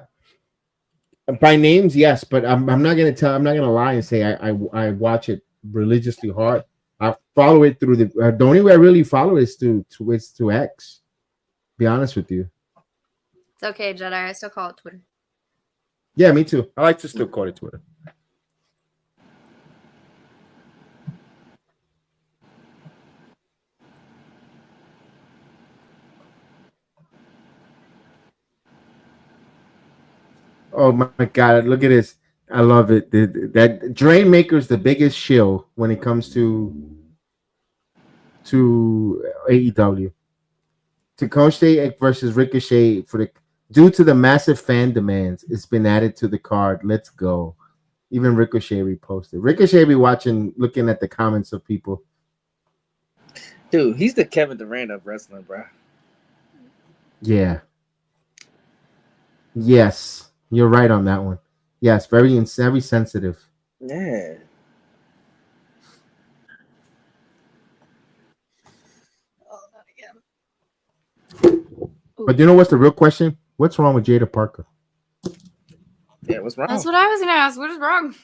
[SPEAKER 1] By names, yes, but I'm not gonna tell. I'm not gonna lie and say I watch it religiously hard. I follow it through the only way I really follow it is to X. Be honest with you.
[SPEAKER 3] It's okay, Jedi. I still call it Twitter.
[SPEAKER 1] Yeah, me too. I like to still call it Twitter. Oh my God! Look at this. I love it. That Drain Maker is the biggest shill when it comes to AEW. Ricochet versus Ricochet due to the massive fan demands, it's been added to the card. Let's go. Even Ricochet reposted. Ricochet be looking at the comments of people.
[SPEAKER 2] Dude, he's the Kevin Durant of wrestling, bro.
[SPEAKER 1] Yeah. Yes, you're right on that one. Yes, very sensitive.
[SPEAKER 2] Yeah.
[SPEAKER 1] But you know what's the real question? What's wrong with Jada Parker?
[SPEAKER 2] Yeah, what's wrong?
[SPEAKER 3] That's what I was gonna ask. What is wrong?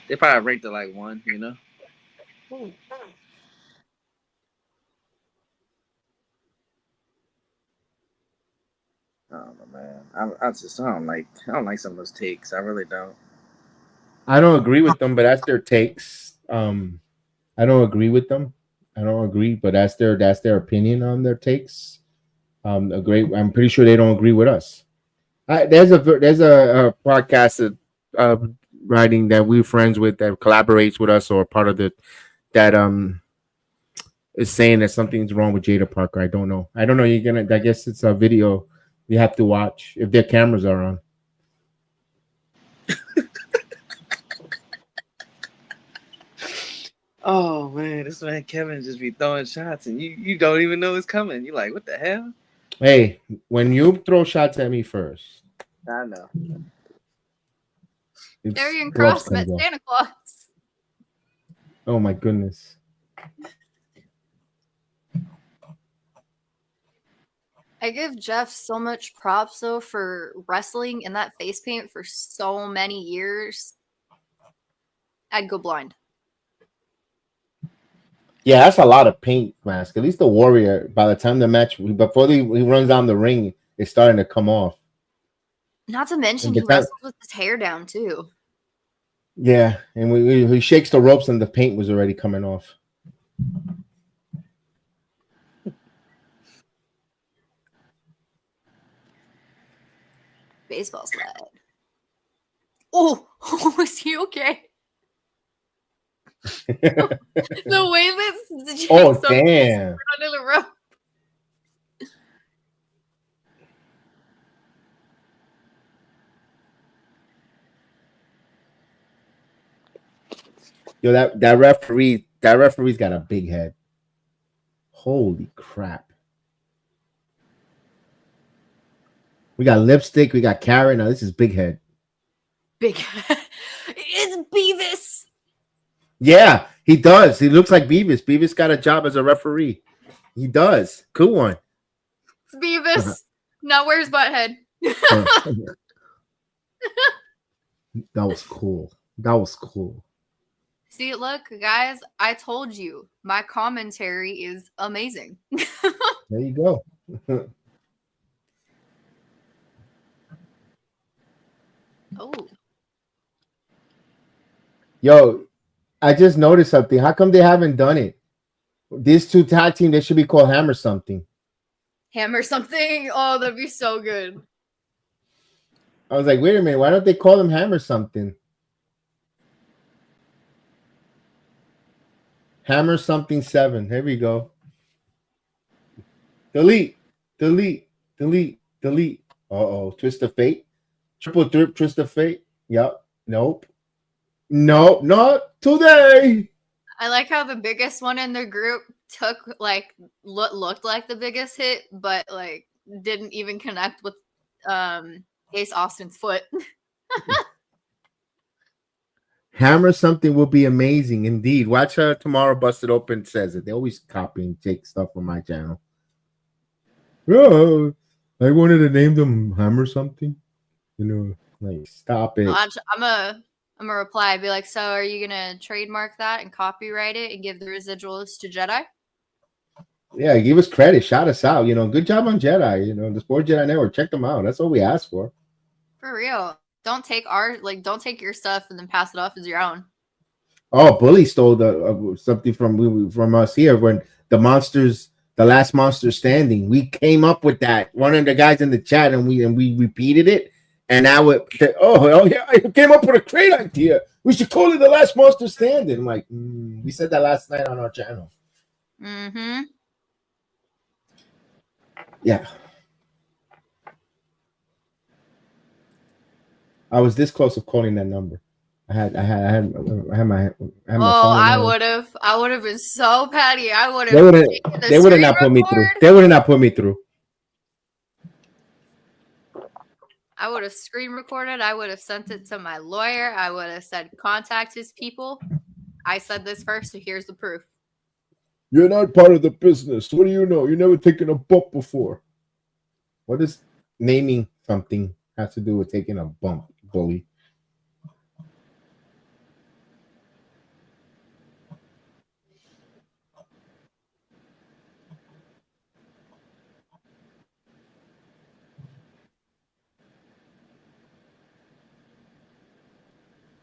[SPEAKER 2] They probably ranked it like 1, I don't know, man. I don't like some of those takes. I really don't.
[SPEAKER 1] I don't agree with them, but that's their takes. I don't agree with them. I don't agree, but that's their opinion on their takes. I'm pretty sure they don't agree with us. There's a podcast writing that we're friends with that collaborates with us or part of that is saying that something's wrong with Jada Parker. I don't know. I guess it's a video you have to watch if their cameras are on.
[SPEAKER 2] Oh man, this man Kevin just be throwing shots and you don't even know it's coming. You like, what the hell?
[SPEAKER 1] Hey, when you throw shots at me first.
[SPEAKER 2] I know.
[SPEAKER 3] Darian Cross met Santa Claus.
[SPEAKER 1] Oh my goodness.
[SPEAKER 3] I give Jeff so much props though for wrestling in that face paint for so many years. I'd go blind.
[SPEAKER 1] Yeah, that's a lot of paint mask. At least the Warrior, by the time the match, before he runs down the ring, it's starting to come off.
[SPEAKER 3] Not to mention he wrestled with his hair down too.
[SPEAKER 1] Yeah, and he shakes the ropes and the paint was already coming off.
[SPEAKER 3] Baseball slide. Oh, is he okay? The way that
[SPEAKER 1] oh damn
[SPEAKER 3] under the rope.
[SPEAKER 1] Yo, that referee's got a big head. Holy crap. We got lipstick, we got carrot. Now this is big head.
[SPEAKER 3] Big head. It's Beavis.
[SPEAKER 1] Yeah, He does. He looks like Beavis. Beavis got a job as a referee. He does. Cool one.
[SPEAKER 3] It's Beavis. Now where's Butthead?
[SPEAKER 1] That was cool. That was cool.
[SPEAKER 3] See, look, guys, I told you my commentary is amazing.
[SPEAKER 1] There you go.
[SPEAKER 3] Oh.
[SPEAKER 1] Yo, I just noticed something. How come they haven't done it? These two tag team, they should be called Hammer something.
[SPEAKER 3] Hammer something. Oh, that'd be so good.
[SPEAKER 1] I was like, wait a minute, why don't they call them Hammer something? Hammer something 7. Here we go. Delete. Uh-oh. Twist of Fate. Triple Threat Twist of Fate. Yep. Nope. No, not today.
[SPEAKER 3] I like how the biggest one in the group took like looked like the biggest hit, but like didn't even connect with Ace Austin's foot.
[SPEAKER 1] Hammer something will be amazing indeed. Watch her tomorrow. Busted Open says it. They always copy and take stuff from my channel. Oh, I wanted to name them Hammer something. You know, like stop it.
[SPEAKER 3] I'm a reply. I'd be like, so are you gonna trademark that and copyright it and give the residuals to Jedi?
[SPEAKER 1] Yeah, give us credit, shout us out. You know, good job on Jedi. You know, the Sport Jedi Network. Check them out. That's all we ask for.
[SPEAKER 3] For real. Don't take don't take your stuff and then pass it off as your own.
[SPEAKER 1] Oh, Bully stole the something from us here when the last monster standing. We came up with that. One of the guys in the chat and we repeated it. And now oh yeah, I came up with a great idea. We should call it the last monster standing. I'm like, we said that last night on our channel.
[SPEAKER 3] Mm-hmm.
[SPEAKER 1] Yeah. I was this close of calling that number. I had my phone.
[SPEAKER 3] I would have been so petty. I would have.
[SPEAKER 1] They would have not put me through. They would have not put me through.
[SPEAKER 3] I would have screen recorded. I would have sent it to my lawyer. I would have said, contact his people. I said this first, so here's the proof.
[SPEAKER 1] You're not part of the business. What do you know? You've never taken a bump before. What does naming something have to do with taking a bump, Bully?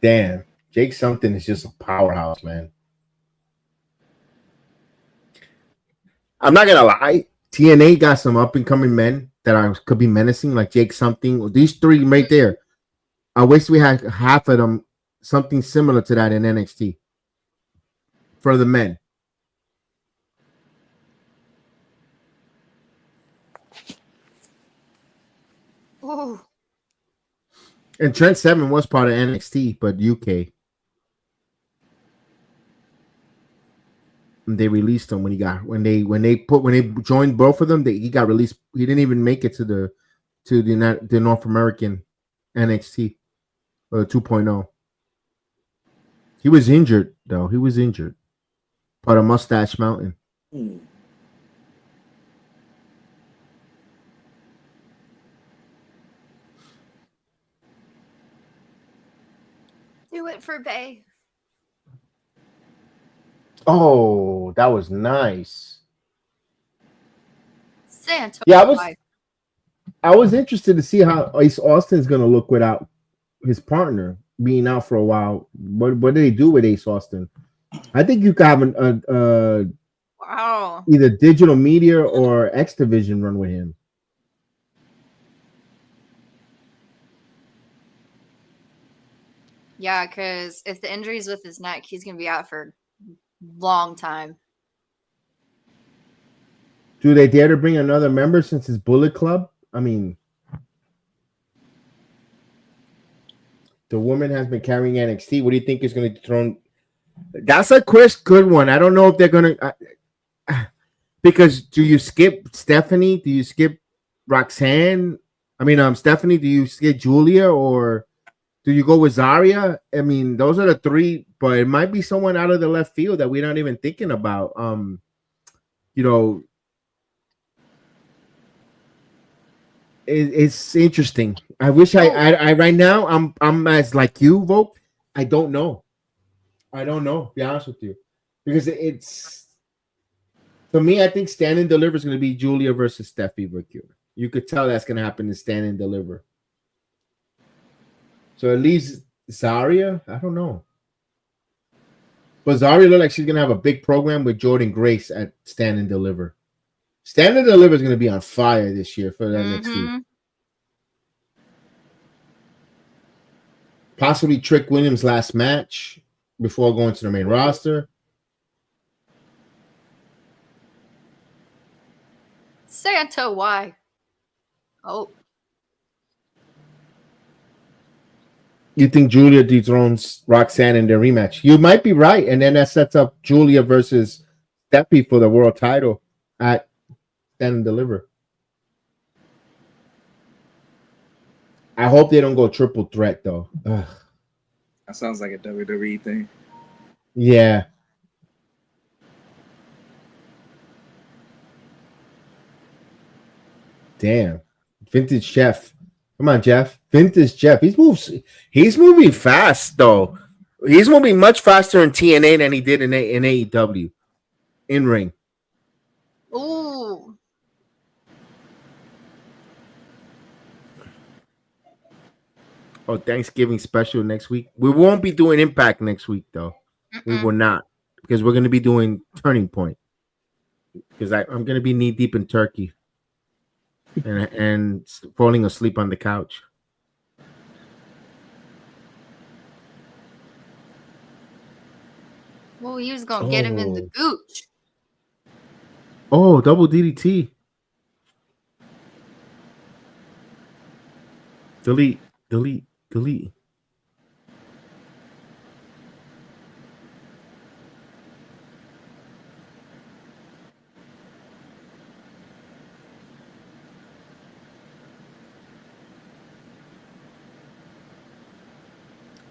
[SPEAKER 1] Damn, Jake something is just a powerhouse, man. I'm not gonna lie, TNA got some up and coming men that could be menacing, like Jake something. These three right there. I wish we had half of them, something similar to that in NXT for the men.
[SPEAKER 3] Ooh.
[SPEAKER 1] And Trent Seven was part of NXT, but UK. And they released him when they joined both of them. He got released. He didn't even make it to the North American NXT 2.0. He was injured though. He was injured. Part of Mustache Mountain.
[SPEAKER 3] Do it for Bay.
[SPEAKER 1] Oh, that was nice.
[SPEAKER 3] Santa.
[SPEAKER 1] Yeah, I was interested to see how Ace Austin's gonna look without his partner being out for a while. What do they do with Ace Austin? I think you could have
[SPEAKER 3] wow,
[SPEAKER 1] either digital media or X Division run with him.
[SPEAKER 3] Yeah, because if the injury's with his neck, he's gonna be out for a long time.
[SPEAKER 1] Do they dare to bring another member since it's Bullet Club? I mean, the woman has been carrying NXT. What do you think is going to be thrown? That's a good one. I don't know if they're going to. Because do you skip Stephanie? Do you skip Roxanne? I mean, Stephanie, do you skip Julia? Or Do you go with Zarya? I mean, those are the three, but it might be someone out of the left field that we're not even thinking about. You know, it's interesting. I wish I right now I'm as like you, Vogue. I don't know. I don't know. Be honest with you, because it's to me. I think Stand and Deliver is going to be Julia versus Steffi Mercure. You could tell that's going to happen in Stand and Deliver. So it leaves Zarya. I don't know. But Zarya looks like she's going to have a big program with Jordan Grace at Stand and Deliver. Stand and Deliver is going to be on fire this year for NXT. Possibly Trick Williams' last match before going to the main roster.
[SPEAKER 3] Santa, why? Oh.
[SPEAKER 1] You think Julia dethrones Roxanne in their rematch? You might be right, and then that sets up Julia versus Steffi for the world title at Stand and Deliver. I hope they don't go triple threat though. Ugh.
[SPEAKER 2] That sounds like a WWE thing.
[SPEAKER 1] Yeah. Damn. Vintage Chef. Come on, Jeff. Vintage Jeff. He's moving fast though. He's moving much faster in TNA than he did in AEW. In ring.
[SPEAKER 3] Ooh.
[SPEAKER 1] Oh, Thanksgiving special next week. We won't be doing Impact next week though. We will not, because we're going to be doing Turning Point. Because I'm going to be knee deep in turkey and falling asleep on the couch.
[SPEAKER 3] Well, he was gonna get him in the gooch.
[SPEAKER 1] Oh, double DDT. Delete.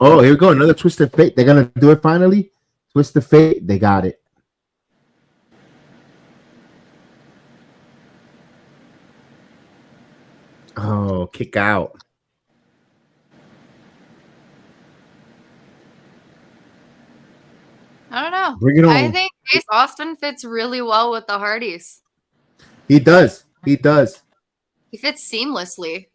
[SPEAKER 1] Oh, here we go. Another Twist of Fate. They're going to do it finally. Twist of Fate. They got it. Oh, kick out.
[SPEAKER 3] I don't know.
[SPEAKER 1] Bring it on.
[SPEAKER 3] I think Ace Austin fits really well with the Hardys.
[SPEAKER 1] He does. He
[SPEAKER 3] fits seamlessly.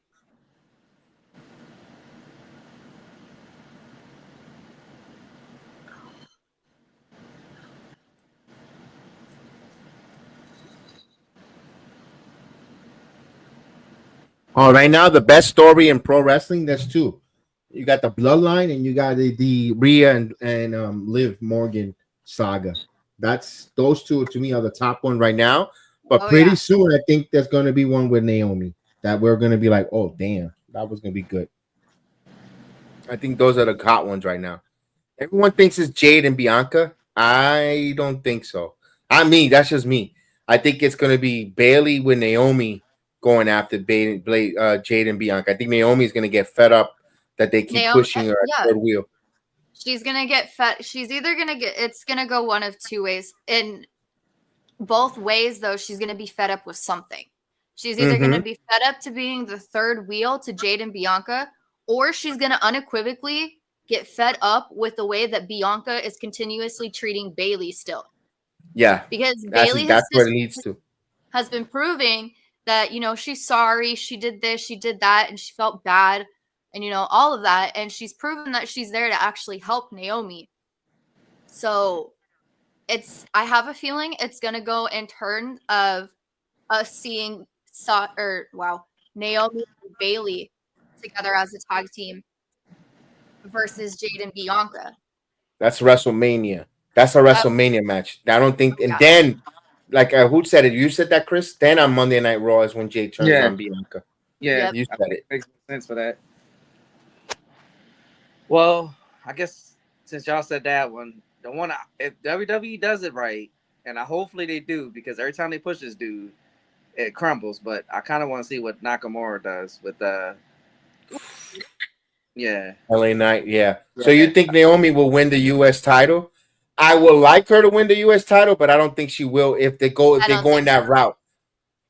[SPEAKER 1] Oh, right now the best story in pro wrestling. There's two. You got the Bloodline and you got the Rhea and Liv Morgan saga. That's those two to me are the top one right now. But pretty soon, I think there's going to be one with Naomi that we're going to be like, oh damn, that was going to be good. I think those are the hot ones right now. Everyone thinks it's Jade and Bianca. I don't think so. That's just me. I think it's going to be Bailey with Naomi going after Jade and Bianca. I think Naomi is going to get fed up that they keep pushing her at third wheel.
[SPEAKER 3] She's going to get fed. She's either going to it's going to go one of two ways. In both ways, though, she's going to be fed up with something. She's either going to be fed up to being the third wheel to Jade and Bianca, or she's going to unequivocally get fed up with the way that Bianca is continuously treating Bailey still.
[SPEAKER 1] Yeah.
[SPEAKER 3] Because
[SPEAKER 1] Bailey that's what it leads to.
[SPEAKER 3] Has been proving that, she's sorry, she did this, she did that, and she felt bad, and, all of that. And she's proven that she's there to actually help Naomi. So I have a feeling it's going to go in terms of us seeing Naomi and Bailey together as a tag team versus Jade and Bianca.
[SPEAKER 1] That's WrestleMania. That's a WrestleMania match. I don't think, and then, like who said it? You said that, Chris? Then on Monday Night Raw is when Jade turns on Bianca.
[SPEAKER 2] Yeah,
[SPEAKER 1] you said it.
[SPEAKER 2] Makes sense for that. Well, I guess since y'all said that one, if WWE does it right, and hopefully they do, because every time they push this dude, it crumbles. But I kind of want to see what Nakamura does with Yeah.
[SPEAKER 1] LA Knight, yeah.
[SPEAKER 2] Yeah.
[SPEAKER 1] So you think Naomi will win the U.S. title? I would like her to win the U.S. title, but I don't think she will if they go
[SPEAKER 3] I don't
[SPEAKER 1] in
[SPEAKER 3] think
[SPEAKER 1] that
[SPEAKER 3] so.
[SPEAKER 1] route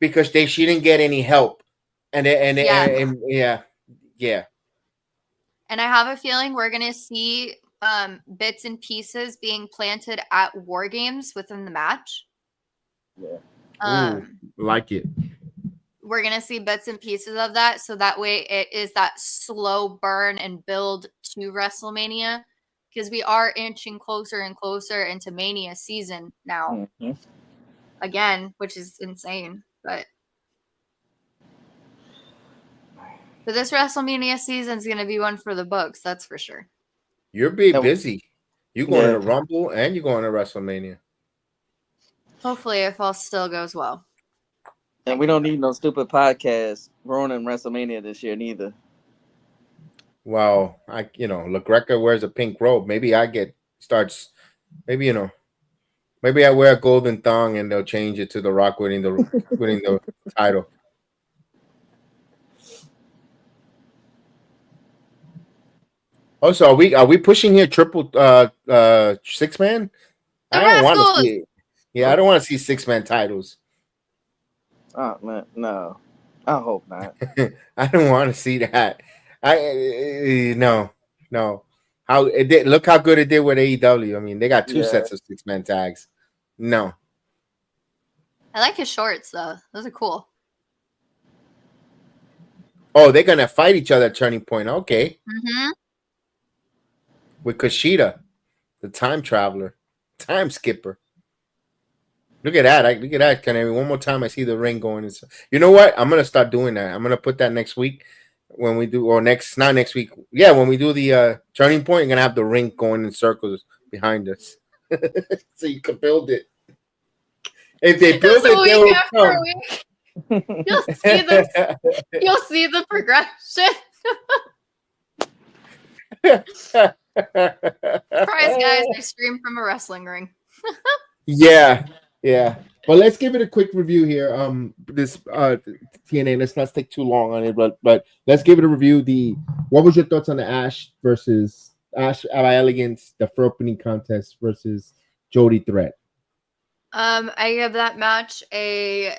[SPEAKER 1] because she didn't get any help, and
[SPEAKER 3] Yeah.
[SPEAKER 1] yeah.
[SPEAKER 3] And I have a feeling we're gonna see bits and pieces being planted at War Games within the match.
[SPEAKER 2] Yeah.
[SPEAKER 1] Like it.
[SPEAKER 3] We're gonna see bits and pieces of that, so that way it is that slow burn and build to WrestleMania, because we are inching closer and closer into Mania season now.
[SPEAKER 2] Mm-hmm.
[SPEAKER 3] Again, which is insane, but this WrestleMania season is gonna be one for the books, that's for sure.
[SPEAKER 1] You're being busy. You going to Rumble and you're going to WrestleMania.
[SPEAKER 3] Hopefully, if all still goes well.
[SPEAKER 2] And we don't need no stupid podcast ruining WrestleMania this year neither.
[SPEAKER 1] Well, LaGreca wears a pink robe. Maybe maybe I wear a golden thong and they'll change it to The Rock winning the title. Also, are we pushing here triple 6-man? I don't want to see it. Yeah, I don't want to see 6-man titles.
[SPEAKER 2] Oh man, no. I hope not.
[SPEAKER 1] I don't want to see that. No. How it did? Look how good it did with AEW. I mean, they got two sets of 6-man tags. No.
[SPEAKER 3] I like his shorts though; those are cool.
[SPEAKER 1] Oh, they're gonna fight each other at Turning Point. Okay.
[SPEAKER 3] Mm-hmm.
[SPEAKER 1] With Kushida, the time traveler, time skipper. Look at that. Look at that, Canary. One more time, I see the ring going. You know what? I'm going to start doing that. I'm going to put that next week when we do, or not next week. Yeah, when we do the Turning Point, I'm going to have the ring going in circles behind us. So you can build it. If they build it, they will come.
[SPEAKER 3] You'll see the progression. Surprise, guys. I stream from a wrestling ring.
[SPEAKER 1] Yeah. But let's give it a quick review here. This TNA. Let's not take too long on it, but let's give it a review. What was your thoughts on the Ash by Elegance, the for opening contest versus Jody Threat?
[SPEAKER 3] I give that match a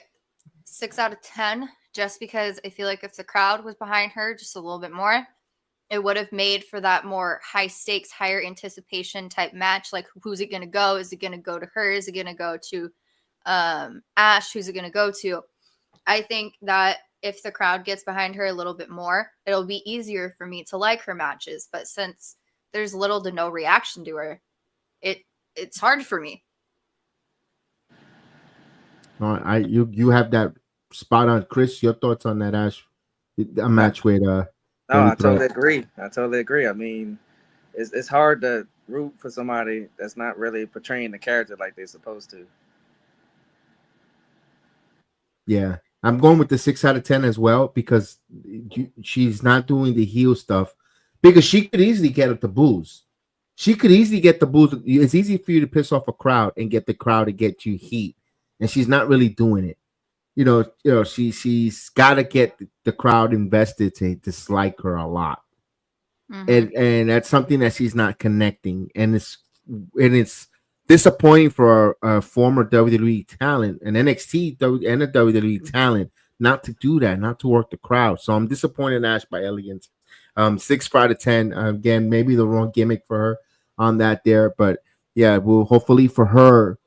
[SPEAKER 3] 6 out of 10, just because I feel like if the crowd was behind her just a little bit more, it would have made for that more high stakes, higher anticipation type match. Like, who's it going to go? Is it going to go to her? Is it going to go to Ash? Who's it going to go to? I think that if the crowd gets behind her a little bit more, it'll be easier for me to like her matches. But since there's little to no reaction to her, it's hard for me.
[SPEAKER 1] You have that spot on, Chris. Your thoughts on that Ash match with
[SPEAKER 2] No, I totally agree. I mean, it's hard to root for somebody that's not really portraying the character like they're supposed to.
[SPEAKER 1] Yeah, I'm going with the 6 out of 10 as well because she's not doing the heel stuff because she could easily get at the boos. She could easily get the boos. It's easy for you to piss off a crowd and get the crowd to get you heat, and she's not really doing it. She's got to get the crowd invested to dislike her a lot, and that's something that she's not connecting, and it's disappointing for a former WWE talent, an NXT and a WWE talent, not to do that, not to work the crowd. So I'm disappointed in Ash by Elegance. 6 out of 10. Again, maybe the wrong gimmick for her on that there, but yeah, well, hopefully for her.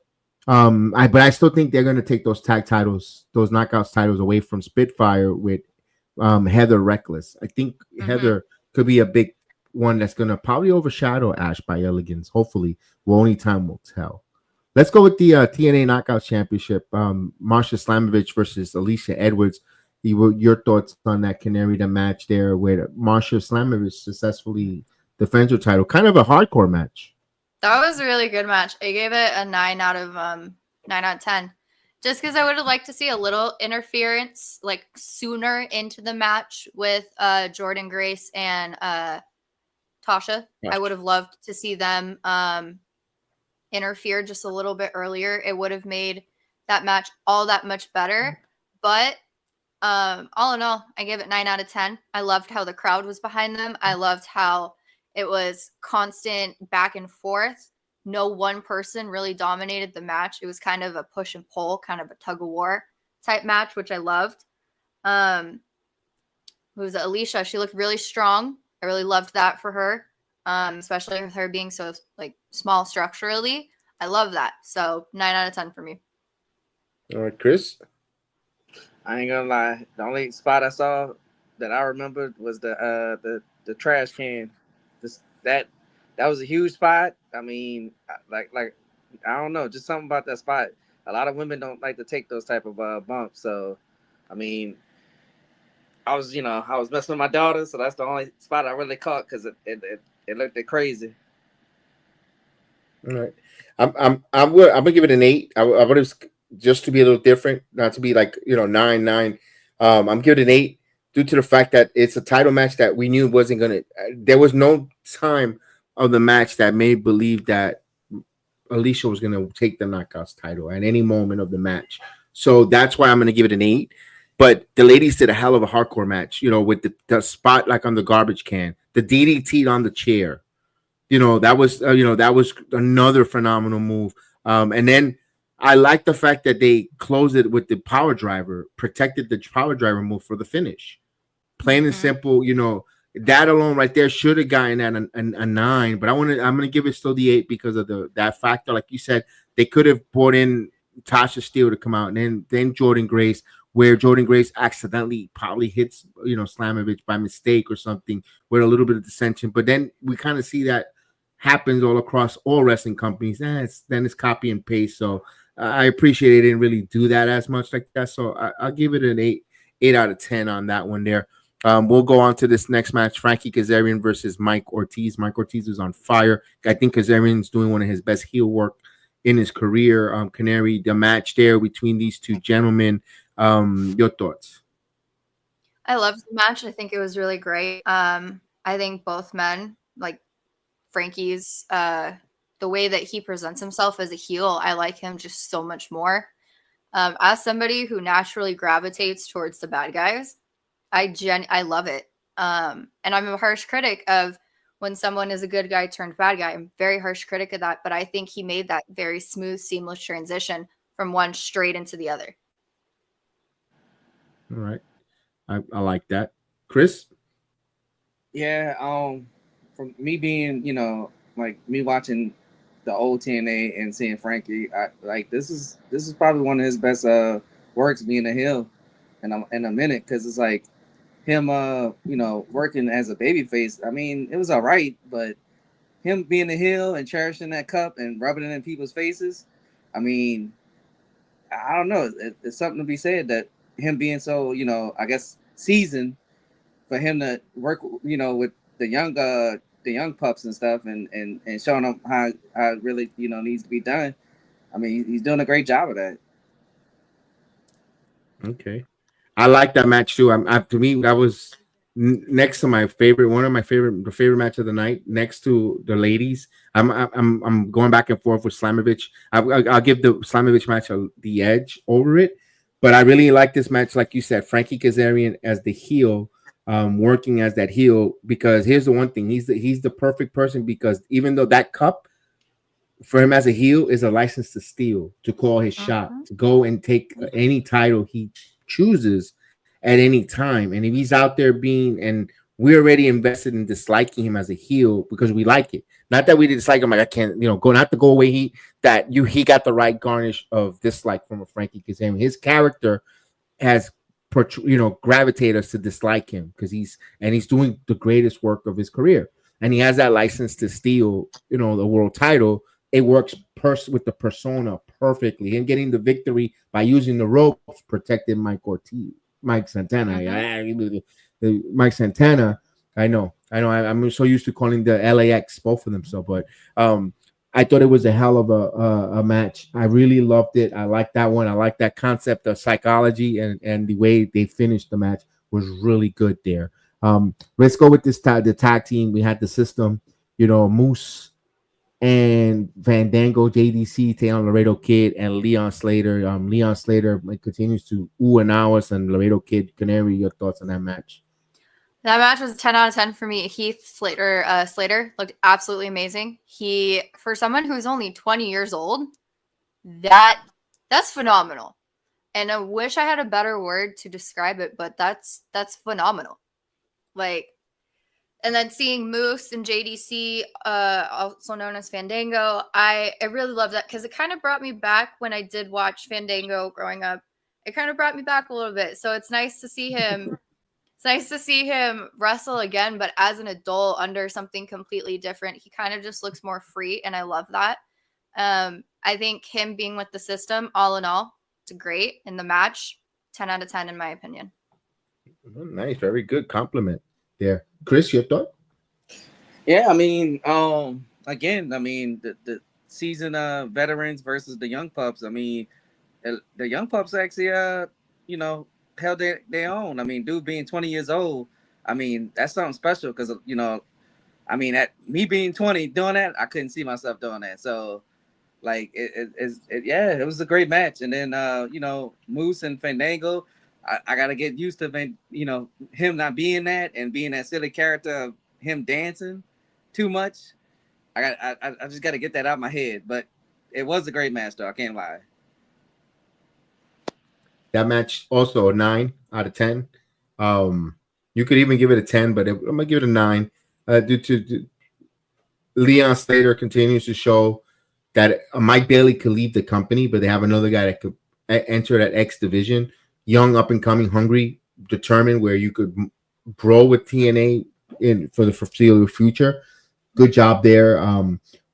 [SPEAKER 1] But I still think they're going to take those tag titles, those knockouts titles away from Spitfire with Heather Reckless. I think Heather could be a big one that's going to probably overshadow Ash by Elegance. Hopefully, only time will tell. Let's go with the TNA Knockout Championship. Marsha Slamovich versus Alicia Edwards. Your thoughts on that Canary, the match there where Marsha Slamovich successfully defends her title? Kind of a hardcore match.
[SPEAKER 3] That was a really good match. I gave it a 9 out of 10. Just because I would have liked to see a little interference, like sooner into the match with Jordan Grace and Tasha. I would have loved to see them interfere just a little bit earlier. It would have made that match all that much better. But All in all, I give it 9 out of 10. I loved how the crowd was behind them. I loved how it was constant back and forth. No one person really dominated the match. It was kind of a push and pull, kind of a tug of war type match, which I loved. Who was it? Alicia? She looked really strong. I really loved that for her, especially with her being so like small structurally. I love that. So 9 out of 10 for me.
[SPEAKER 1] All right, Chris.
[SPEAKER 2] I ain't gonna lie. The only spot I saw that I remembered was the trash can. That was a huge spot. I mean, like I don't know, just something about that spot. A lot of women don't like to take those type of bumps. So, I mean, I was messing with my daughter, so that's the only spot I really caught because it looked crazy.
[SPEAKER 1] All right, I'm gonna give it an 8. I would have, just to be a little different, not to be like 9. I'm giving it an 8 due to the fact that it's a title match that we knew wasn't gonna. There was no time of the match that made believe that Alicia was gonna take the Knockouts title at any moment of the match. So that's why I'm gonna give it an 8. But the ladies did a hell of a hardcore match, with the spot like on the garbage can, the DDT on the chair. That was another phenomenal move. And then I like the fact that they closed it with the power driver, protected the power driver move for the finish. Plain and simple, that alone right there should have gotten at a 9. But I'm gonna give it still the 8 because of that factor. Like you said, they could have brought in Tasha Steele to come out, and then Jordynne Grace, where Jordynne Grace accidentally probably hits Slamovich by mistake or something with a little bit of dissension. But then we kind of see that happens all across all wrestling companies. Then it's copy and paste. So I appreciate they didn't really do that as much like that. So I'll give it an 8 out of 10 on that one there. We'll go on to this next match, Frankie Kazarian versus Mike Ortiz. Mike Ortiz is on fire. I think Kazarian's doing one of his best heel work in his career. Canary, the match there between these two gentlemen. Your thoughts?
[SPEAKER 3] I loved the match. I think it was really great. I think both men, like Frankie's, the way that he presents himself as a heel, I like him just so much more. As somebody who naturally gravitates towards the bad guys, I love it. And I'm a harsh critic of when someone is a good guy turned bad guy. I'm a very harsh critic of that, but I think he made that very smooth, seamless transition from one straight into the other.
[SPEAKER 1] All right. I like that. Chris?
[SPEAKER 2] Yeah, from me being, like me watching the old TNA and seeing Frankie, this is probably one of his best works being a heel in a minute, because it's like him working as a babyface. I mean, it was all right, but him being a heel and cherishing that cup and rubbing it in people's faces, I mean, I don't know. It's something to be said that him being so, I guess seasoned, for him to work, with the young pups and stuff, and showing them how it really, needs to be done. I mean, he's doing a great job of that.
[SPEAKER 1] Okay, I like that match too. To me, that was next to my favorite, the favorite match of the night, next to the ladies. I'm going back and forth with Slamovich. I'll give the Slamovich match the edge over it, but I really like this match. Like you said, Frankie Kazarian as the heel, working as that heel, because here's the one thing, he's the perfect person, because even though that cup for him as a heel is a license to steal, to call his shot, to go and take any title he chooses at any time. And if he's out there and we're already invested in disliking him as a heel because we like it. Not that we dislike him, like I can't, not the go away heat, he got the right garnish of dislike from a Frankie Kazarian. His character has gravitate us to dislike him because he's doing the greatest work of his career, and he has that license to steal the world title. It works with the persona perfectly, and getting the victory by using the ropes protected Mike Santana. Mike Santana, I know I'm so used to calling the LAX both of them so, but I thought it was a hell of a match. I really loved it. I like that one. I like that concept of psychology, and the way they finished the match was really good there. Let's go with the tag team. We had the system, Moose and Fandango, JDC, taking on Laredo Kid and Leon Slater. Leon Slater continues to ooh and ah us, and Laredo Kid, Canary, your thoughts on that match?
[SPEAKER 3] That match was 10 out of 10 for me. Heath Slater looked absolutely amazing. He, for someone who's only 20 years old, that's phenomenal. And I wish I had a better word to describe it, but that's phenomenal. Like, and then seeing Moose and JDC, also known as Fandango, I really love that because it kind of brought me back when I did watch Fandango growing up. It kind of brought me back a little bit. So it's nice to see him. It's nice to see him wrestle again, but as an adult under something completely different. He kind of just looks more free, and I love that. I think him being with the system, all in all, it's great in the match. 10 out of 10 in my opinion.
[SPEAKER 1] Nice, very good compliment there. Chris, your thought?
[SPEAKER 2] Yeah, I mean, again, I mean, the seasoned veterans versus the young pups. I mean, the young pups actually, you know, held their own. I mean, dude being 20 years old, I mean, that's something special because, you know, I mean, at me being 20 doing that, I couldn't see myself doing that. So, like, it was a great match. And then, you know, Moose and Fandango, I got to get used to, you know, him not being that and being that silly character of him dancing too much. I just got to get that out of my head. But it was a great match, though. I can't lie.
[SPEAKER 1] That match also a 9 out of 10. You could even give it a 10, but I'm going to give it a 9 due to Leon Slater continues to show that Mike Bailey could leave the company, but they have another guy that could enter that X division. Young, up and coming, hungry, determined, where you could grow with TNA for the foreseeable future. Good job there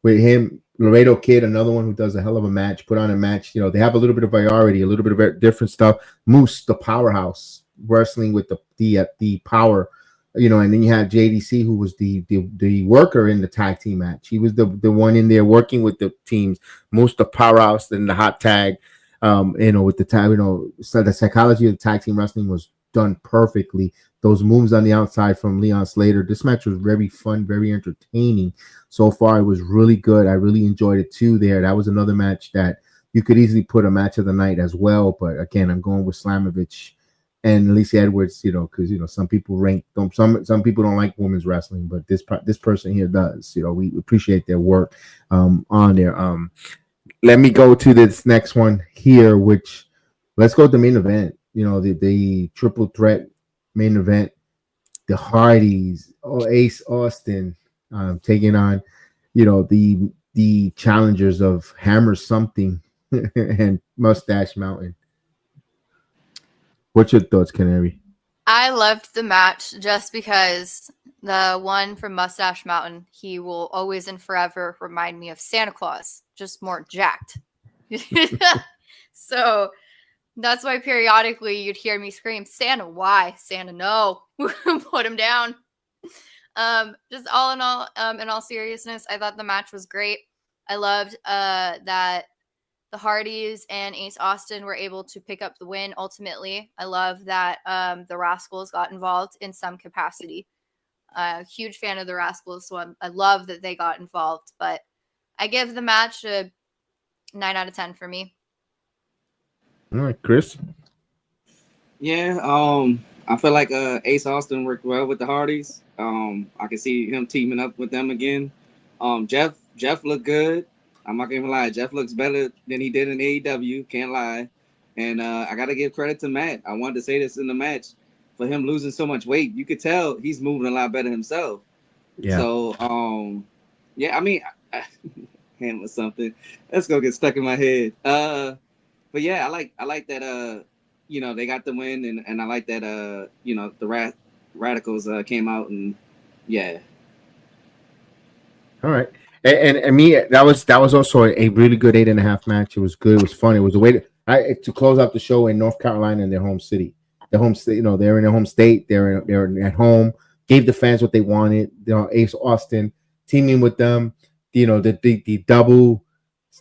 [SPEAKER 1] with him. Laredo Kid, another one who does a hell of a match, put on a match. You know, they have a little bit of variety, a little bit of different stuff. Moose, the powerhouse, wrestling with the power. You know, and then you had JDC, who was the worker in the tag team match. He was the one in there working with the teams. Moose, the powerhouse, and the hot tag. You know, with the tag, you know, so the psychology of the tag team wrestling was done perfectly. Those moves on the outside from Leon Slater. This match was very fun, very entertaining. So far, it was really good. I really enjoyed it too. That was another match that you could easily put a match of the night as well. But again, I'm going with Slamovich and Lacey Edwards. You know, because you know some people some people don't like women's wrestling, but this person here does. You know, we appreciate their work on there. Let me go to this next one here, which let's go to the main event. You know, the triple threat main event. The Hardys, Ace Austin taking on, you know, the challengers of Hammer Something and Mustache Mountain. What's your thoughts, Canary?
[SPEAKER 3] I loved the match just because the one from Mustache Mountain, he will always and forever remind me of Santa Claus, just more jacked. So that's why periodically you'd hear me scream, Santa, why? Santa, no. Put him down. Just all in all seriousness, I thought the match was great. I loved that the Hardys and Ace Austin were able to pick up the win ultimately. I love that the Rascals got involved in some capacity. Huge fan of the Rascals, so I love that they got involved. But I give the match a 9 out of 10 for me.
[SPEAKER 1] All right, Chris.
[SPEAKER 2] Yeah, I feel like Ace Austin worked well with the Hardys. I can see him teaming up with them again. Jeff looked good. I'm not gonna lie, Jeff looks better than he did in AEW. Can't lie. And I gotta give credit to Matt. I wanted to say this in the match. For him losing so much weight, you could tell he's moving a lot better himself. Yeah. So, yeah, I mean, handle something. Let's go get stuck in my head. But yeah, I like that. You know, they got the win, and I like that. You know, the Radicals came out, and yeah.
[SPEAKER 1] All right, and me, that was also a really good 8.5 match. It was good. It was fun. It was a way to close out the show in North Carolina in their home city. The home state, you know, they're in their home state. They're at home. Gave the fans what they wanted. You know, Ace Austin teaming with them. You know, the double,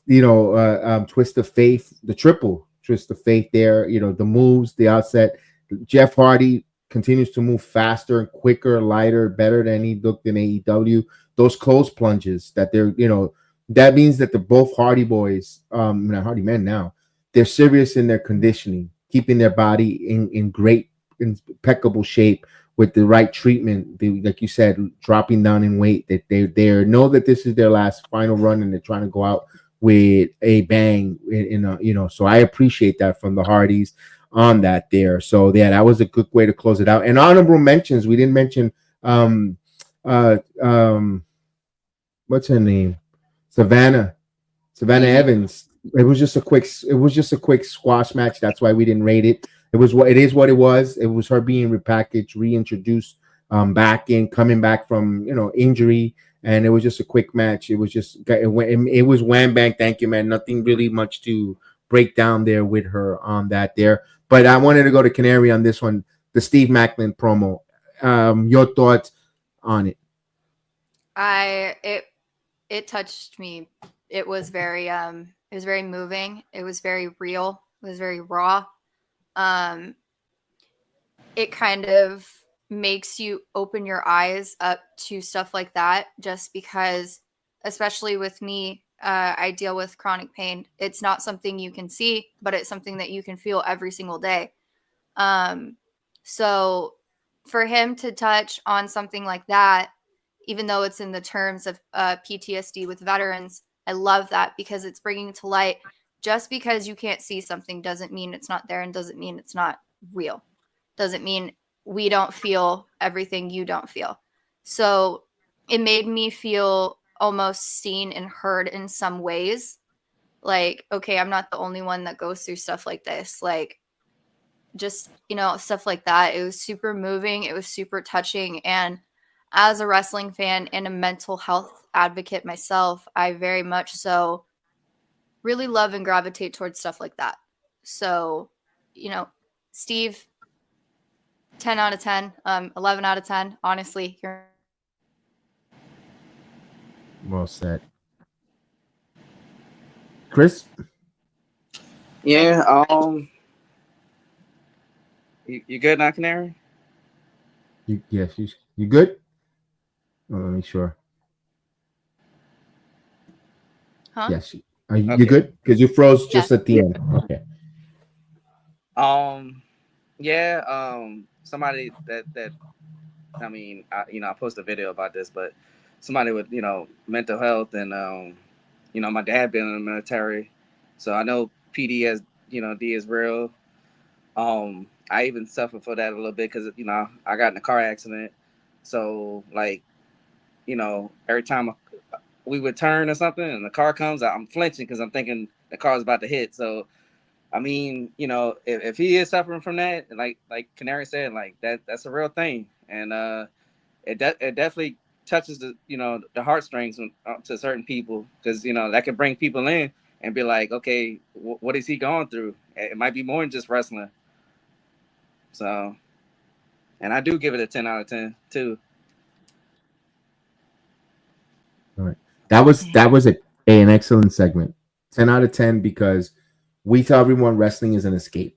[SPEAKER 1] you know, twist of faith, the triple twist of faith there. You know, the moves, the outset. Jeff Hardy continues to move faster and quicker, lighter, better than he looked in AEW. Those close plunges that they're, you know, that means that the both Hardy boys, not Hardy men now, they're serious in their conditioning, keeping their body in great, impeccable shape with the right treatment. They, like you said, dropping down in weight. That they know that this is their last final run, and they're trying to go out with a bang. So I appreciate that from the Hardys on that there. So yeah, that was a good way to close it out. And honorable mentions, we didn't mention what's her name? Savannah Evans. It was just a quick squash match. That's why we didn't rate it. It is what it was. It was her being repackaged, reintroduced, coming back from injury, and it was just a quick match. It was wham bang. Thank you, man. Nothing really much to break down there with her on that there. But I wanted to go to Canary on this one, the Steve Macklin promo. Your thoughts on it?
[SPEAKER 3] It touched me. It was very moving. It was very real. It was very raw. It kind of makes you open your eyes up to stuff like that, just because, especially with me, I deal with chronic pain. It's not something you can see, but it's something that you can feel every single day. So for him to touch on something like that, even though it's in the terms of PTSD with veterans, I love that, because it's bringing to light, just because you can't see something doesn't mean it's not there, and doesn't mean it's not real. Doesn't mean we don't feel everything you don't feel. So it made me feel almost seen and heard in some ways. Like, okay, I'm not the only one that goes through stuff like this. Like, just, stuff like that. It was super moving. It was super touching. And as a wrestling fan and a mental health advocate myself, I very much so really love and gravitate towards stuff like that. So, Steve, 10 out of 10, 11 out of 10, honestly.
[SPEAKER 1] Well said. Chris?
[SPEAKER 2] Yeah, you good now, Canary?
[SPEAKER 1] Yes, you good? Oh, let me sure.
[SPEAKER 3] Huh?
[SPEAKER 1] Yes. Are you good? Because you froze just at the end. Okay.
[SPEAKER 2] Yeah. Somebody that I mean, I posted a video about this, but somebody with mental health, and my dad been in the military, so I know PD as D is real. I even suffered for that a little bit, because I got in a car accident, so like every time we would turn or something and the car comes, I'm flinching because I'm thinking the car's about to hit. So I mean, if he is suffering from that, like Canary said, like that's a real thing, and it definitely touches the heartstrings to certain people, because that can bring people in and be like, okay, what is he going through? It might be more than just wrestling. So, and I do give it a 10 out of 10 too.
[SPEAKER 1] All right. That was an excellent segment. 10 out of 10, because we tell everyone wrestling is an escape.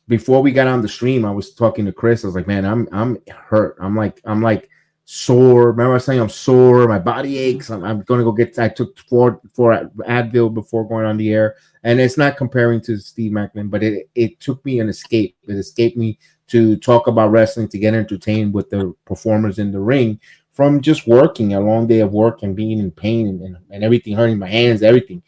[SPEAKER 1] Before we got on the stream, I was talking to Chris. I was like, man, I'm hurt. I'm like sore. Remember I was saying I'm sore. My body aches. I'm going to go I took four Advil before going on the air. And it's not comparing to Steve Macklin, but it took me an escape. It escaped me to talk about wrestling, to get entertained with the performers in the ring, from just working a long day of work and being in pain and everything, hurting my hands, everything,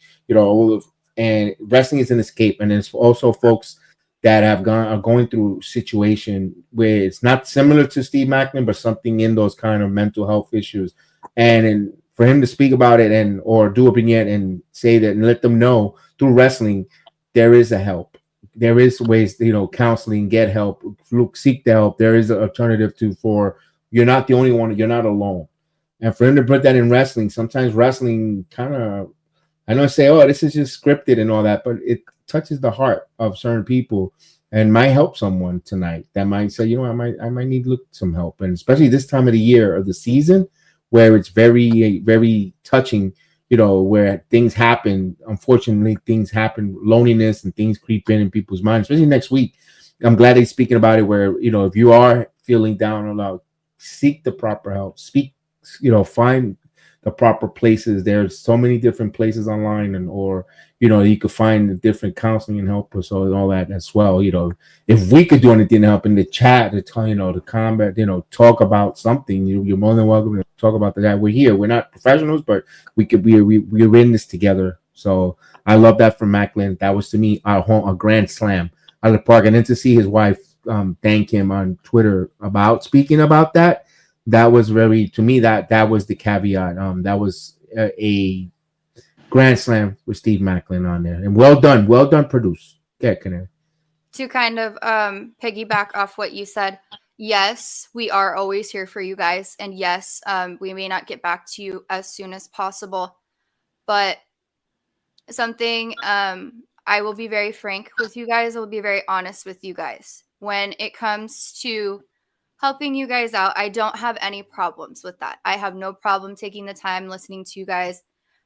[SPEAKER 1] and wrestling is an escape. And it's also folks that are going through a situation where it's not similar to Steve Macklin, but something in those kind of mental health issues. And for him to speak about it or do a vignette and say that and let them know through wrestling, there is a help. There is ways, counseling, get help, seek the help. There is an alternative you're not the only one. You're not alone. And for him to put that in wrestling, sometimes wrestling kind of, I know, say, oh, this is just scripted and all that, but it touches the heart of certain people and might help someone tonight that might say, I might need some help. And especially this time of the year of the season, where it's very, very touching, where things happen. Unfortunately, things happen, loneliness and things creep in people's minds, especially next week. I'm glad he's speaking about it, where, if you are feeling down or out, seek the proper help, find the proper places. There's so many different places online, and or you could find different counseling and help us and all that as well. If we could do anything to help in the chat, to to combat, talk about something, you're more than welcome to talk about that. We're here. We're not professionals, but we're in this together. So I love that from Macklin. That was to me a grand slam out of the park. And then to see his wife thank him on Twitter about speaking about that. That was to me, that was the caveat. That was a grand slam with Steve Macklin on there. And well done produced. Yeah, Canary.
[SPEAKER 3] To kind of piggyback off what you said, yes, we are always here for you guys. And yes, we may not get back to you as soon as possible. But something I will be very frank with you guys. I will be very honest with you guys. When it comes to helping you guys out, I don't have any problems with that. I have no problem taking the time listening to you guys.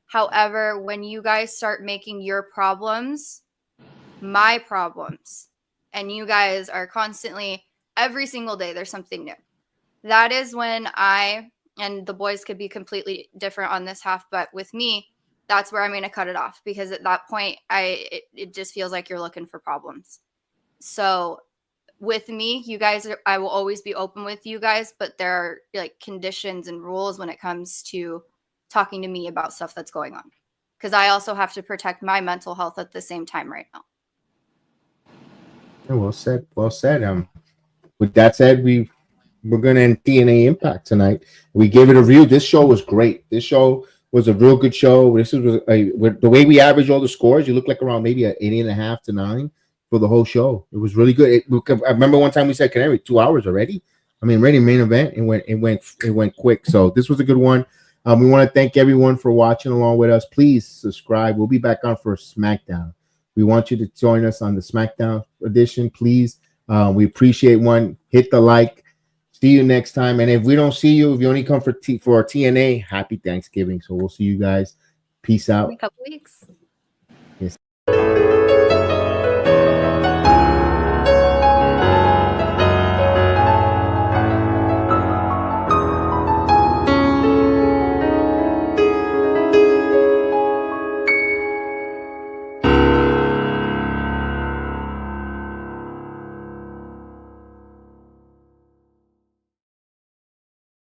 [SPEAKER 3] However, when you guys start making your problems my problems, and you guys are constantly, every single day, there's something new, that is when and the boys could be completely different on this half, but with me, that's where I'm going to cut it off, because at that point, it just feels like you're looking for problems. So with me, you guys, I will always be open with you guys, but there are like conditions and rules when it comes to talking to me about stuff that's going on, because I also have to protect my mental health at the same time right now.
[SPEAKER 1] Yeah, well said. With that said, we're gonna end TNA Impact tonight. We gave it a review. This show was great. This show was a real good show. This was the way we average all the scores. You look like around maybe an 8.5 to 9 for the whole show. It was really good. I remember one time we said, "Canary, 2 hours already." I mean, ready main event. It went quick. So this was a good one. We want to thank everyone for watching along with us. Please subscribe. We'll be back on for SmackDown. We want you to join us on the SmackDown edition, please. We appreciate one. Hit the like. See you next time. And if we don't see you, if you only come for TNA, happy Thanksgiving. So we'll see you guys. Peace out.
[SPEAKER 3] In a couple weeks.